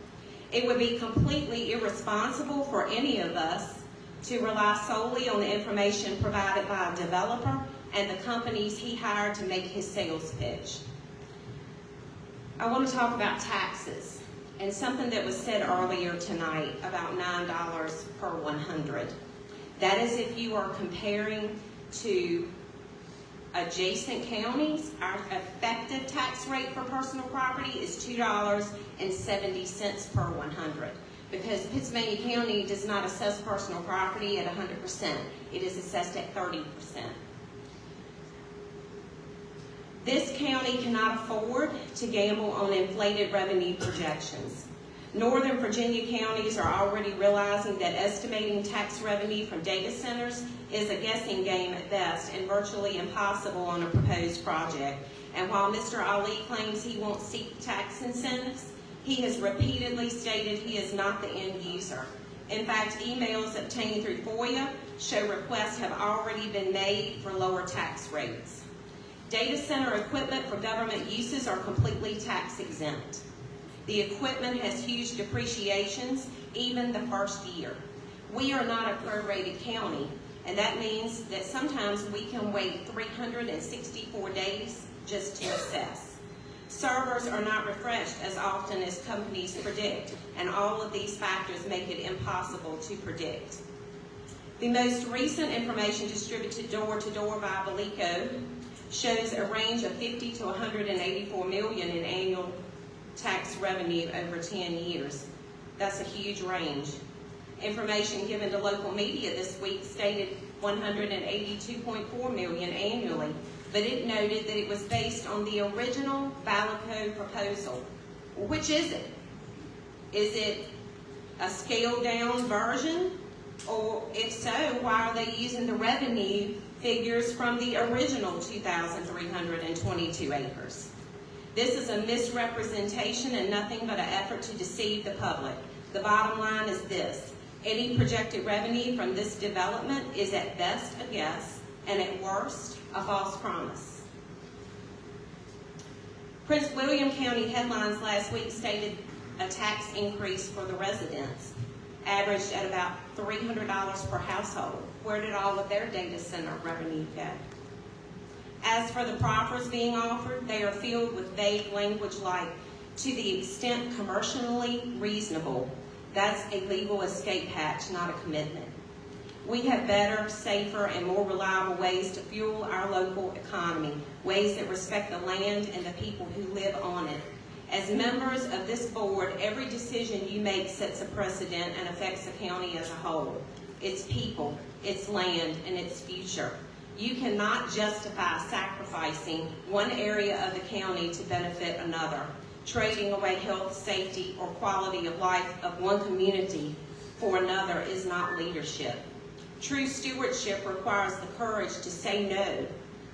It would be completely irresponsible for any of us to rely solely on the information provided by a developer and the companies he hired to make his sales pitch. I want to talk about taxes and something that was said earlier tonight about $9 per 100. That is if you are comparing to adjacent counties. Our effective tax rate for personal property is $2.70 per 100 because Pittsylvania County does not assess personal property at 100%. It is assessed at 30%. This county cannot afford to gamble on inflated revenue projections. Northern Virginia counties are already realizing that estimating tax revenue from data centers is a guessing game at best and virtually impossible on a proposed project. And while Mr. Ali claims he won't seek tax incentives, he has repeatedly stated he is not the end user. In fact, emails obtained through FOIA show requests have already been made for lower tax rates. Data center equipment for government uses are completely tax exempt. The equipment has huge depreciations, even the first year. We are not a prorated county, and that means that sometimes we can wait 364 days just to assess. Servers are not refreshed as often as companies predict, and all of these factors make it impossible to predict. The most recent information distributed door-to-door by Belico shows a range of 50 to 184 million in annual tax revenue over 10 years. That's a huge range. Information given to local media this week stated 182.4 million annually, but it noted that it was based on the original Belico proposal. Which is it? Is it a scaled-down version? Or if so, why are they using the revenue figures from the original 2,322 acres? This is a misrepresentation and nothing but an effort to deceive the public. The bottom line is this: any projected revenue from this development is at best a guess, and at worst, a false promise. Prince William County headlines last week stated a tax increase for the residents, averaged at about $300 per household. Where did all of their data center revenue go? As for the proffers being offered, they are filled with vague language like, to the extent commercially reasonable. That's a legal escape hatch, not a commitment. We have better, safer, and more reliable ways to fuel our local economy, ways that respect the land and the people who live on it. As members of this board, every decision you make sets a precedent and affects the county as a whole. Its people, its land, and its future. You cannot justify sacrificing one area of the county to benefit another, trading away health, safety, or quality of life of one community for another is not leadership. True stewardship requires the courage to say no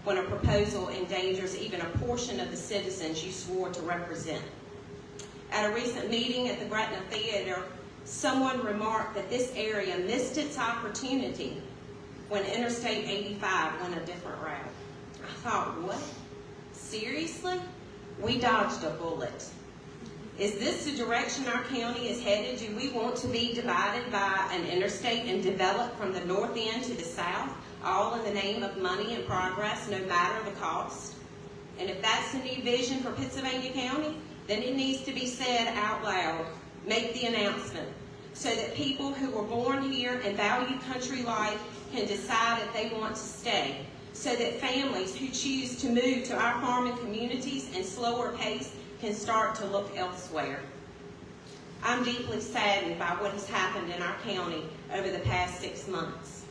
when a proposal endangers even a portion of the citizens you swore to represent. At a recent meeting at the Gretna Theater, someone remarked that this area missed its opportunity when Interstate 85 went a different route. I thought, what? Seriously? We dodged a bullet. Is this the direction our county is headed? Do we want to be divided by an interstate and develop from the north end to the south, all in the name of money and progress, no matter the cost? And if that's the new vision for Pittsylvania County, then it needs to be said out loud. Make the announcement so that people who were born here and value country life can decide if they want to stay, so that families who choose to move to our farming communities and slower pace can start to look elsewhere. I'm deeply saddened by what has happened in our county over the past 6 months.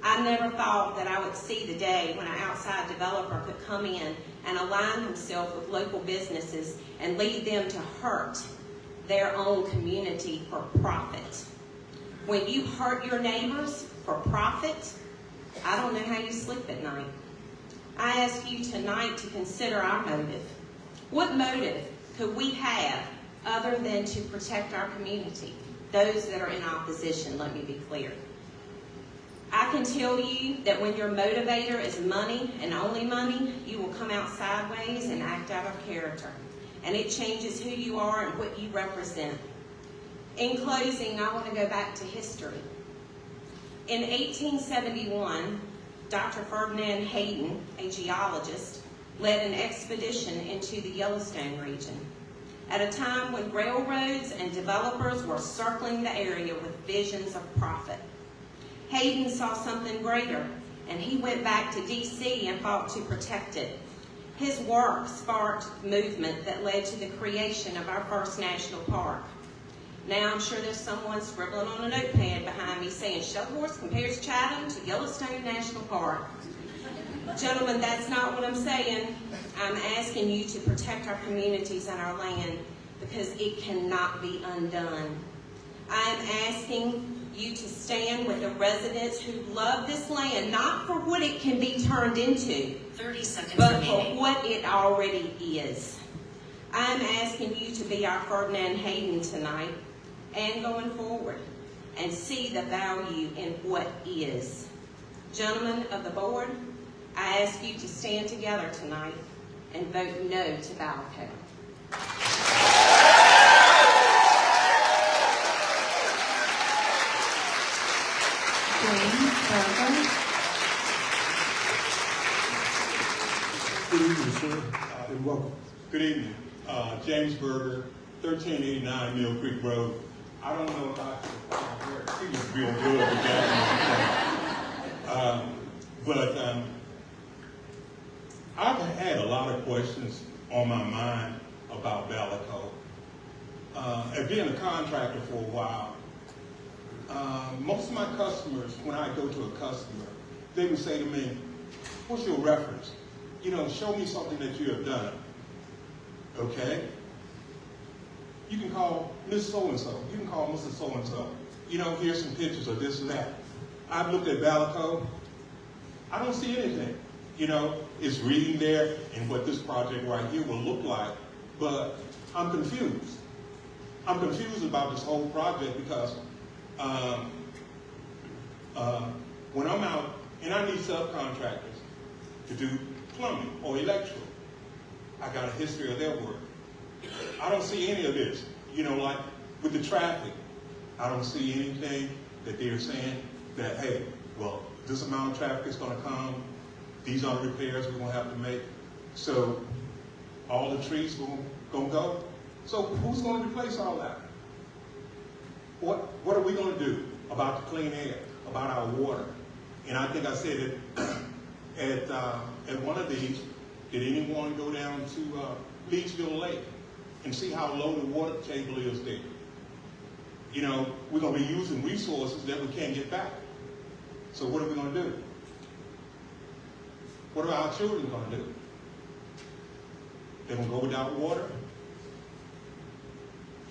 I never thought that I would see the day when an outside developer could come in and align himself with local businesses and lead them to hurt their own community for profit. When you hurt your neighbors for profit, I don't know how you sleep at night. I ask you tonight to consider our motive. What motive could we have other than to protect our community? Those that are in opposition, let me be clear. I can tell you that when your motivator is money and only money, you will come out sideways and act out of character. And it changes who you are and what you represent. In closing, I want to go back to history. In 1871, Dr. Ferdinand Hayden, a geologist, led an expedition into the Yellowstone region at a time when railroads and developers were circling the area with visions of profit. Hayden saw something greater, and he went back to D.C. and fought to protect it. His work sparked movement that led to the creation of our first national park. Now I'm sure there's someone scribbling on a notepad behind me saying, Shuttleworth compares Chatham to Yellowstone National Park. Gentlemen, that's not what I'm saying. I'm asking you to protect our communities and our land because it cannot be undone. I am asking you to stand with the residents who love this land, not for what it can be turned into, 30 seconds but remaining. for what it already is. I'm asking you to be our Ferdinand Hayden tonight and going forward and see the value in what is. Gentlemen of the board, I ask you to stand together tonight and vote no to Valco. Good evening, sir, and welcome. Good evening. James Berger, 1389 Mill Creek Road. I don't know if he was real good with that. I've had a lot of questions on my mind about Valco. And being a contractor for a while, most of my customers, when I go to a customer, they would say to me, what's your reference? You know, show me something that you have done. Okay? You can call Miss So-and-so. You can call Mr. So-and-so. You know, here's some pictures of this and that. I've looked at Valco. I don't see anything. You know, it's reading there and what this project right here will look like, but I'm confused. I'm confused about this whole project because when I'm out, and I need subcontractors to do plumbing or electrical, I got a history of their work. I don't see any of this. You know, like with the traffic, I don't see anything that they're saying that, hey, well, this amount of traffic is going to come. These are the repairs we're going to have to make. So all the trees going to go. So who's going to replace all that? What are we going to do about the clean air, about our water? And I think I said it at one of these. Did anyone go down to Leachville Lake and see how low the water table is there? You know, we're going to be using resources that we can't get back. So what are we going to do? What are our children going to do? They're going to go without water?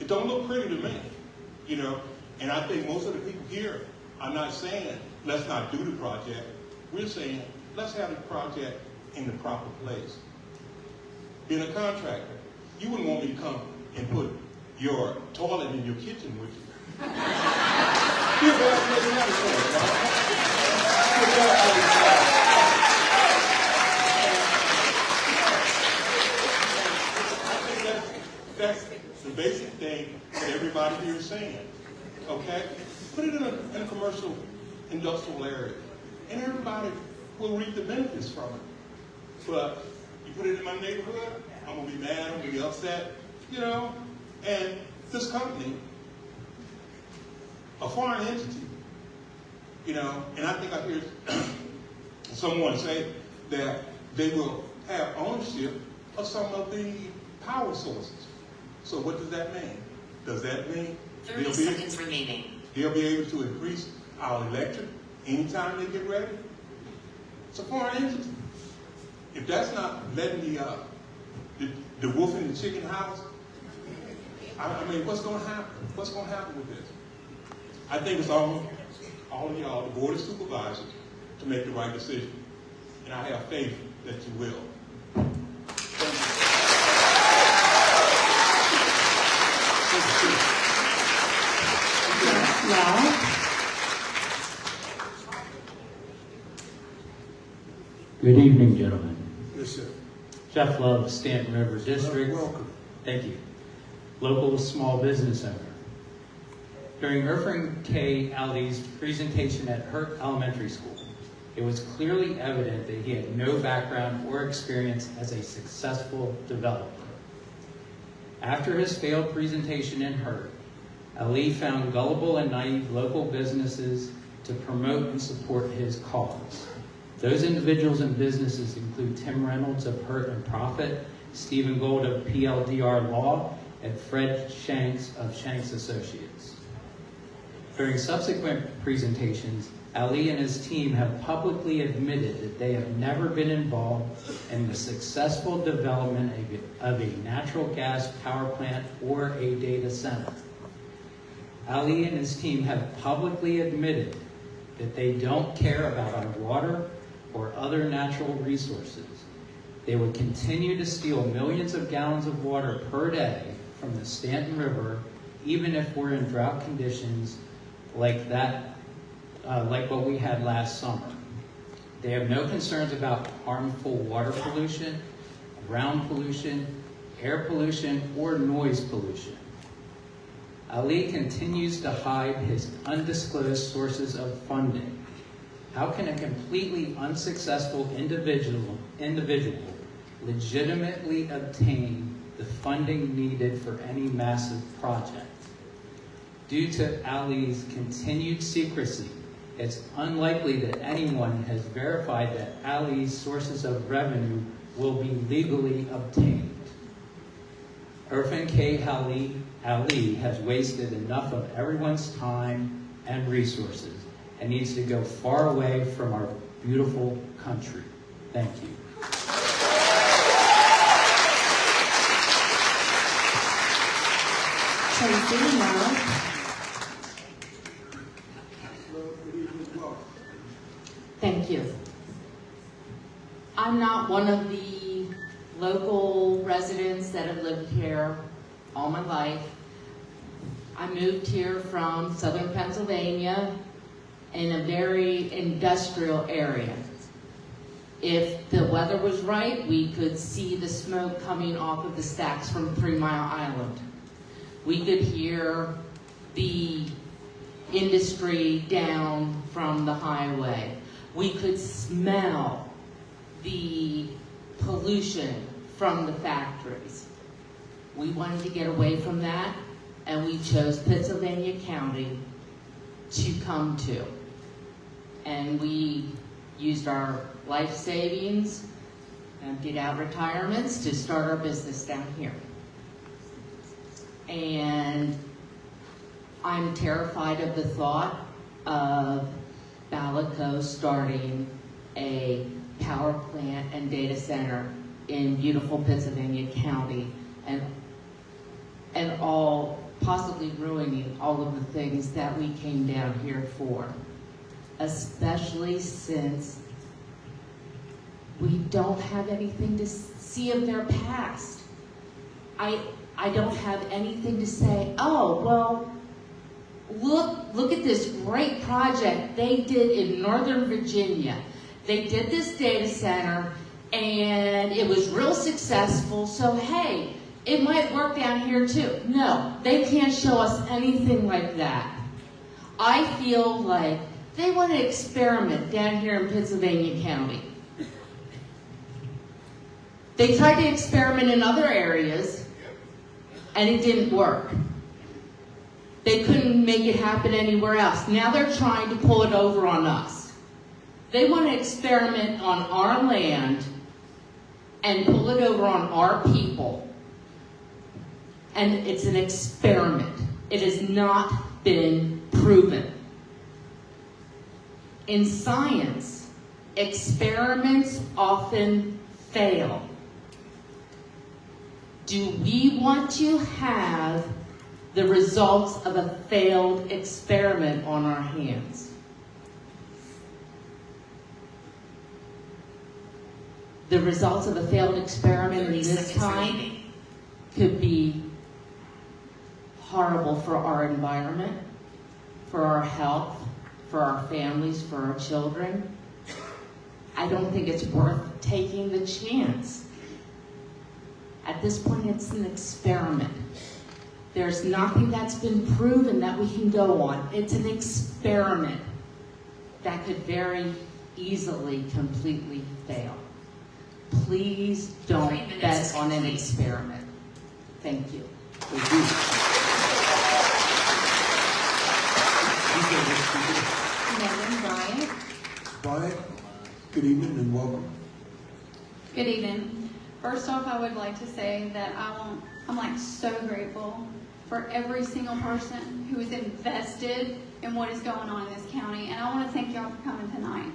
It don't look pretty to me, you know. And I think most of the people here are not saying, let's not do the project. We're saying, let's have the project in the proper place. Being a contractor, you wouldn't want me to come and put your toilet in your kitchen with you. That's the basic thing that everybody here is saying. Okay? Put it in a commercial, industrial area, and everybody will reap the benefits from it. But you put it in my neighborhood, I'm going to be mad, I'm going to be upset, you know. And this company, a foreign entity, you know, and I think I hear someone say that they will have ownership of some of the power sources. So what does that mean? Does that mean 30 seconds remaining. They'll be able to increase our electric anytime they get ready? It's a foreign entity. If that's not letting the wolf in the chicken house, I mean, what's going to happen? What's going to happen with this? I think it's all of y'all, the Board of Supervisors, to make the right decision. And I have faith that you will. Good evening, gentlemen. Yes, sir. Jeff Love, Stanton River District. Welcome. Thank you. Local small business owner. During Irving K. Ali's presentation at Hurt Elementary School, it was clearly evident that he had no background or experience as a successful developer. After his failed presentation in Hurt, Ali found gullible and naive local businesses to promote and support his cause. Those individuals and businesses include Tim Reynolds of Hurt and Profit, Stephen Gold of PLDR Law, and Fred Shanks of Shanks Associates. During subsequent presentations, Ali and his team have publicly admitted that they have never been involved in the successful development of a natural gas power plant or a data center. Ali and his team have publicly admitted that they don't care about our water or other natural resources. They would continue to steal millions of gallons of water per day from the Stanton River, even if we're in drought conditions like what we had last summer. They have no concerns about harmful water pollution, ground pollution, air pollution, or noise pollution. Ali continues to hide his undisclosed sources of funding. How can a completely unsuccessful individual legitimately obtain the funding needed for any massive project? Due to Ali's continued secrecy, it's unlikely that anyone has verified that Ali's sources of revenue will be legally obtained. Irfan K. Ali has wasted enough of everyone's time and resources and needs to go far away from our beautiful country. Thank you. Tracy, now. Thank you. I'm not one of the local residents that have lived here all my life. I moved here from southern Pennsylvania in a very industrial area. If the weather was right, we could see the smoke coming off of the stacks from 3 Mile Island. We could hear the industry down from the highway. We could smell the pollution from the factories. We wanted to get away from that, and we chose Pittsylvania County to come to. And we used our life savings, emptied out retirements to start our business down here. And I'm terrified of the thought of Balico starting a power plant and data center in beautiful Pittsylvania County and all possibly ruining all of the things that we came down here for, especially since we don't have anything to see of their past. I don't have anything to say, oh, well, look at this great project they did in Northern Virginia. They did this data center and it was real successful, so hey, it might work down here too. No, they can't show us anything like that. I feel like they want to experiment down here in Pittsylvania County. They tried to experiment in other areas and it didn't work. They couldn't make it happen anywhere else. Now they're trying to pull it over on us. They want to experiment on our land and pull it over on our people. And it's an experiment. It has not been proven. In science, experiments often fail. Do we want to have the results of a failed experiment on our hands? The results of a failed experiment in this time could be horrible for our environment, for our health, for our families, for our children. I don't think it's worth taking the chance. At this point, it's an experiment. There's nothing that's been proven that we can go on. It's an experiment that could very easily completely fail. Please don't bet on an experiment. Thank you. Thank you. Megan Bryant. Bryant, good evening and welcome. Good evening. First off, I would like to say that I'm like so grateful for every single person who is invested in what is going on in this county, and I want to thank y'all for coming tonight.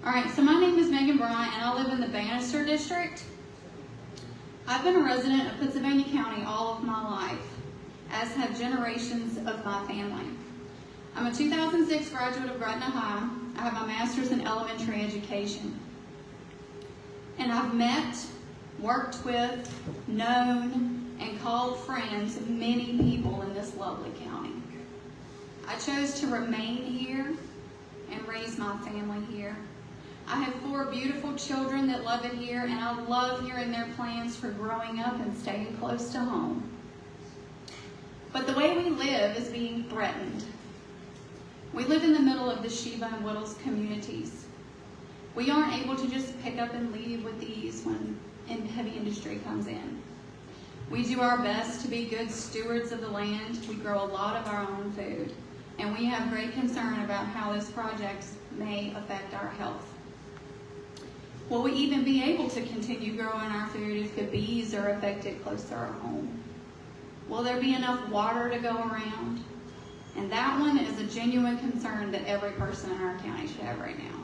All right, so my name is Megan Bryant, and I live in the Bannister District. I've been a resident of Pittsylvania County all of my life. as have generations of my family. I'm a 2006 graduate of Gretna High. I have my master's in elementary education. And I've met, worked with, known, and called friends many people in this lovely county. I chose to remain here and raise my family here. I have 4 beautiful children that love it here, and I love hearing their plans for growing up and staying close to home. But the way we live is being threatened. We live in the middle of the Sheba and Whittles communities. We aren't able to just pick up and leave with ease when heavy industry comes in. We do our best to be good stewards of the land. We grow a lot of our own food, and we have great concern about how this project may affect our health. Will we even be able to continue growing our food if the bees are affected close to our home? Will there be enough water to go around? And that one is a genuine concern that every person in our county should have right now.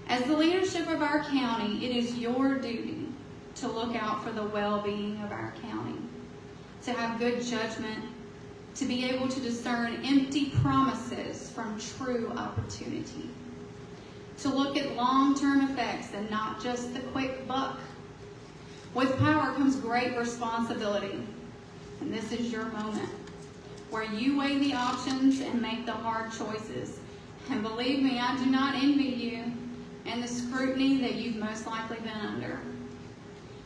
As the leadership of our county, it is your duty to look out for the well-being of our county, to have good judgment, to be able to discern empty promises from true opportunity, to look at long-term effects and not just the quick buck. With power comes great responsibility, and this is your moment, where you weigh the options and make the hard choices. And believe me, I do not envy you and the scrutiny that you've most likely been under,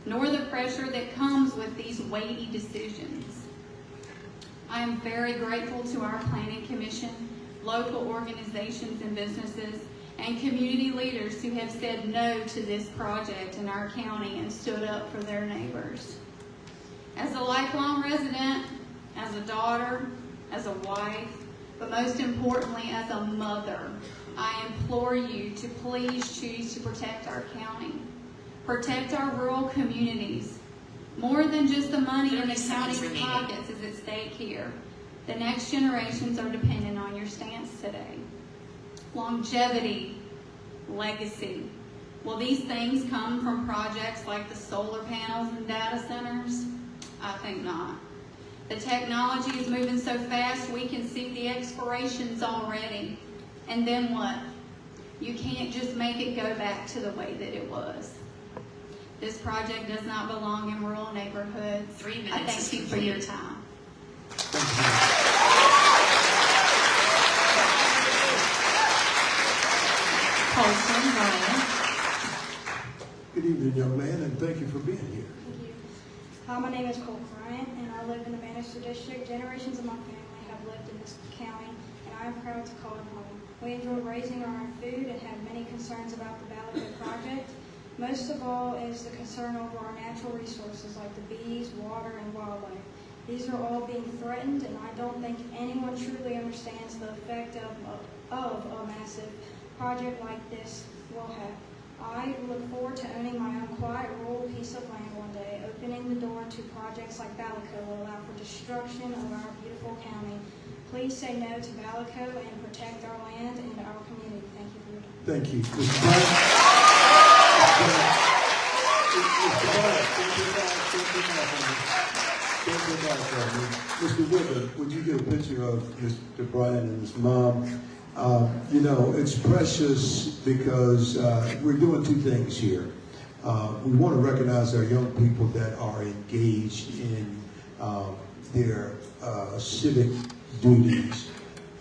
nor the pressure that comes with these weighty decisions. I am very grateful to our Planning Commission, local organizations and businesses, and community leaders who have said no to this project in our county and stood up for their neighbors. As a lifelong resident, as a daughter, as a wife, but most importantly as a mother, I implore you to please choose to protect our county. Protect our rural communities. More than just the money in the county's pockets is at stake here. The next generations are dependent on your stance today. Longevity, legacy. Will these things come from projects like the solar panels and data centers? I think not. The technology is moving so fast we can see the expirations already. And then what? You can't just make it go back to the way that it was. This project does not belong in rural neighborhoods. 3 minutes. I thank you for your time. Colson Ryan. Good evening, young man, and thank you for being here. Thank you. Hi, my name is Cole Bryant, and I live in the Bannister District. Generations of my family have lived in this county, and I am proud to call it home. We enjoy raising our own food and have many concerns about the Ballico project. Most of all is the concern over our natural resources like the bees, water, and wildlife. These are all being threatened, and I don't think anyone truly understands the effect of a massive project like this will have. I look forward to owning my own quiet rural piece of land one day. Opening the door to projects like Ballico will allow for destruction of our beautiful county. Please say no to Ballico and protect our land and our community. Thank you for your time. Thank you. Mr. Bryant. Mr. Woodard, would you get a picture of Mr. Bryant and his mom? You know, it's precious because we're doing 2 things here. We want to recognize our young people that are engaged in their civic duties.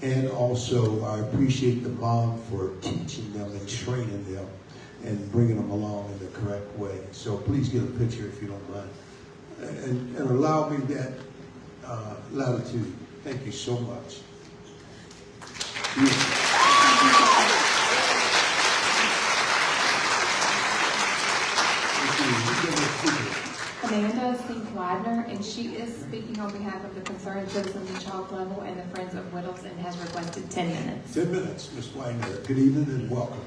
And also, I appreciate the mom for teaching them and training them and bringing them along in the correct way. So please get a picture if you don't mind. And allow me that latitude. Thank you so much. Amanda Sink-Widener, and she is speaking on behalf of the Concerned Citizens of Chalk Level and the Friends of Whittles and has requested 10 minutes. 10 minutes, Ms. Widener. Good evening and welcome.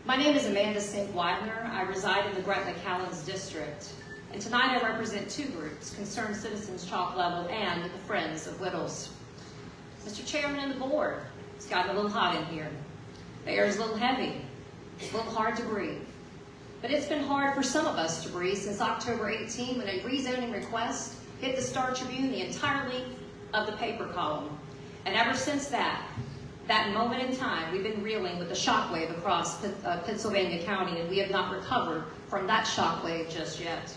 My name is Amanda Sink-Widener. I reside in the Gretna-Callens district. And tonight I represent 2 groups, Concerned Citizens Chalk Level and the Friends of Whittles. Mr. Chairman and the board, it's gotten a little hot in here. The air is a little heavy. It's a little hard to breathe. But it's been hard for some of us to breathe since October 18, when a rezoning request hit the Star Tribune, the entire length of the paper column. And ever since that moment in time, we've been reeling with the shockwave across Pittsylvania County, and we have not recovered from that shockwave just yet.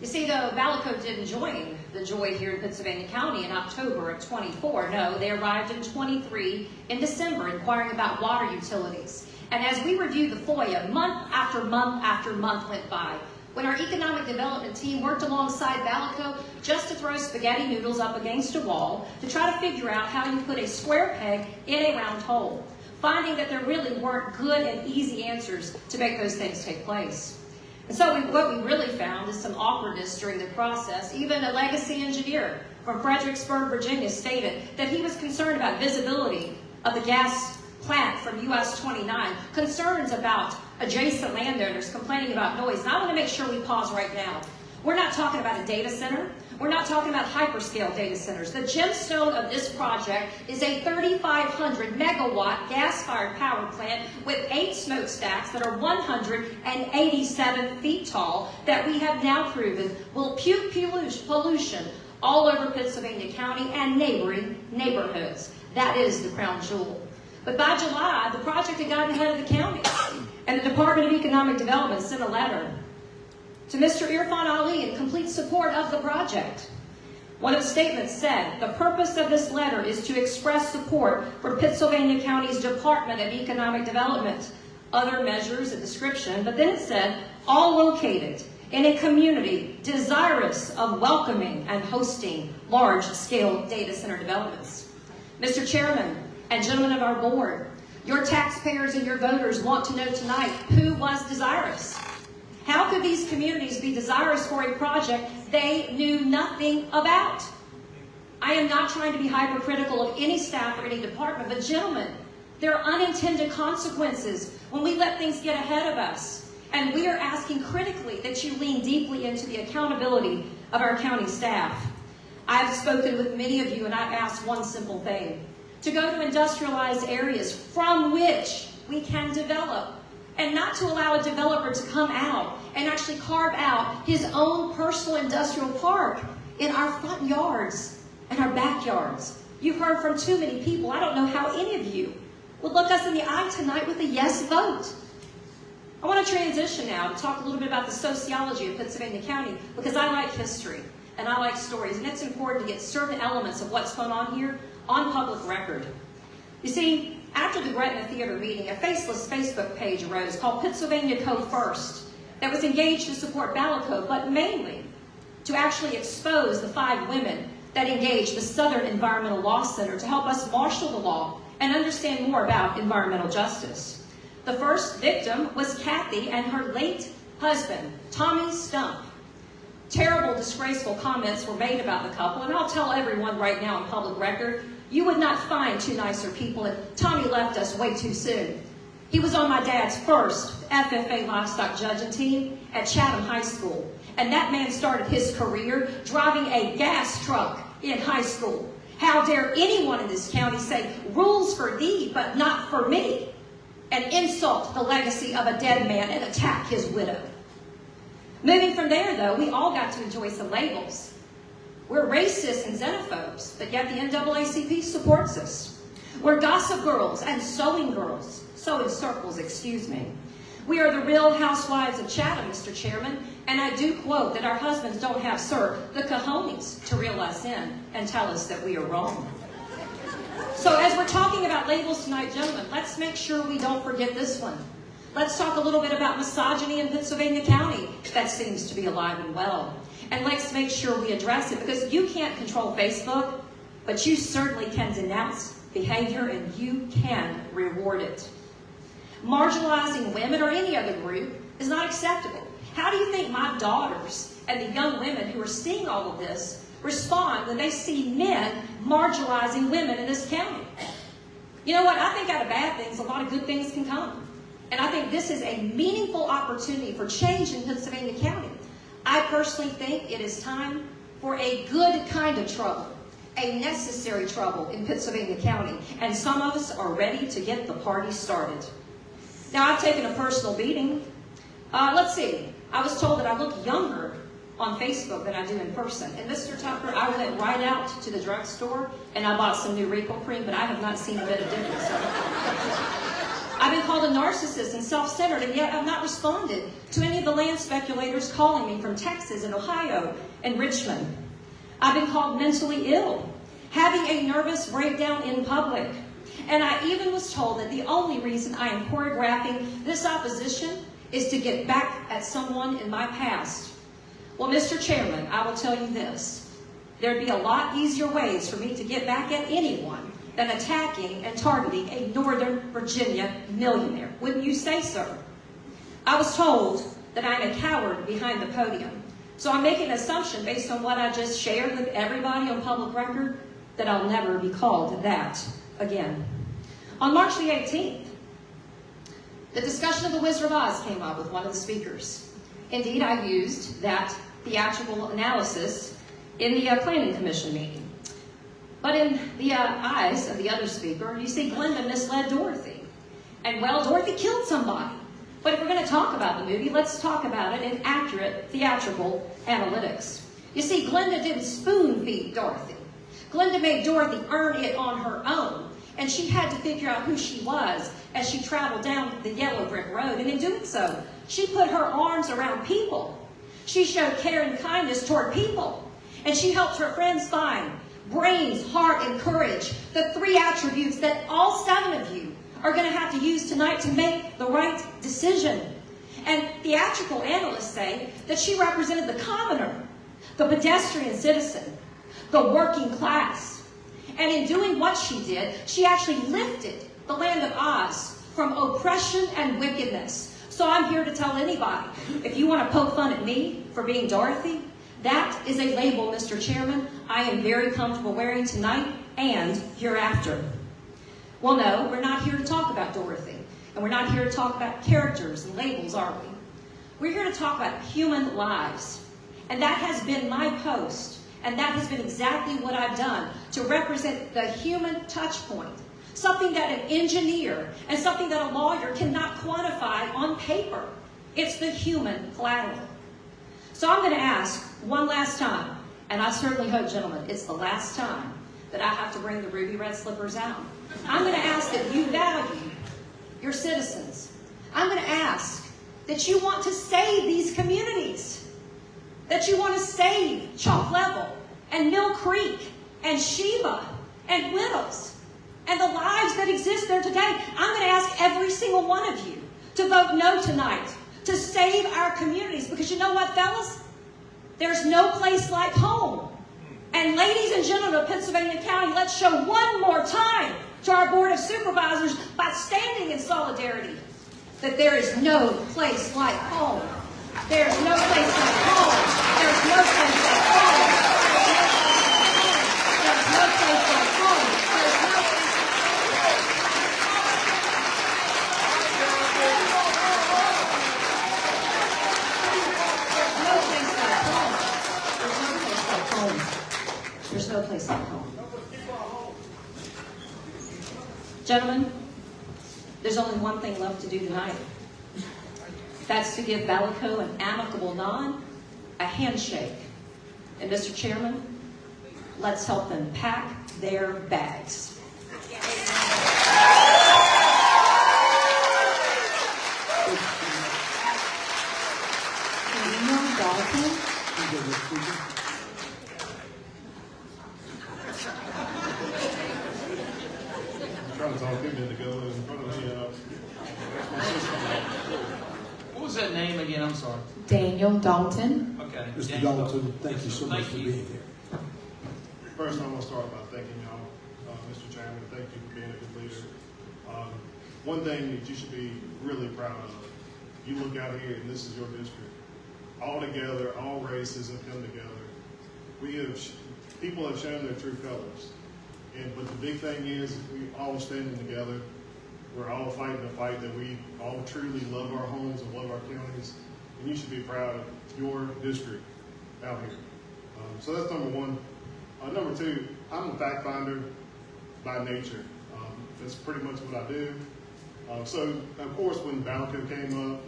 You see, though, Valleco didn't join the joy here in Pittsylvania County in October of 24. No, they arrived in 23 in December, inquiring about water utilities. And as we reviewed the FOIA, month after month after month went by, when our economic development team worked alongside Valleco just to throw spaghetti noodles up against a wall to try to figure out how you put a square peg in a round hole, finding that there really weren't good and easy answers to make those things take place. And so what we really found is some awkwardness during the process. Even a legacy engineer from Fredericksburg, Virginia, stated that he was concerned about visibility of the gas plant from US 29, concerns about adjacent landowners complaining about noise. And I want to make sure we pause right now. We're not talking about a data center. We're not talking about hyperscale data centers. The gemstone of this project is a 3,500 megawatt gas-fired power plant with 8 smokestacks that are 187 feet tall that we have now proven will puke pollution all over Pittsylvania County and neighboring neighborhoods. That is the crown jewel. But by July, the project had gotten ahead of the county, and the Department of Economic Development sent a letter to Mr. Irfan Ali in complete support of the project. One of the statements said, the purpose of this letter is to express support for Pittsylvania County's Department of Economic Development. Other measures, a description, but then it said, all located in a community desirous of welcoming and hosting large-scale data center developments. Mr. Chairman and gentlemen of our board, your taxpayers and your voters want to know tonight who was desirous. How could these communities be desirous for a project they knew nothing about? I am not trying to be hypercritical of any staff or any department, but gentlemen, there are unintended consequences when we let things get ahead of us. And we are asking critically that you lean deeply into the accountability of our county staff. I've spoken with many of you and I've asked one simple thing: to go to industrialized areas from which we can develop, and not to allow a developer to come out and actually carve out his own personal industrial park in our front yards and our backyards. You've heard from too many people. I don't know how any of you would look us in the eye tonight with a yes vote. I want to transition now to talk a little bit about the sociology of Pittsylvania County, because I like history and I like stories, and it's important to get certain elements of what's going on here on public record. You see, after the Gretna Theater meeting, a faceless Facebook page arose called Pittsylvania Co. First that was engaged to support Valleco, but mainly to actually expose the 5 women that engaged the Southern Environmental Law Center to help us marshal the law and understand more about environmental justice. The first victim was Kathy and her late husband, Tommy Stump. Terrible, disgraceful comments were made about the couple, and I'll tell everyone right now on public record, you would not find 2 nicer people, and Tommy left us way too soon. He was on my dad's first FFA livestock judging team at Chatham High School, and that man started his career driving a gas truck in high school. How dare anyone in this county say, rules for thee, but not for me, and insult the legacy of a dead man and attack his widow. Moving from there, though, we all got to enjoy some labels. We're racists and xenophobes, but yet the NAACP supports us. We're gossip girls and sewing circles, excuse me. We are the real housewives of Chatham, Mr. Chairman, and I do quote that our husbands don't have, sir, the cojones to reel us in and tell us that we are wrong. So as we're talking about labels tonight, gentlemen, let's make sure we don't forget this one. Let's talk a little bit about misogyny in Pittsylvania County. That seems to be alive and well. And let's make sure we address it, because you can't control Facebook, but you certainly can denounce behavior and you can reward it. Marginalizing women or any other group is not acceptable. How do you think my daughters and the young women who are seeing all of this respond when they see men marginalizing women in this county? You know what? I think out of bad things, a lot of good things can come. And I think this is a meaningful opportunity for change in Pittsylvania County. I personally think it is time for a good kind of trouble, a necessary trouble in Pittsylvania County, and some of us are ready to get the party started. Now, I've taken a personal beating. Let's see. I was told that I look younger on Facebook than I do in person. And Mr. Tucker, I went right out to the drugstore and I bought some new wrinkle cream, but I have not seen a bit of difference. I've been called a narcissist and self-centered, and yet I've not responded to any of the land speculators calling me from Texas and Ohio and Richmond. I've been called mentally ill, having a nervous breakdown in public. And I even was told that the only reason I am choreographing this opposition is to get back at someone in my past. Well, Mr. Chairman, I will tell you this. There'd be a lot easier ways for me to get back at anyone than attacking and targeting a Northern Virginia millionaire. Wouldn't you say, sir? I was told that I'm a coward behind the podium. So I'm making an assumption based on what I just shared with everybody on public record that I'll never be called that again. On March the 18th, the discussion of the Wizard of Oz came up with one of the speakers. Indeed, I used that theatrical analysis in the Planning Commission meeting. But in the eyes of the other speaker, you see, Glenda misled Dorothy. And, well, Dorothy killed somebody. But if we're going to talk about the movie, let's talk about it in accurate theatrical analytics. You see, Glenda didn't spoon-feed Dorothy. Glenda made Dorothy earn it on her own. And she had to figure out who she was as she traveled down the yellow brick road. And in doing so, she put her arms around people. She showed care and kindness toward people. And she helped her friends find brains, heart, and courage, the three attributes that all 7 of you are going to have to use tonight to make the right decision. And theatrical analysts say that she represented the commoner, the pedestrian citizen, the working class. And in doing what she did, she actually lifted the land of Oz from oppression and wickedness. So I'm here to tell anybody, if you want to poke fun at me for being Dorothy, that is a label, Mr. Chairman, I am very comfortable wearing tonight and hereafter. Well, no, we're not here to talk about Dorothy. And we're not here to talk about characters and labels, are we? We're here to talk about human lives. And that has been my post. And that has been exactly what I've done to represent the human touch point. Something that an engineer and something that a lawyer cannot quantify on paper. It's the human collateral. So I'm going to ask one last time, and I certainly hope, gentlemen, it's the last time that I have to bring the ruby red slippers out. I'm going to ask that you value your citizens. I'm going to ask that you want to save these communities, that you want to save Chalk Level and Mill Creek and Sheba and Whittles and the lives that exist there today. I'm going to ask every single one of you to vote no tonight, to save our communities. Because you know what, fellas? There's no place like home. And ladies and gentlemen of Pittsylvania County, let's show one more time to our Board of Supervisors by standing in solidarity that there is no place like home. There's no place like home. There's no place like home. There's no place like home. There's no place like home. There's no place like home. Gentlemen, there's only one thing left to do tonight. That's to give Ballico an amicable nod, a handshake. And Mr. Chairman, let's help them pack their bags. Trying to talk him into going in front of me. What was that name again? I'm sorry. Daniel Dalton. Okay. Mr. Daniel Dalton, thank you so much for being here. First, I want to start by thanking y'all, Mr. Chairman. Thank you for being a good leader. One thing that you should be really proud of, you look out here and this is your district. All together, all races have come together. People have shown their true colors. But the big thing is we all standing together. We're all fighting a fight that we all truly love our homes and love our counties. And you should be proud of your district out here. So that's number one. Number two, I'm a fact finder by nature. That's pretty much what I do. So, of course, when Balco came up,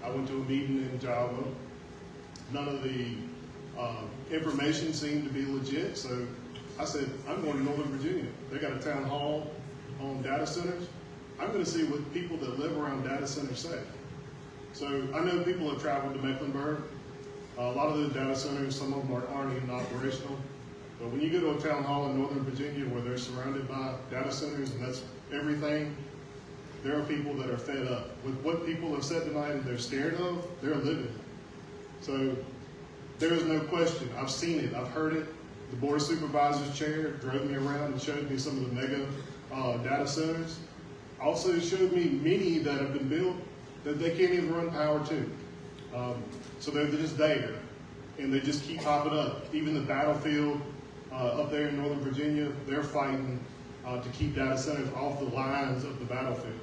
I went to a meeting in Java. None of the information seemed to be legit, so I said, I'm going to Northern Virginia. They got a town hall on data centers. I'm going to see what people that live around data centers say. So I know people have traveled to Mecklenburg. A lot of the data centers, some of them aren't even operational. But when you go to a town hall in Northern Virginia where they're surrounded by data centers and that's everything, there are people that are fed up. With what people have said tonight and they're scared of, they're living. So there is no question. I've seen it. I've heard it. The Board of Supervisors chair drove me around and showed me some of the mega data centers. Also showed me many that have been built that they can't even run power to. So they're just there, and they just keep popping up. Even the battlefield up there in Northern Virginia, they're fighting to keep data centers off the lines of the battlefield.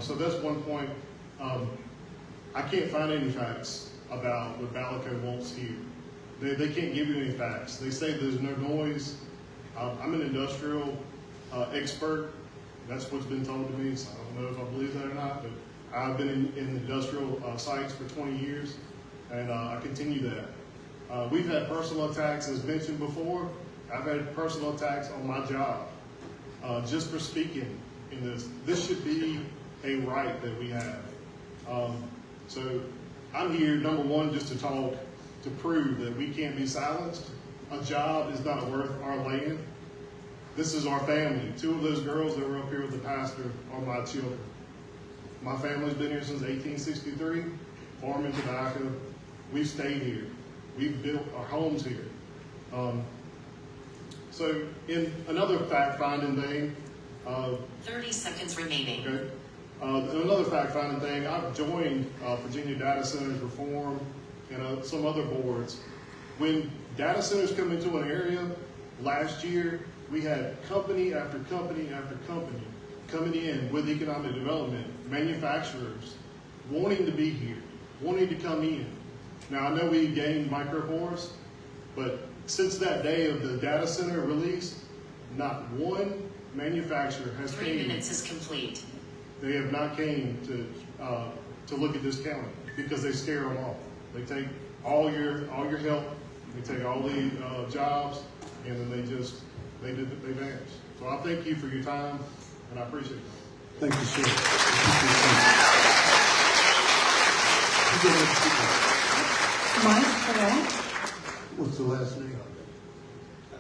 So that's one point. I can't find any facts about what Balco wants here. They can't give you any facts. They say there's no noise. I'm an industrial expert. That's what's been told to me, so I don't know if I believe that or not, but I've been in industrial sites for 20 years, and I continue that. We've had personal attacks, as mentioned before. I've had personal attacks on my job, just for speaking in this. This should be a right that we have. So I'm here, number one, just to talk, to prove that we can't be silenced. A job is not worth our land. This is our family. 2 of those girls that were up here with the pastor are my children. My family's been here since 1863, farming tobacco. We've stayed here. We've built our homes here. So in another fact-finding thing. 30 seconds remaining. Okay. Another fact-finding thing, I've joined Virginia Data Centers Reform and some other boards. When data centers come into an area, last year we had company after company after company coming in with economic development, manufacturers wanting to be here, wanting to come in. Now I know we gained microporous, but since that day of the data center release, not one manufacturer has 3 minutes is complete. They have not came to look at this county because they scare them off. They take all your help, they take all the jobs, and then they vanish. So I thank you for your time, and I appreciate it. Thank you, sir. Mike, correct? What's the last name?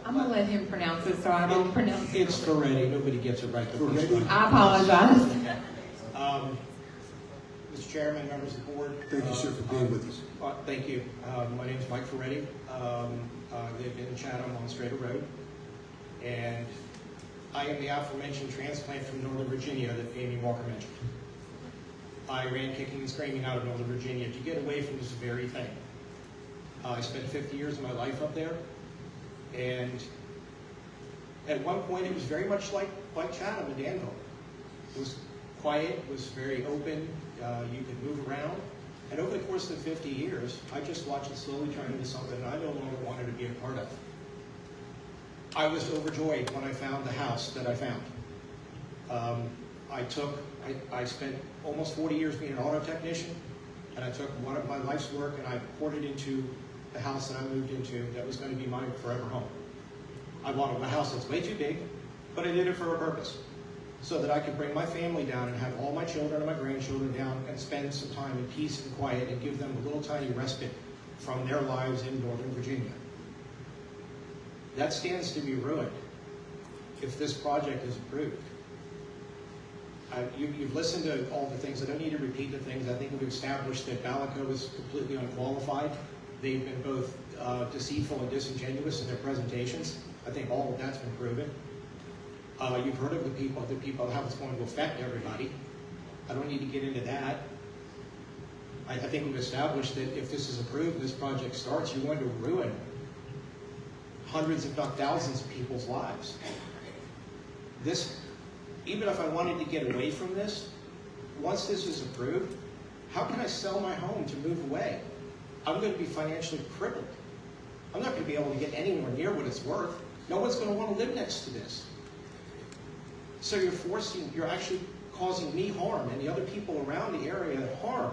I'm gonna let him pronounce it, so I don't pronounce it. It's Ferretti. Nobody gets it right the first time. I apologize. Mr. Chairman, members of the board. Thank you, sir, for being with us. Thank you. My name is Mike Ferretti. I live in Chatham on Strader Road. And I am the aforementioned transplant from Northern Virginia that Amy Walker mentioned. I ran kicking and screaming out of Northern Virginia to get away from this very thing. I spent 50 years of my life up there. And at one point, it was very much like Chatham and Danville. It was quiet, it was very open, you could move around. And over the course of 50 years, I just watched it slowly turn into something that I no longer wanted to be a part of. I was overjoyed when I found the house that I found. I spent almost 40 years being an auto technician, and I took one of my life's work and I poured it into the house that I moved into that was going to be my forever home. I wanted a house that's way too big, but I did it for a purpose, so that I could bring my family down and have all my children and my grandchildren down and spend some time in peace and quiet and give them a little tiny respite from their lives in Northern Virginia. That stands to be ruined if this project is approved. You've listened to all the things. I don't need to repeat the things. I think we've established that Balco is completely unqualified. They've been both deceitful and disingenuous in their presentations. I think all of that's been proven. You've heard of the people, how it's going to affect everybody. I don't need to get into that. I think we've established that if this is approved, this project starts, you're going to ruin hundreds, if not thousands, of people's lives. Even if I wanted to get away from this, once this is approved, how can I sell my home to move away? I'm going to be financially crippled. I'm not going to be able to get anywhere near what it's worth. No one's going to want to live next to this. So you're actually causing me harm and the other people around the area harm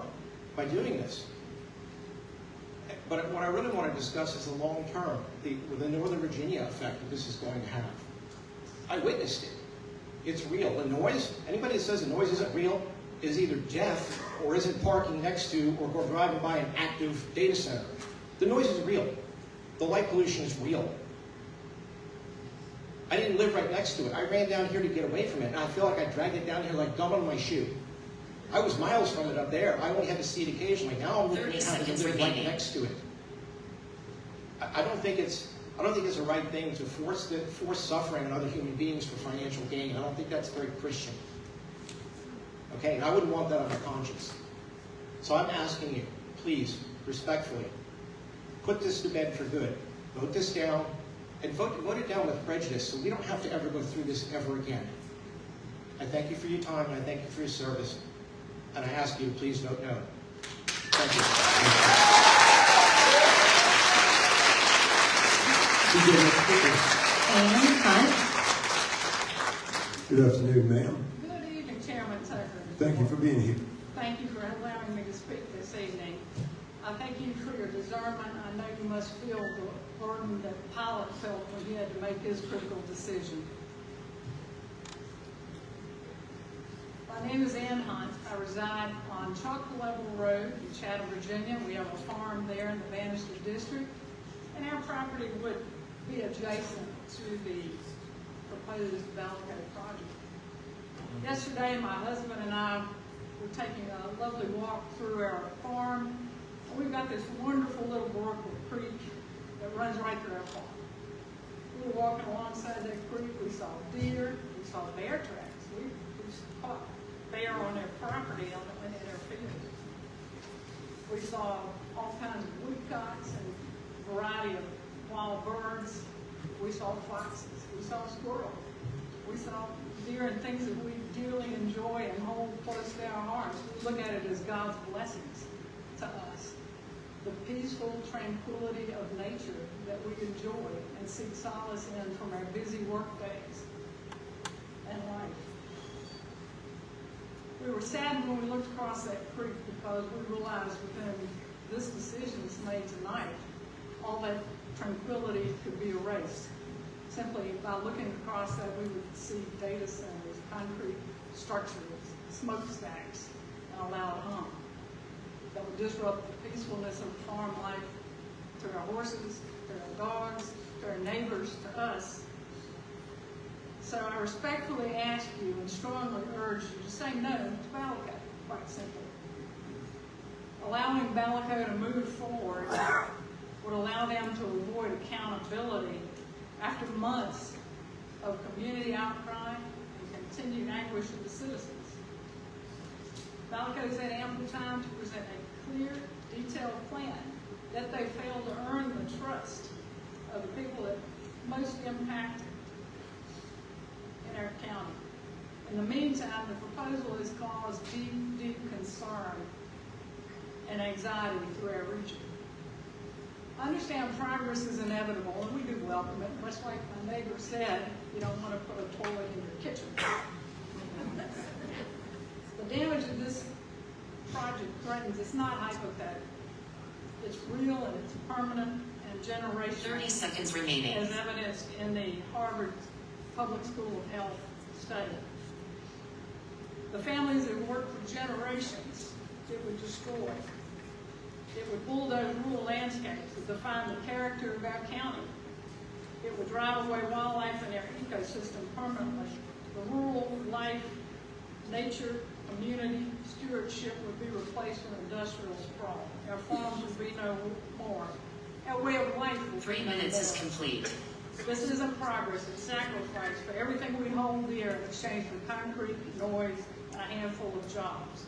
by doing this. But what I really want to discuss is the long term, the Northern Virginia effect that this is going to have. I witnessed it. It's real. The noise, anybody that says the noise isn't real is either deaf or isn't parking next to or driving by an active data center. The noise is real. The light pollution is real. I didn't live right next to it. I ran down here to get away from it, and I feel like I dragged it down here like gum on my shoe. I was miles from it up there. I only had to see it occasionally. Now I'm looking at having to live right next to it. I don't think it's the right thing to force suffering on other human beings for financial gain. I don't think that's very Christian. Okay, and I wouldn't want that on my conscience. So I'm asking you, please, respectfully, put this to bed for good. Vote this down, and vote it down with prejudice so we don't have to ever go through this ever again. I thank you for your time, and I thank you for your service. And I ask you to please vote no. Thank you. Good afternoon, ma'am. Good evening, Chairman Tucker. Thank you for being here. Thank you for allowing me to speak this evening. I thank you for your discernment. I know you must feel the burden that Pilate felt when he had to make his critical decision. My name is Ann Hunt. I reside on Chocolate Level Road in Chatham, Virginia. We have a farm there in the Bannister District, and our property would be adjacent to the proposed Valco project. Yesterday, my husband and I were taking a lovely walk through our farm, and we've got this wonderful little brook or creek that runs right through our farm. We were walking alongside that creek. We saw deer. We saw bear tracks. We caught bear on their property in their field. We saw all kinds of woodcocks and a variety of wild birds. We saw foxes. We saw squirrels. We saw deer and things that we dearly enjoy and hold close to our hearts. We look at it as God's blessings to us. The peaceful tranquility of nature that we enjoy and seek solace in from our busy work days and life. We were saddened when we looked across that creek because we realized within this decision that's made tonight, all that tranquility could be erased. Simply by looking across that, we would see data centers, concrete structures, smokestacks, and a loud hum that would disrupt the peacefulness of farm life to our horses, to our dogs, to our neighbors, to us. So I respectfully ask you and strongly urge you to say no to Valco, quite simply. Allowing Valco to move forward would allow them to avoid accountability after months of community outcry and continued anguish of the citizens. Valco's had ample time to present a clear, detailed plan, yet they failed to earn the trust of the people that most impacted in our county. In the meantime, the proposal has caused deep, deep concern and anxiety through our region. I understand progress is inevitable, and we do welcome it. Much like my neighbor said, you don't want to put a toilet in your kitchen. The damage of this project threatens, it's not hypothetical. It's real and it's permanent and generational. 30 seconds remaining. As evidenced in the Harvard Public School of Health study. The families that worked for generations, it would destroy. It would bulldoze rural landscapes that define the character of our county. It would drive away wildlife and our ecosystem permanently. The rural life, nature, community, stewardship would be replaced with industrial sprawl. Our farms would be no more. Our way of life would 3 minutes is complete. This isn't progress, it's sacrifice for everything we hold dear in exchange for concrete, noise, and a handful of jobs.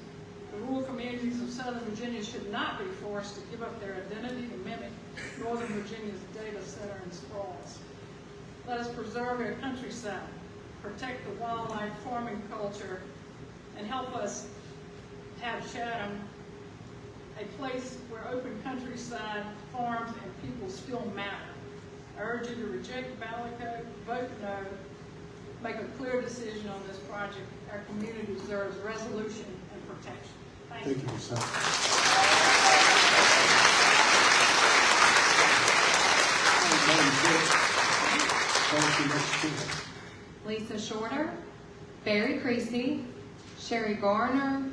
The rural communities of Southern Virginia should not be forced to give up their identity to mimic Northern Virginia's data center and sprawls. Let us preserve our countryside, protect the wildlife farming culture, and help us have Chatham a place where open countryside, farms, and people still matter. I urge you to reject Valco, vote no, make a clear decision on this project. Our community deserves resolution and protection. Thank you. Thank you, Ms. Hunt. Lisa Shorter, Barry Creasy, Sherry Garner,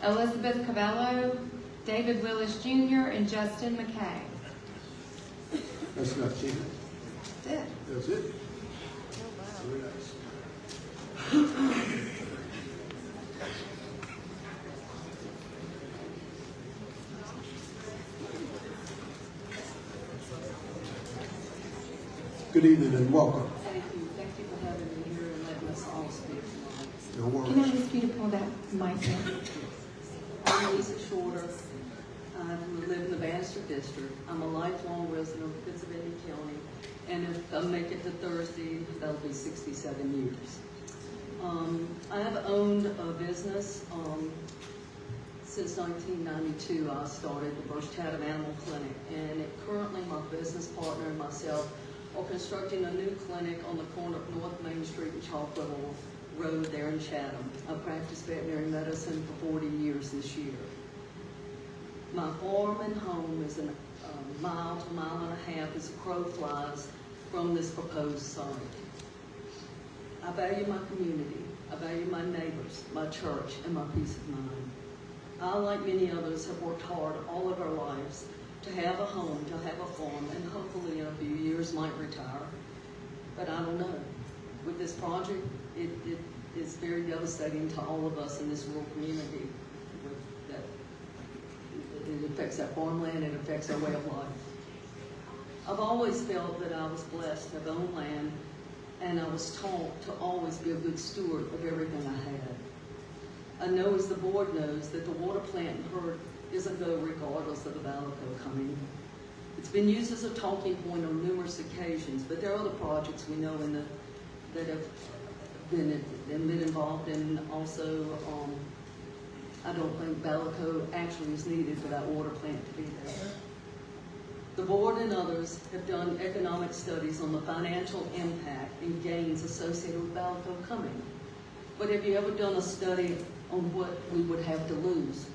Elizabeth Cavello, David Willis Jr., and Justin McKay. That's not cheap. That's it. That's it? Very nice. Good evening and welcome. Thank you for having me here and letting us all speak tonight. No worries. Can I ask you to pull that mic in? I'm Lisa Shorter. I live in the Bannister District. I'm a lifelong resident of Pittsylvania County, and if I make it to Thursday, that'll be 67 years. I have owned a business since 1992. I started the first Chatham Animal Clinic, and currently my business partner and myself are constructing a new clinic on the corner of North Main Street and Chalk Level Road there in Chatham. I've practiced veterinary medicine for 40 years this year. My farm and home is a mile to a mile and a half as a crow flies from this proposed site. I value my community. I value my neighbors, my church, and my peace of mind. I, like many others, have worked hard all of our lives to have a home, to have a farm, and hopefully in a few years might retire. But I don't know. With this project, it is very devastating to all of us in this rural community. It affects our farmland, it affects our way of life. I've always felt that I was blessed to have owned land, and I was taught to always be a good steward of everything I had. I know, as the board knows, that the water plant in Hurt isn't go regardless of the Valleco coming. It's been used as a talking point on numerous occasions, but there are other projects we know that have been involved in. Also, I don't think Valleco actually is needed for that water plant to be there. The board and others have done economic studies on the financial impact and gains associated with Valleco coming. But have you ever done a study on what we would have to lose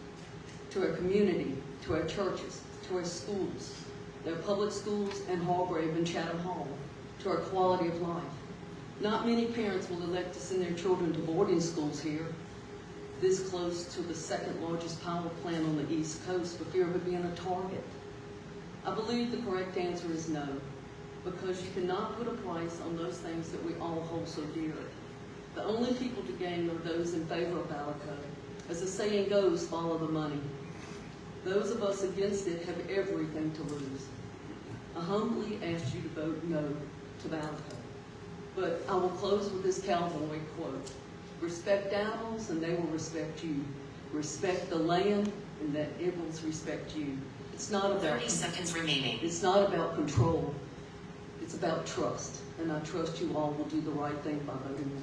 to our community, to our churches, to our schools, their public schools and Hargrave and Chatham Hall, to our quality of life? Not many parents will elect to send their children to boarding schools here, this close to the second largest power plant on the East Coast, for fear of it being a target. I believe the correct answer is no, because you cannot put a price on those things that we all hold so dear. The only people to gain are those in favor of Valleco. As the saying goes, follow the money. Those of us against it have everything to lose. I humbly ask you to vote no to Valleco. But I will close with this cowboy quote: respect animals and they will respect you. Respect the land and that it will respect you. It's not about 30 seconds remaining. It's not about control. It's about trust. And I trust you all will do the right thing by voting no.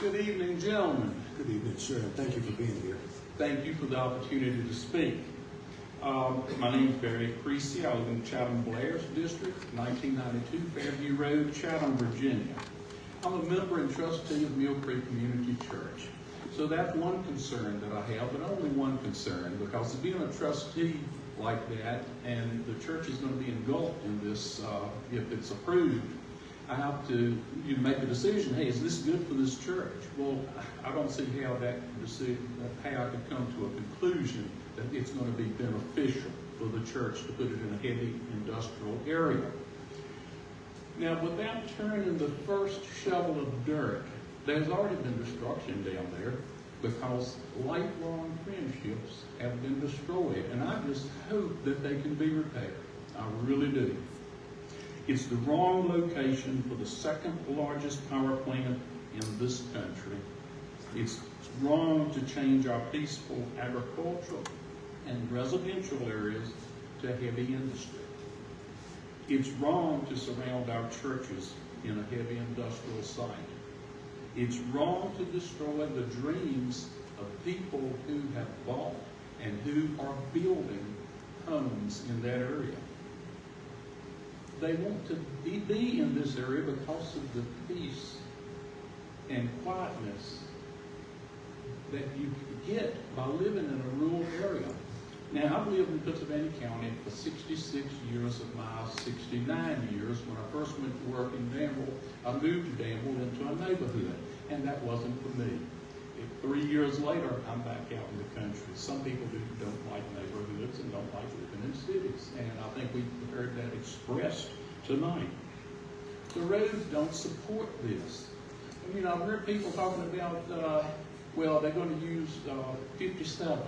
Good evening, gentlemen. Good evening, sir. Thank you for being here. Thank you for the opportunity to speak. My name is Barry Creasy. I live in Chatham Blair's district, 1992 Fairview Road, Chatham, Virginia. I'm a member and trustee of Mill Creek Community Church. So that's one concern that I have, but only one concern, because being a trustee like that, and the church is going to be engulfed in this if it's approved, I have to make a decision. Hey, is this good for this church? Well, I don't see how that decision, how I could come to a conclusion that it's going to be beneficial for the church to put it in a heavy industrial area. Now, without turning the first shovel of dirt, there's already been destruction down there because lifelong friendships have been destroyed, and I just hope that they can be repaired. I really do. It's the wrong location for the second largest power plant in this country. It's wrong to change our peaceful agricultural and residential areas to heavy industry. It's wrong to surround our churches in a heavy industrial site. It's wrong to destroy the dreams of people who have bought and who are building homes in that area. They want to be in this area because of the peace and quietness that you get by living in a rural area. Now, I've lived in Pittsylvania County for 66 years of my 69 years. When I first went to work in Danville, I moved to Danville into a neighborhood, and that wasn't for me. 3 years later, I'm back out in the country. Some people don't like neighborhoods and don't like living in cities, and I think we heard that expressed tonight. The roads don't support this. I mean, I've heard people talking about, well, they're going to use 57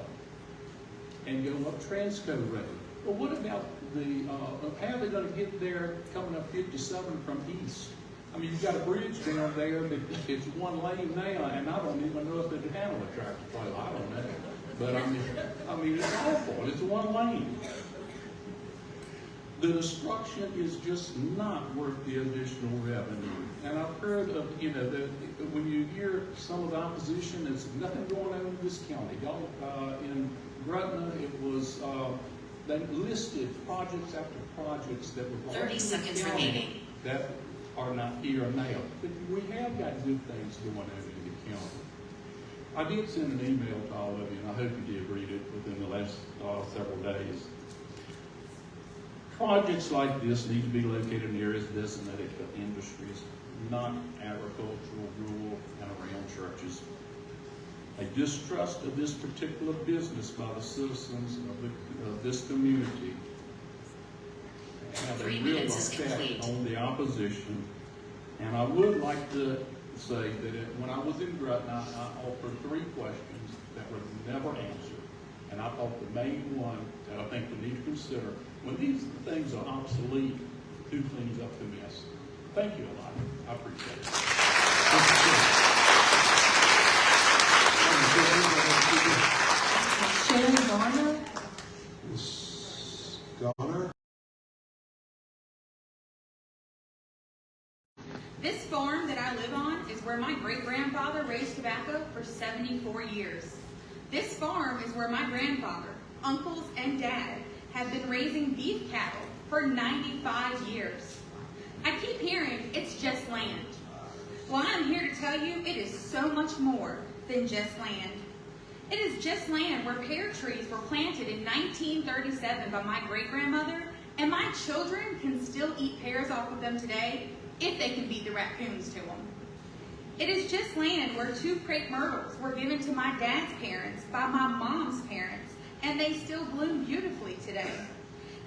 and go up Transco Road. Well, what about how are they going to get there coming up 57 from east? I mean, you've got a bridge down there that it's one lane now, and I don't even know if they can handle a tractor trailer. I don't know. But I mean, it's awful. It's one lane. The destruction is just not worth the additional revenue. And I've heard of, when you hear some of the opposition, there's nothing going on in this county. Y'all, in Gretna, it was, they listed projects after projects that were 30 seconds remaining. That are not here now. But we have got good things going on in the county. I did send an email to all of you, and I hope you did read it within the last several days. Projects like this need to be located in areas designated for industries, not agricultural, rural, and around churches. A distrust of this particular business by the citizens of this community have a real effect on the opposition. And I would like to say that when I was in Gretna, I offered 3 questions that were never answered. And I thought the main one that I think we need to consider, when these things are obsolete, who cleans up the mess? Thank you a lot. I appreciate it. Sharon Garner. Ms. Garner. This farm that I live on is where my great-grandfather raised tobacco for 74 years. This farm is where my grandfather, uncles, and dad have been raising beef cattle for 95 years. I keep hearing it's just land. Well, I'm here to tell you it is so much more than just land. It is just land where pear trees were planted in 1937 by my great-grandmother, and my children can still eat pears off of them today if they can beat the raccoons to them. It is just land where 2 crepe myrtles were given to my dad's parents by my mom's parents, and they still bloom beautifully today.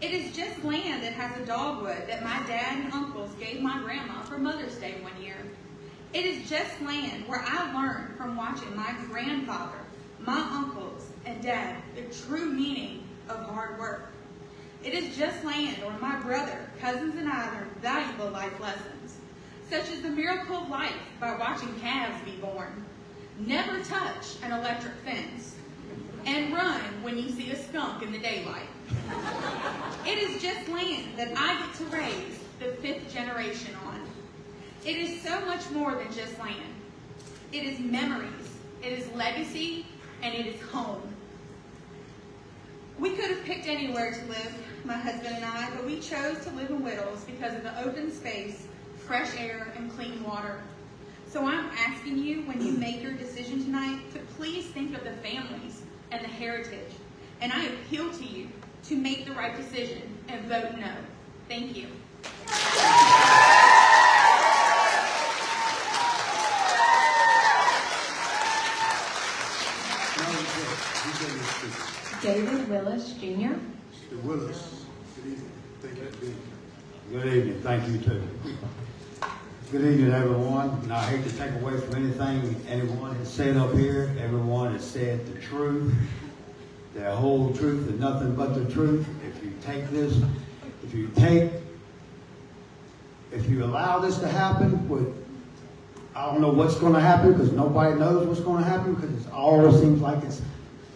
It is just land that has a dogwood that my dad and uncles gave my grandma for Mother's Day one year. It is just land where I learned from watching my grandfather, my uncles, and dad the true meaning of hard work. It is just land where my brother, cousins, and I learned valuable life lessons, such as the miracle of life by watching calves be born, never touch an electric fence, and run when you see a skunk in the daylight. It is just land that I get to raise the 5th generation on. It is so much more than just land. It is memories, it is legacy, and it is home. We could have picked anywhere to live, my husband and I, but we chose to live in Whittles because of the open space, fresh air, and clean water. So I'm asking you, when you make your decision tonight, to please think of the families and the heritage. And I appeal to you to make the right decision and vote no. Thank you. David Willis, Jr. Mr. Willis. Good evening. Thank you for being here. Good evening. Thank you, too. Good evening, everyone. And I hate to take away from anything anyone has said up here. Everyone has said the truth, the whole truth, and nothing but the truth. If you take this, if you allow this to happen, I don't know what's going to happen, because nobody knows what's going to happen, because it always seems like it's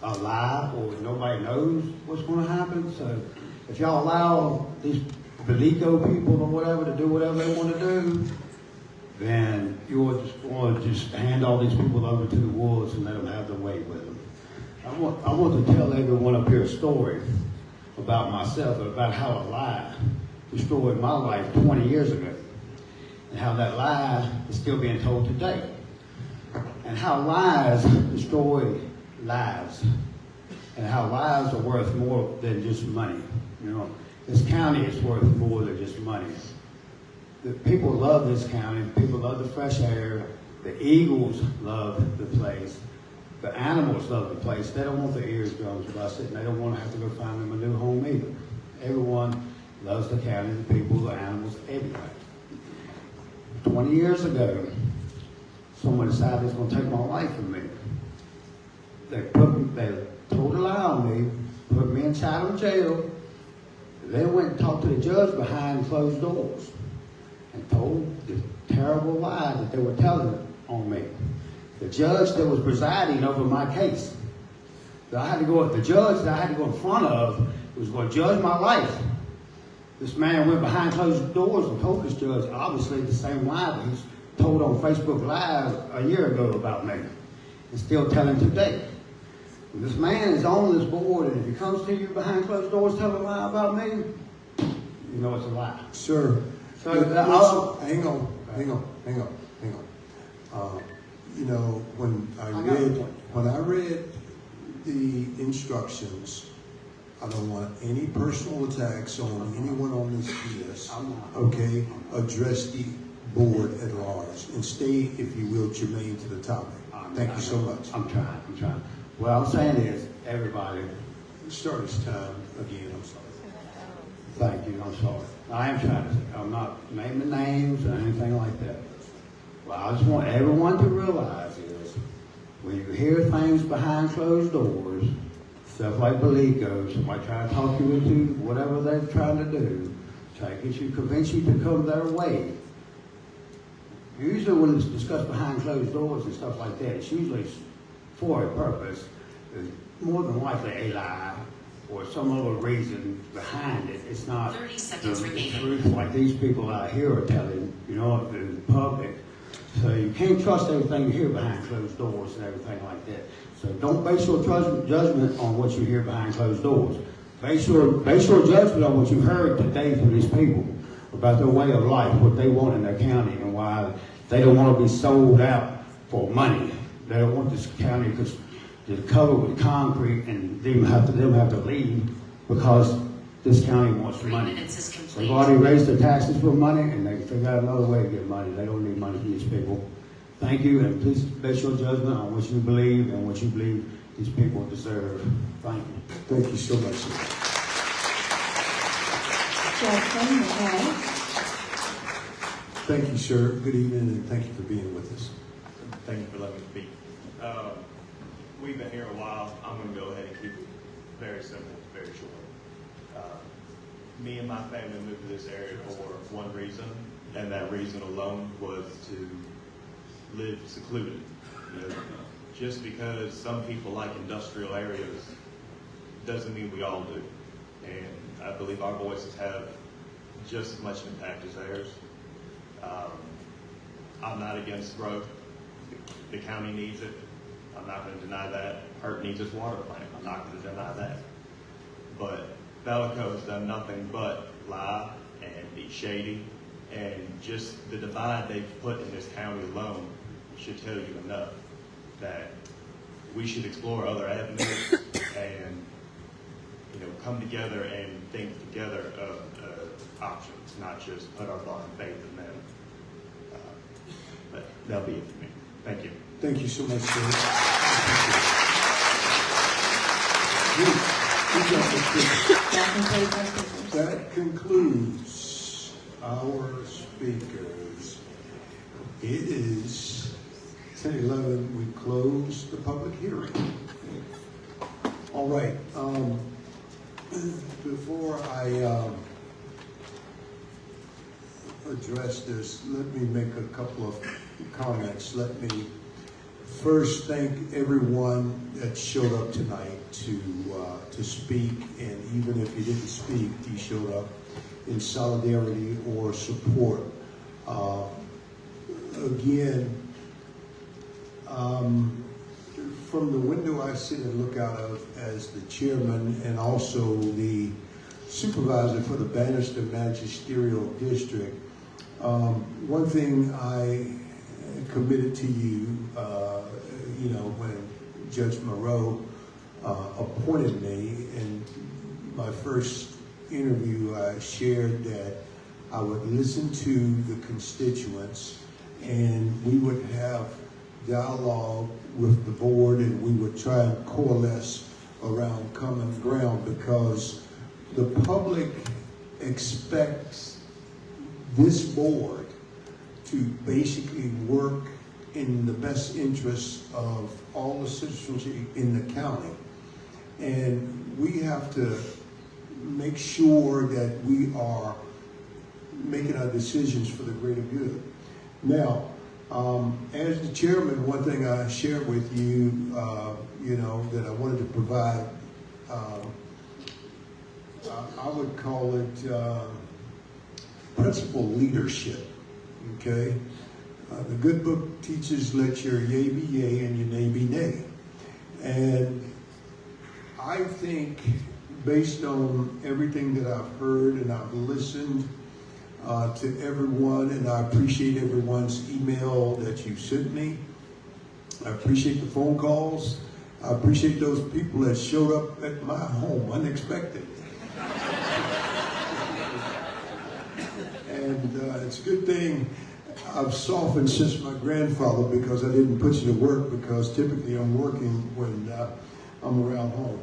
a lie, or nobody knows what's going to happen. So if y'all allow these Belico people or whatever to do whatever they want to do, then you're just going to just hand all these people over to the wolves and let them have their way with them. I want to tell everyone up here a story about myself, about how a lie destroyed my life 20 years ago, and how that lie is still being told today, and how lies destroy lives, and how lives are worth more than just money. You know, this county is worth more than just money. The people love this county. People love the fresh air. The eagles love the place. The animals love the place. They don't want their ears drums busted, and they don't want to have to go find them a new home either. Everyone loves the county, the people, the animals, everybody. 20 years ago, someone decided it's going to take my life from me. They told a lie on me, put me in Chatham jail. They went and talked to the judge behind closed doors and told the terrible lie that they were telling on me. The judge that was presiding over my case, the judge that I had to go in front of, was going to judge my life. This man went behind closed doors and told this judge, obviously the same lie that he's told on Facebook Live a year ago about me, and still telling today. When this man is on this board, and if he comes to you behind closed doors telling a lie about me, you know it's a lie. Sir, So hang on. You know, when I read the instructions, I don't want any personal attacks on anyone on this list. Okay, address the board at large and stay, if you will, germane to the topic. Thank you so much. I'm trying. What I'm saying is, everybody. Start this time again. I'm sorry. Thank you. I'm sorry. I am trying to say, I'm not naming names or anything like that. Well, I just want everyone to realize is, when you hear things behind closed doors, stuff like Belico, somebody trying to talk you into whatever they're trying to do, try to convince you to come their way. Usually when it's discussed behind closed doors and stuff like that, it's usually for a purpose. There's more than likely a lie or some other reason behind it. It's not 30 seconds remaining. Truth like these people out here are telling, you know, the public. So you can't trust everything you hear behind closed doors and everything like that. So don't base your judgment on what you hear behind closed doors. Base your judgment on what you heard today from these people about their way of life, what they want in their county, and why they don't want to be sold out for money. They don't want this county to cover with concrete and them have to leave because this county wants money. They've already raised their taxes for money, and they figure out another way to get money. They don't need money from these people. Thank you, and please base your judgment on what you believe and what you believe these people deserve. Thank you. Thank you so much, sir. Justin, okay. Thank you, sir. Good evening, and thank you for being with us. Thank you for letting me speak. We've been here a while. I'm going to go ahead and keep it very simple, very short. Me and my family moved to this area for one reason, and that reason alone was to live secluded. You know, just because some people like industrial areas doesn't mean we all do. And I believe our voices have just as much impact as theirs. I'm not against growth. The county needs it. I'm not going to deny that. Hurt needs its water plant. I'm not going to deny that. But Bellico has done nothing but lie and be shady, and just the divide they've put in this county alone should tell you enough that we should explore other avenues and, you know, come together and think together of options, not just put our blind faith in them. But that'll be it for me. Thank you. Thank you so much, sir. That concludes our speakers. It is 10:11. We close the public hearing. All right. Before I address this, let me make a couple of comments. Let me first thank everyone that showed up tonight to speak, and even if you didn't speak, you showed up in solidarity or support. Again, from the window I sit and look out of as the chairman and also the supervisor for the Bannister Magisterial District, one thing I committed to you, when Judge Moreau appointed me, in my first interview, I shared that I would listen to the constituents and we would have dialogue with the board and we would try and coalesce around common ground, because the public expects this board to basically work in the best interests of all the citizens in the county. And we have to make sure that we are making our decisions for the greater good. Now, as the chairman, one thing I shared with you, that I wanted to provide, I would call it principal leadership, okay? The good book teaches, let your yea be yea and your nay be nay. And I think, based on everything that I've heard and I've listened to everyone, and I appreciate everyone's email that you sent me. I appreciate the phone calls. I appreciate those people that showed up at my home unexpected. And it's a good thing I've softened since my grandfather, because I didn't put you to work, because typically I'm working when I'm around home.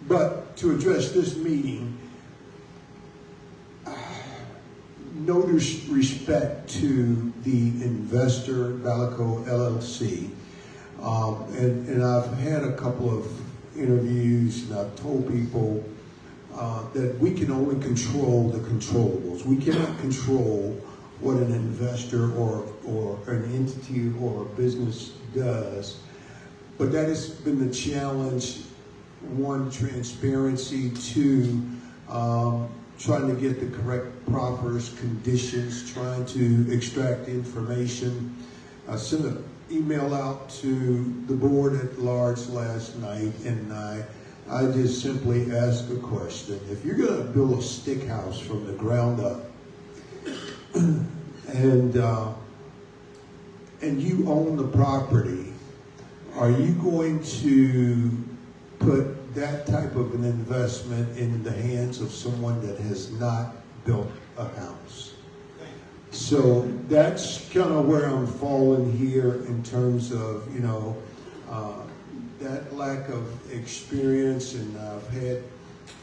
But to address this meeting, no disrespect to the investor, Valco LLC. And I've had a couple of interviews and I've told people that we can only control the controllables. We cannot control what an investor or an entity or a business does. But that has been the challenge. One, transparency. Two, trying to get the correct proffers, conditions, trying to extract information. I sent an email out to the board at large last night, and I just simply asked a question. If you're going to build a stick house from the ground up, and you own the property, are you going to put that type of an investment in the hands of someone that has not built a house? So that's kind of where I'm falling here in terms of, that lack of experience, and I've had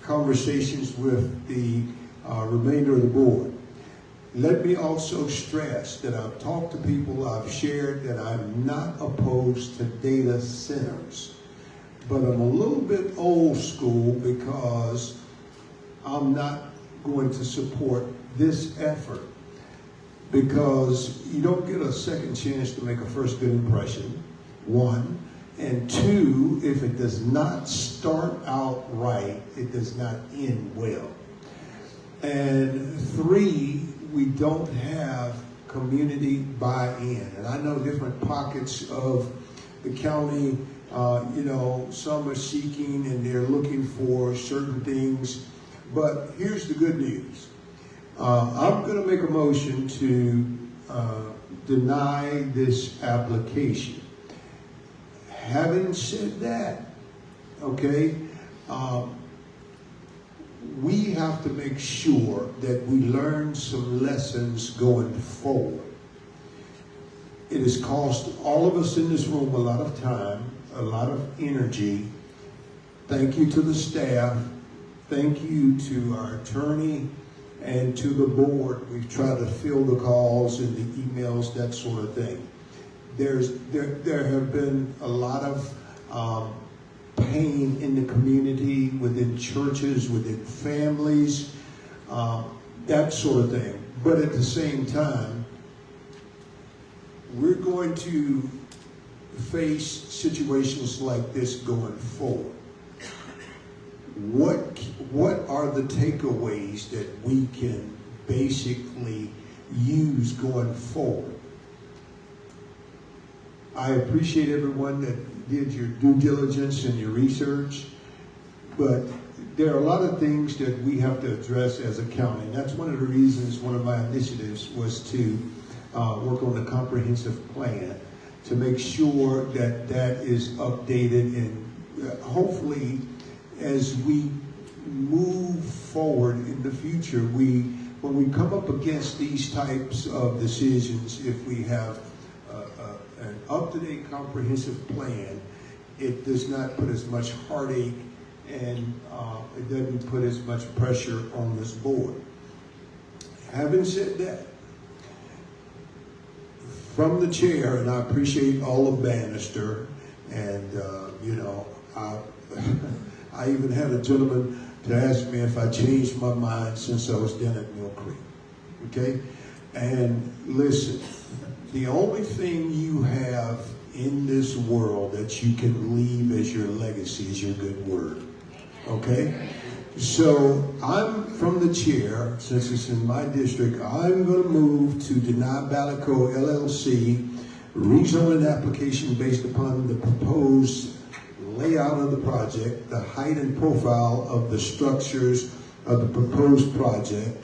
conversations with the remainder of the board. Let me also stress that I've talked to people, I've shared that I'm not opposed to data centers. But I'm a little bit old school, because I'm not going to support this effort, because you don't get a second chance to make a first good impression, one. And two, if it does not start out right, it does not end well. And three, we don't have community buy-in. And I know different pockets of the county, some are seeking and they're looking for certain things. But here's the good news. I'm going to make a motion to deny this application. Having said that, okay, we have to make sure that we learn some lessons going forward. It has cost all of us in this room a lot of time, a lot of energy. Thank you to the staff. Thank you to our attorney and to the board. We've tried to fill the calls and the emails, that sort of thing. There have been a lot of pain in the community, within churches, within families, that sort of thing. But at the same time, we're going to face situations like this going forward. What are the takeaways that we can basically use going forward? I appreciate everyone that did your due diligence and your research, but there are a lot of things that we have to address as a county. And that's one of the reasons, one of my initiatives was to work on the comprehensive plan to make sure that that is updated, and hopefully as we move forward in the future, when we come up against these types of decisions, if we have an up-to-date comprehensive plan, it does not put as much heartache and it doesn't put as much pressure on this board. Having said that, from the chair, and I appreciate all of Bannister, and you know, I even had a gentleman to ask me if I changed my mind since I was down at Mill Creek. Okay? And listen, the only thing you have in this world that you can leave as your legacy is your good word. Okay? So I'm from the chair, since it's in my district, I'm going to move to deny Balico LLC rezoning application based upon the proposed layout of the project, the height and profile of the structures of the proposed project,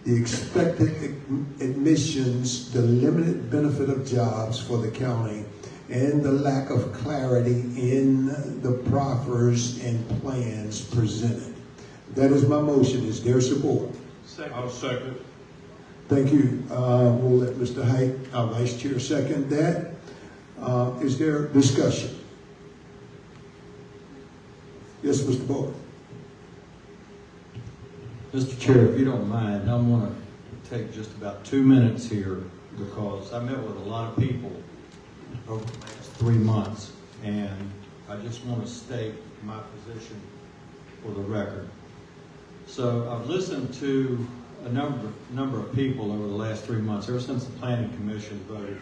the expected admissions, the limited benefit of jobs for the county, and the lack of clarity in the proffers and plans presented. That is my motion. Is there support? Second. I'll second. Thank you. We'll let Mr. Height, our Vice Chair, second that. Is there discussion? Yes, Mr. Boyd. Mr. Chair, if you don't mind, I'm going to take just about 2 minutes here because I met with a lot of people over the last 3 months, and I just want to state my position for the record. So I've listened to a number of people over the last 3 months, ever since the Planning Commission voted,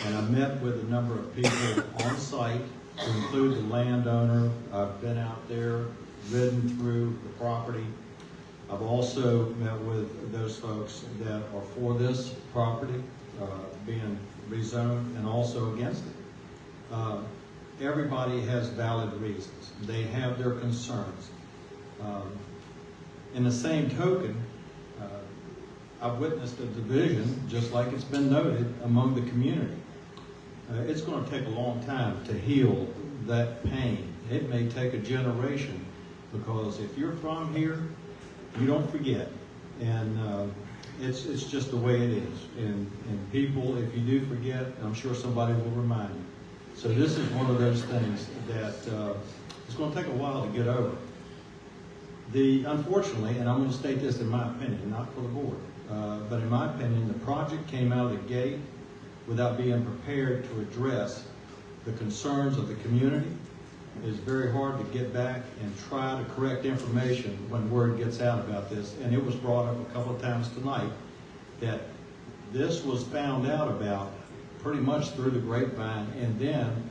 and I met with a number of people on site, to include the landowner. I've been out there, ridden through the property. I've also met with those folks that are for this property being rezoned and also against it. Everybody has valid reasons. They have their concerns. In the same token, I've witnessed a division, just like it's been noted, among the community. It's going to take a long time to heal that pain. It may take a generation, because if you're from here, you don't forget. And it's just the way it is. And people, if you do forget, I'm sure somebody will remind you. So this is one of those things that it's going to take a while to get over. Unfortunately, and I'm going to state this in my opinion, not for the board, but in my opinion, the project came out of the gate without being prepared to address the concerns of the community. It is very hard to get back and try to correct information when word gets out about this. And it was brought up a couple of times tonight that this was found out about pretty much through the grapevine, and then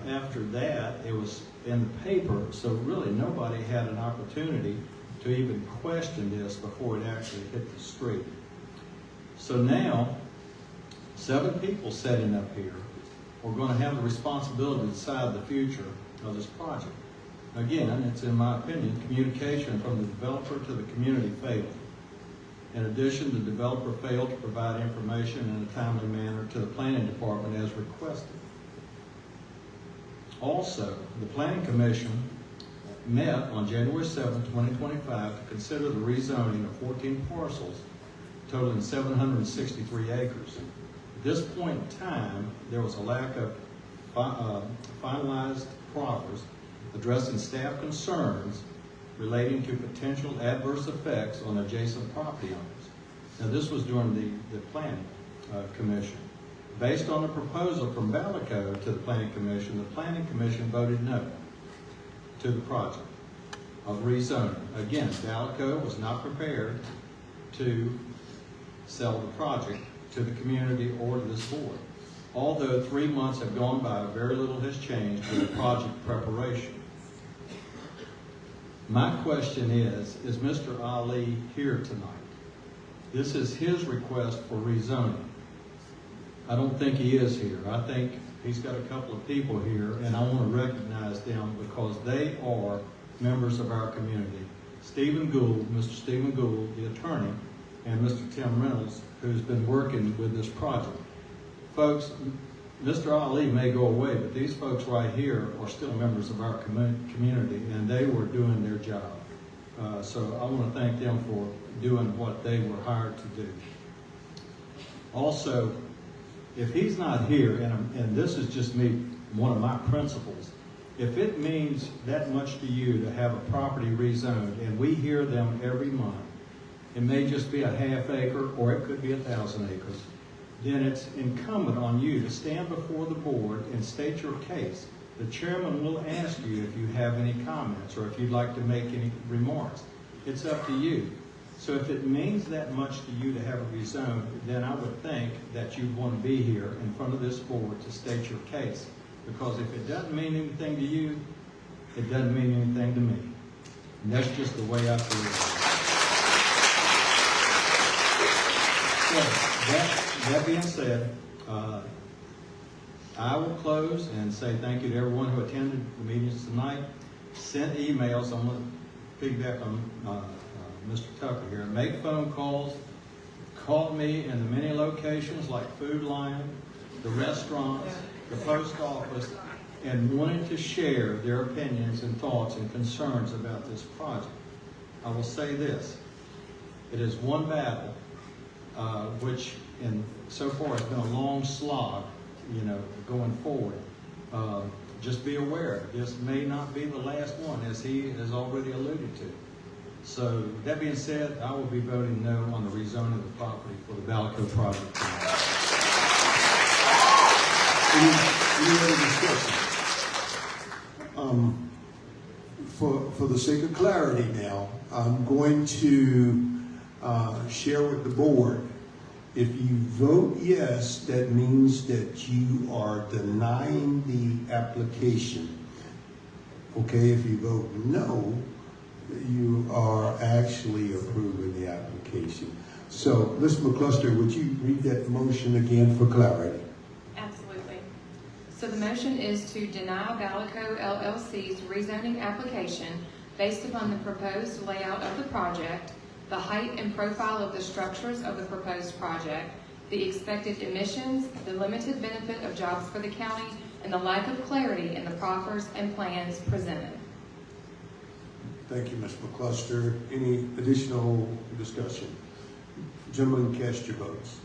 after that it was in the paper, so really nobody had an opportunity to even question this before it actually hit the street. So now, 7 people sitting up here are going to have the responsibility to decide the future of this project. Again, it's in my opinion, communication from the developer to the community failed. In addition, the developer failed to provide information in a timely manner to the planning department as requested. Also, the Planning Commission met on January 7, 2025 to consider the rezoning of 14 parcels totaling 763 acres. At this point in time, there was a lack of finalized proffers addressing staff concerns relating to potential adverse effects on adjacent property owners. Now, this was during the Planning Commission. Based on the proposal from Balico to the Planning Commission, the Planning Commission voted no to the project of rezoning. Again, Balico was not prepared to sell the project to the community or to this board. Although 3 months have gone by, very little has changed with the project preparation. My question is Mr. Ali here tonight? This is his request for rezoning. I don't think he is here. I think He's got a couple of people here, and I want to recognize them because they are members of our community. Stephen Gould, Mr. Stephen Gould, the attorney, and Mr. Tim Reynolds, who's been working with this project. Folks, Mr. Ali may go away, but these folks right here are still members of our community, and they were doing their job. So I want to thank them for doing what they were hired to do. Also, if he's not here, and this is just me, one of my principles, if it means that much to you to have a property rezoned, and we hear them every month, it may just be a half acre or it could be 1,000 acres, then it's incumbent on you to stand before the board and state your case. The chairman will ask you if you have any comments or if you'd like to make any remarks. It's up to you. So if it means that much to you to have it rezoned, then I would think that you'd want to be here in front of this board to state your case. Because if it doesn't mean anything to you, it doesn't mean anything to me. And that's just the way I feel. So that being said, I will close and say thank you to everyone who attended the meetings tonight. Sent emails. I'm going to piggyback on Mr. Tucker here. Make phone calls. Call me in the many locations like Food Lion, the restaurants, the post office, and wanting to share their opinions and thoughts and concerns about this project. I will say this. It is one battle, which so far has been a long slog, going forward. Just be aware, this may not be the last one, as he has already alluded to. So, that being said, I will be voting no on the rezoning of the property for the Balco project. Any other discussion? For the sake of clarity now, I'm going to share with the board. If you vote yes, that means that you are denying the application. Okay, if you vote no, you are actually approving the application. So, Ms. McCluster, would you read that motion again for clarity? Absolutely. So the motion is to deny Balco LLC's rezoning application based upon the proposed layout of the project, the height and profile of the structures of the proposed project, the expected emissions, the limited benefit of jobs for the county, and the lack of clarity in the proffers and plans presented. Thank you, Ms. McCluster. Any additional discussion? Gentlemen, cast your votes.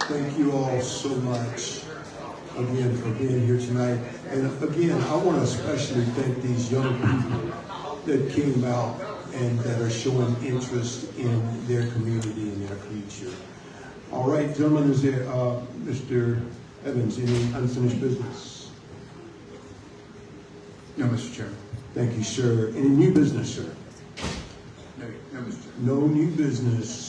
Thank you all so much again for being here tonight. And again, I want to especially thank these young people that came out and that are showing interest in their community and their future. All right, gentlemen, is there, Mr. Evans, any unfinished business? No, Mr. Chairman. Thank you, sir. Any new business, sir? No, Mr. Chairman. No new business.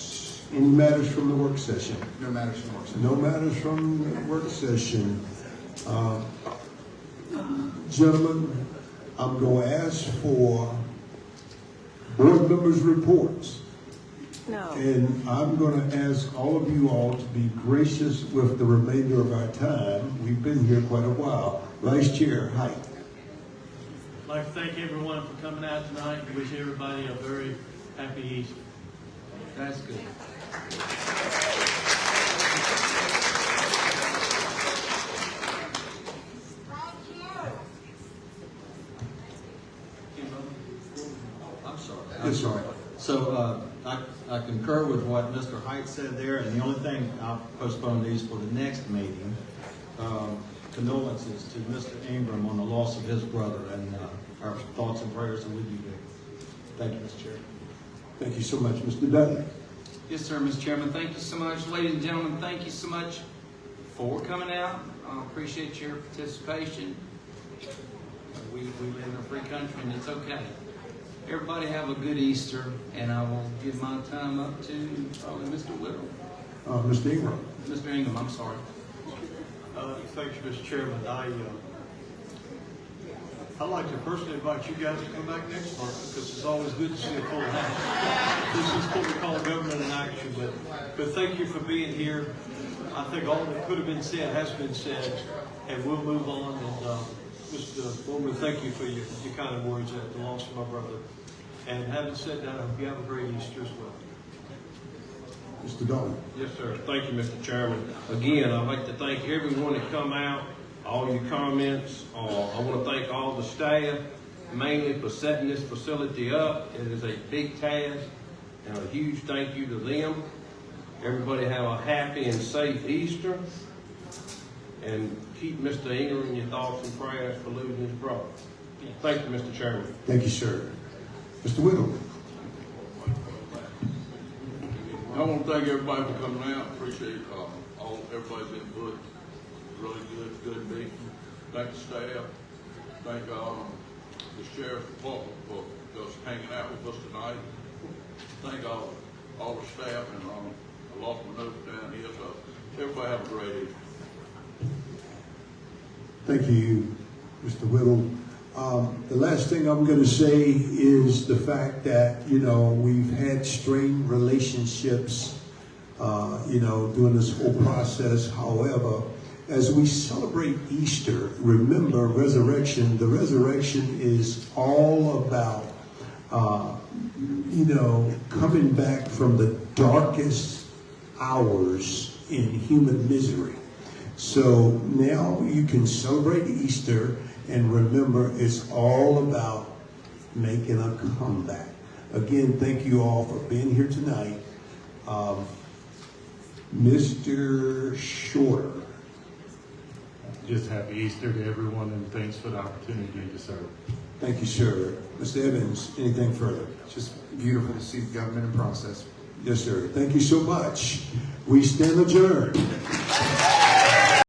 Any matters from the work session? No matters from work session. No matters from the work session. Gentlemen, I'm going to ask for board members' reports. No. And I'm going to ask all of you all to be gracious with the remainder of our time. We've been here quite a while. Vice Chair Height. I'd like to thank everyone for coming out tonight and wish everybody a very happy Easter. That's good. I'm sorry. Yes, sir. So I concur with what Mr. Height said there, and the only thing, I'll postpone these for the next meeting. condolences to Mr. Ingram on the loss of his brother, and our thoughts and prayers are with you, Vic. Thank you, Mr. Chair. Thank you so much. Mr. Dudley? Yes, sir, Mr. Chairman. Thank you so much. Ladies and gentlemen, thank you so much for coming out. I appreciate your participation. We live in a free country, and it's okay. Everybody have a good Easter, and I will give my time up to probably Mr. Whittle. Mr. Ingram? Mr. Ingram, I'm sorry. Thank you, Mr. Chairman. I'd like to personally invite you guys to come back next month because it's always good to see a full house. This is what we call government in action, but thank you for being here. I think all that could have been said has been said, and we'll move on. And Mr. Bowman, thank you for your kind words at the loss of my brother. And having said that, I hope you have a great Easter as well. Mr. Dalton? Yes, sir. Thank you, Mr. Chairman. Again, I'd like to thank everyone that come out, all your comments. I want to thank all the staff, mainly for setting this facility up. It is a big task, and a huge thank you to them. Everybody have a happy and safe Easter, and keep Mr. Ingram in your thoughts and prayers for losing his brother. Thank you, Mr. Chairman. Thank you, sir. Mr. Whittle? I want to thank everybody for coming out. Appreciate everybody's input. Really good meeting. Thank the staff. Thank the sheriff's department for just hanging out with us tonight. Thank all the staff, and I lost my notes down here, so everybody have a great evening. Thank you, Mr. Whittle. The last thing I'm going to say is the fact that, we've had strained relationships, during this whole process. However, as we celebrate Easter, remember resurrection. The resurrection is all about, coming back from the darkest hours in human misery. So now you can celebrate Easter and remember it's all about making a comeback. Again, thank you all for being here tonight. Mr. Shorter. Just happy Easter to everyone, and thanks for the opportunity to serve. Thank you, sir. Mr. Evans, anything further? Just beautiful to see the government in process. Yes, sir. Thank you so much. We stand adjourned.